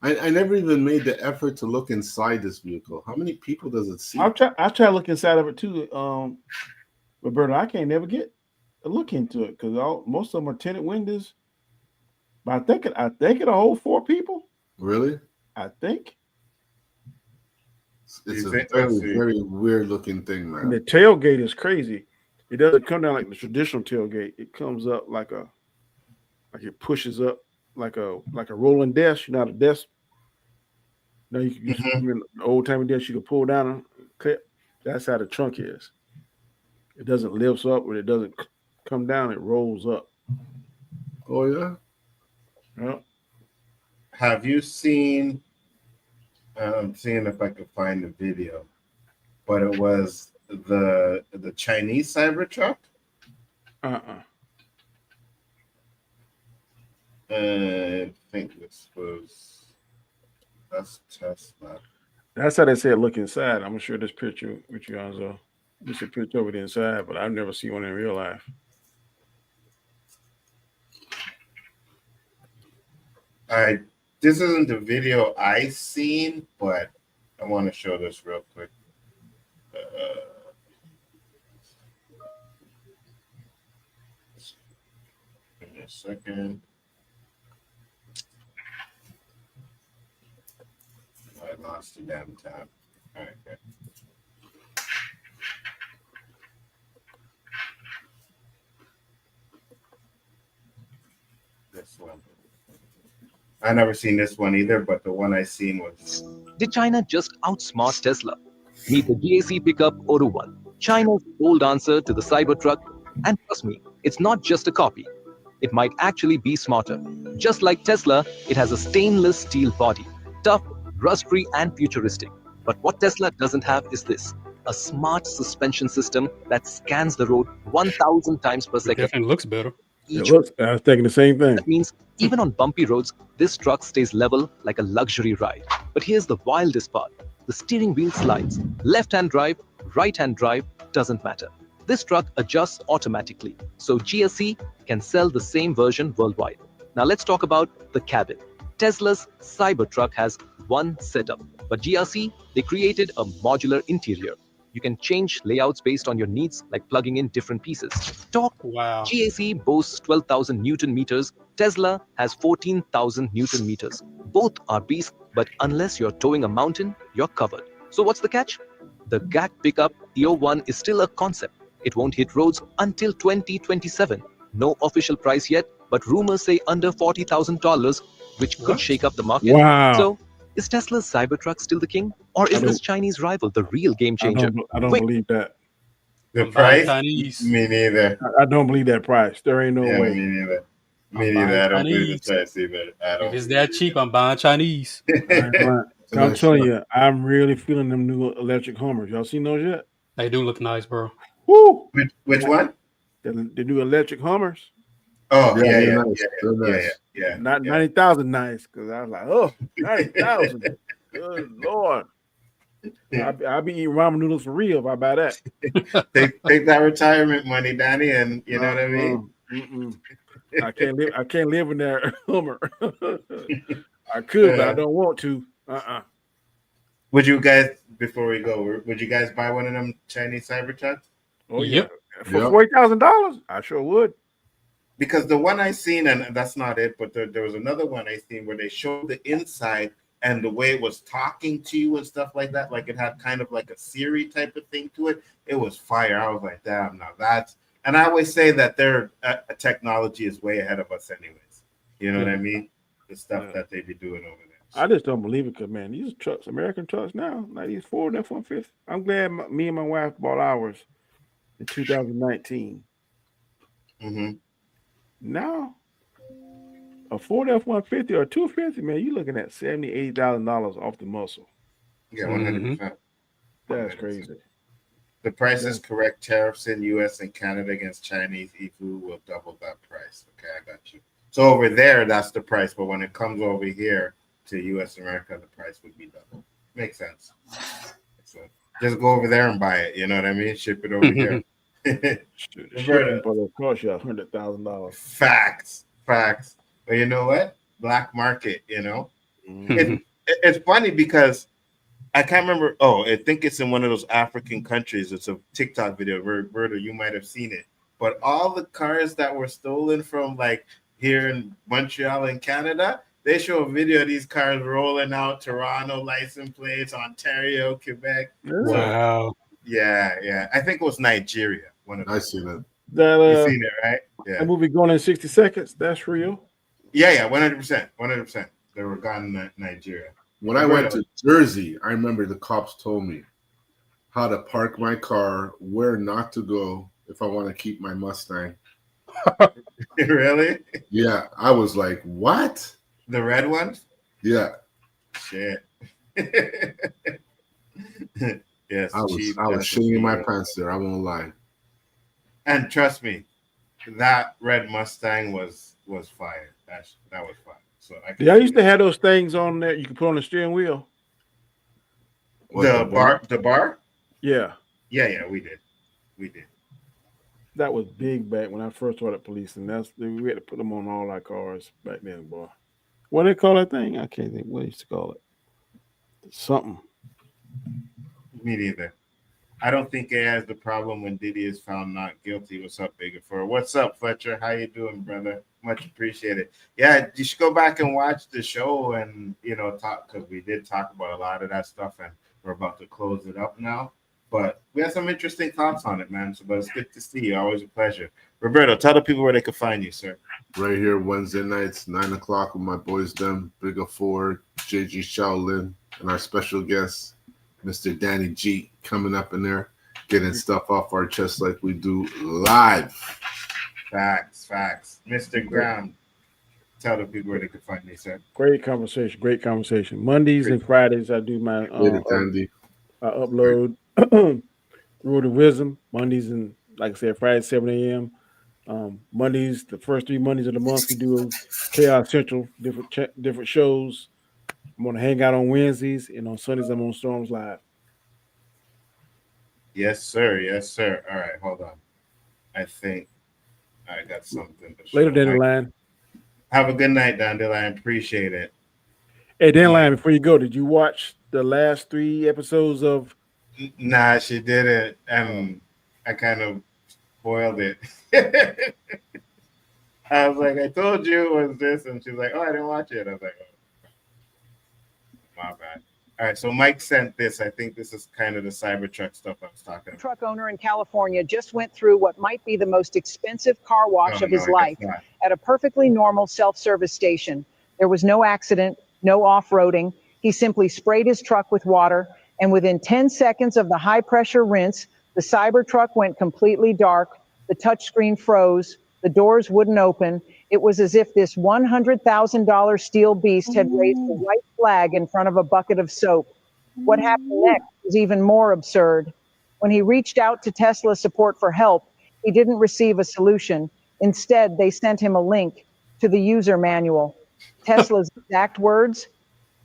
I never even made the effort to look inside this vehicle. How many people does it see? I try to look inside of it too, Roberto. I can't never get a look into it because most of them are tinted windows. But I think it'll hold 4 people. Really? I think. It's a very weird looking thing, man. And the tailgate is crazy. It doesn't come down like the traditional tailgate. It comes up like it pushes up like a rolling desk. You know, the desk. No, you can the old timey desk you can pull down and clip. That's how the trunk is. It doesn't lift up or it doesn't come down. It rolls up. Oh yeah. Yeah. Have you seen? I'm seeing if I can find the video, but it was the Chinese Cybertruck. I think this was that's Tesla. That's how they say it look inside. I'm gonna share this picture with you, Nzo. This is a picture of it inside, but I've never seen one in real life. This isn't the video I seen, but I want to show this real quick. Give me a second. I lost the damn tab. All right, good. This one. I never seen this one either, but the one I seen was. Did China just outsmart Tesla? Meet the GAC pickup O.O.C, China's bold answer to the Cybertruck. And trust me, it's not just a copy. It might actually be smarter. Just like Tesla, it has a stainless steel body, tough, rust-free, and futuristic. But what Tesla doesn't have is this: a smart suspension system that scans the road 1,000 times per second. Definitely looks better. I was thinking the same thing. That means even on bumpy roads, this truck stays level like a luxury ride. But here's the wildest part. The steering wheel slides. Left-hand drive, right-hand drive, doesn't matter. This truck adjusts automatically, so GSC can sell the same version worldwide. Now let's talk about the cabin. Tesla's Cybertruck has one setup, but GRC, they created a modular interior. You can change layouts based on your needs, like plugging in different pieces. Wow. GAC boasts 12,000 Newton meters. Tesla has 14,000 Newton meters. Both are beasts, but unless you're towing a mountain, you're covered. So what's the catch? The GAC pickup EO1 is still a concept. It won't hit roads until 2027. No official price yet, but rumors say under $40,000, which could shake up the market. Wow. So, is Tesla's Cybertruck still the king? Or is this Chinese rival the real game changer? I don't believe that. The price? Me neither. I don't believe that price. There ain't no way. Me neither. Me neither. I don't believe the price either. If it's that cheap, I'm buying Chinese. I'm telling you, I'm really feeling them new electric Hummers. Y'all seen those yet? They do look nice, bro. Woo! Which one? The new electric Hummers. Oh, yeah. Not 90,000 nice, because I was like, oh, 90,000. Good Lord. I'll be eating ramen noodles for real if I buy that. take that retirement money, Danny, and you know what I mean? I can't live in that Hummer. I could, but I don't want to. Would you guys, before we go, would you guys buy one of them Chinese Cybertrucks? Oh, yeah. For $40,000? I sure would. Because the one I seen, and that's not it, but there was another one I seen where they showed the inside and the way it was talking to you and stuff like that. Like it had kind of like a Siri type of thing to it. It was fire. I was like, damn, now that's, and I always say that their technology is way ahead of us anyways. You know what I mean? The stuff that they be doing over there. I just don't believe it, because, man, these trucks, American trucks now, like these Ford F-150, I'm glad me and my wife bought ours in 2019. Mm-hmm. Now, a Ford F-150 or 250, man, you're looking at $70,000, $80,000 off the muscle. Yeah, 100%. That's crazy. The price is correct. Tariffs in U.S. and Canada against Chinese EFU will double that price. Okay, I got you. So over there, that's the price. But when it comes over here to U.S. America, the price would be double. Makes sense. So just go over there and buy it. You know what I mean? Ship it over here. Shipping for the cost you $100,000. Facts. But you know what? Black market, you know? It's funny because I can't remember. Oh, I think it's in one of those African countries. It's a TikTok video. Roberto, you might have seen it. But all the cars that were stolen from like here in Montreal in Canada, they show a video of these cars rolling out Toronto license plates, Ontario, Quebec. Wow. Yeah. I think it was Nigeria. I see that. You seen it, right? Yeah. That movie Gone in 60 Seconds, that's real? Yeah, 100%. They were gone in Nigeria. When I went to Jersey, I remember the cops told me how to park my car, where not to go if I want to keep my Mustang. Really? Yeah, I was like, what? The red ones? Yeah. Shit. Yes, I was shitting my pants there. I won't lie. And trust me, that red Mustang was fire. That was fire. So I used to have those things on there you could put on the steering wheel. The bar? Yeah. Yeah, we did. That was big back when I first started policing. We had to put them on all our cars back then, boy. What do they call that thing? I can't think what they used to call it. Something. Me neither. I don't think it has the problem when Diddy is found not guilty. What's up, Bigger Four? What's up, Fletcher? How you doing, brother? Much appreciated. Yeah, you should go back and watch the show and talk, because we did talk about a lot of that stuff, and we're about to close it up now. But we had some interesting thoughts on it, man. But it's good to see you. Always a pleasure. Roberto, tell the people where they can find you, sir. Right here, Wednesday nights, 9 o'clock with my boys, them, Bigger Four, JG Shaolin, and our special guest, Mr. Danny G, coming up in there, getting stuff off our chest like we do live. Facts. Mr. Graham, tell the people where they can find me, sir. Great conversation. Mondays and Fridays, I do my I upload Rule of Wisdom. Mondays and, like I said, Friday 7 a.m. Mondays, the first 3 Mondays of the month, we do Chaos Central, different shows. I'm going to hang out on Wednesdays, and on Sundays, I'm on Storms Live. Yes, sir. All right, hold on. I think I got something to show. Later, Dandelion. Have a good night, Dandelion. Appreciate it. Hey, Dandelion, before you go, did you watch the last 3 episodes of... Nah, she didn't. I kind of spoiled it. I was like, I told you it was this, and she's like, oh, I didn't watch it. I was like, oh, my bad. All right, so Mike sent this. I think this is kind of the Cybertruck stuff I was talking about. Truck owner in California just went through what might be the most expensive car wash of his life at a perfectly normal self-service station. There was no accident, no off-roading. He simply sprayed his truck with water, and within 10 seconds of the high-pressure rinse, the Cybertruck went completely dark, the touchscreen froze, the doors wouldn't open. It was as if this $100,000 steel beast had raised a white flag in front of a bucket of soap. What happened next was even more absurd. When he reached out to Tesla support for help, he didn't receive a solution. Instead, they sent him a link to the user manual. Tesla's exact words,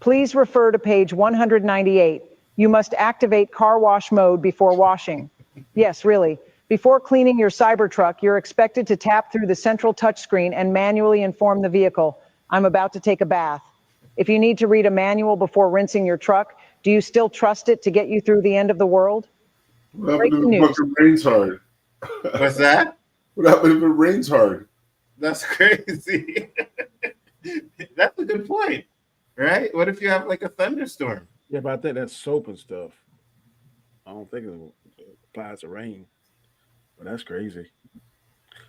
please refer to page 198. You must activate car wash mode before washing. Yes, really. Before cleaning your Cybertruck, you're expected to tap through the central touchscreen and manually inform the vehicle, I'm about to take a bath. If you need to read a manual before rinsing your truck, do you still trust it to get you through the end of the world? What happened if it fucking rains hard? What's that? What happened if it rains hard? That's crazy. That's a good point, right? What if you have like a thunderstorm? Yeah, but I think that's soap and stuff. I don't think it applies to rain. But that's crazy.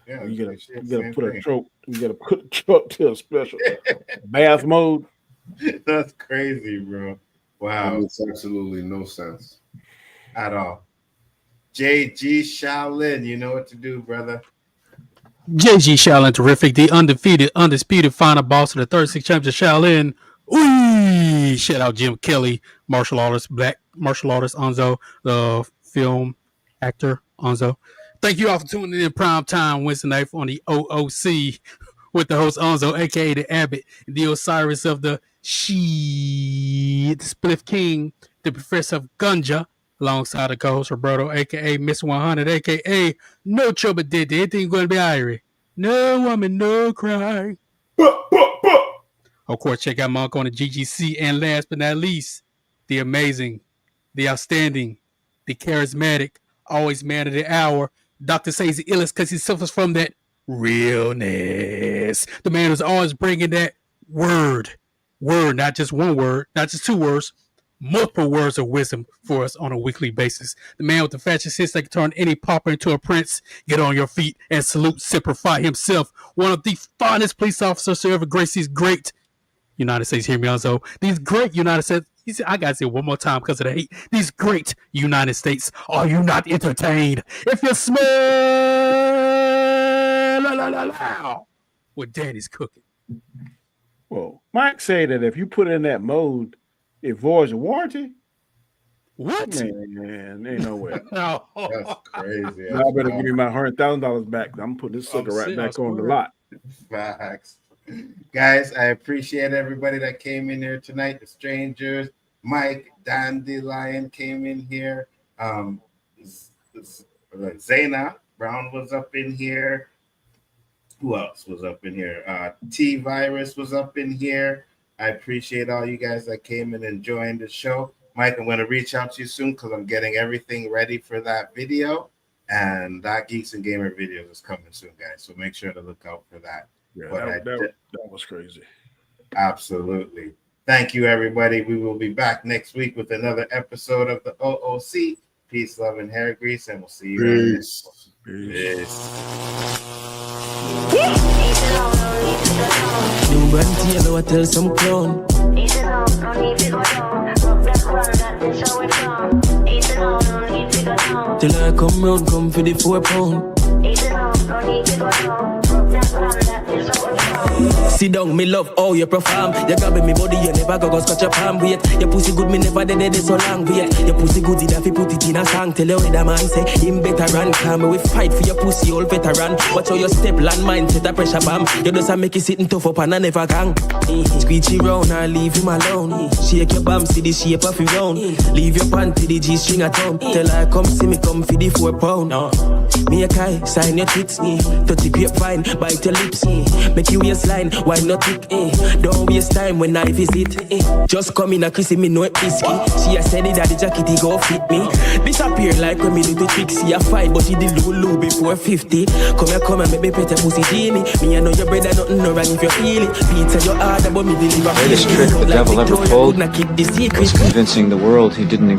Yeah, you gotta put a truck. You gotta put a truck to a special bath mode. That's crazy, bro. Wow, that makes absolutely no sense at all. JG Shaolin, you know what to do, brother. JG Shaolin, terrific. The undefeated, undisputed final boss of the 36 champions of Shaolin. Ooh, shout out Jim Kelly, martial artist, black martial artist Nzo, the film actor Nzo. Thank you all for tuning in prime time Wednesday night on the O.O.C. with the host Nzo, aka the Abbott, the Osiris of the the Spliff King, the Professor of Gunja, alongside the co-host Roberto, aka Miss 100, aka No Trouble Did anything gonna be Irie. No woman, no cry. Of course, check out Monk on the GGC, and last but not least, the amazing, the outstanding, the charismatic, always man of the hour. Dr. says the illest because he suffers from that realness. The man who's always bringing that word, not just one word, not just 2 words, multiple words of wisdom for us on a weekly basis. The man with the fashion sense that can turn any pauper into a prince. Get on your feet and salute Semper Fi himself, one of the finest police officers to ever grace these great United States. Hear me, Nzo. These great United States. I gotta say it one more time because of the hate. These great United States. Are you not entertained? If you smell what Danny's cooking. Well, Mike said that if you put it in that mode, it voids the warranty. What? Man, ain't no way. That's crazy. I better give me my $100,000 back. I'm putting this sucker right back on the lot. Facts. Guys, I appreciate everybody that came in here tonight. The strangers, Mike, Dandelion came in here. Zayna Brown was up in here. Who else was up in here? T Virus was up in here. I appreciate all you guys that came in and joined the show. Mike, I'm going to reach out to you soon because I'm getting everything ready for that video. And that Geeks and Gamer video is coming soon, guys. So make sure to look out for that. Yeah, But that was crazy. Absolutely. Thank you, everybody. We will be back next week with another episode of the O.O.C. Peace, love, and hair grease. And we'll see you in the next one. New brand yellow, I tell some clown. Till I come round, come for the 4 pound. Sit down, me love how you perform. You grabbing me body, you never go scratch your palm. Wait, your pussy good, me never dead so long. Wait, your pussy good, if you put it in a song. Tell you what the man say, him better run. Come we fight for your pussy, old veteran. Watch how you step, landmine, set a pressure bomb. You just make it sitting tough up and I never gang. Squeegee round, I leave him alone. Shake your bum, see the shape of your round. Leave your panty, the G-string at home. Tell her come see me, come for the 4 pound. Me a Kai, sign your tweets. 30 grapevine, bite your lips. Make you waistline, why not tick? Don't waste time when I visit. Just come in a kissing me, no risky. She a said that the jacket he go fit me. Disappear like when me do the trick. See a fight, but she did Lulu before 50. Come and make me pet a pussy genie. Me I know your brother nothing no wrong if you feel it. Pizza your hard, but me deliver. The greatest trick the devil ever pulled was convincing the world he didn't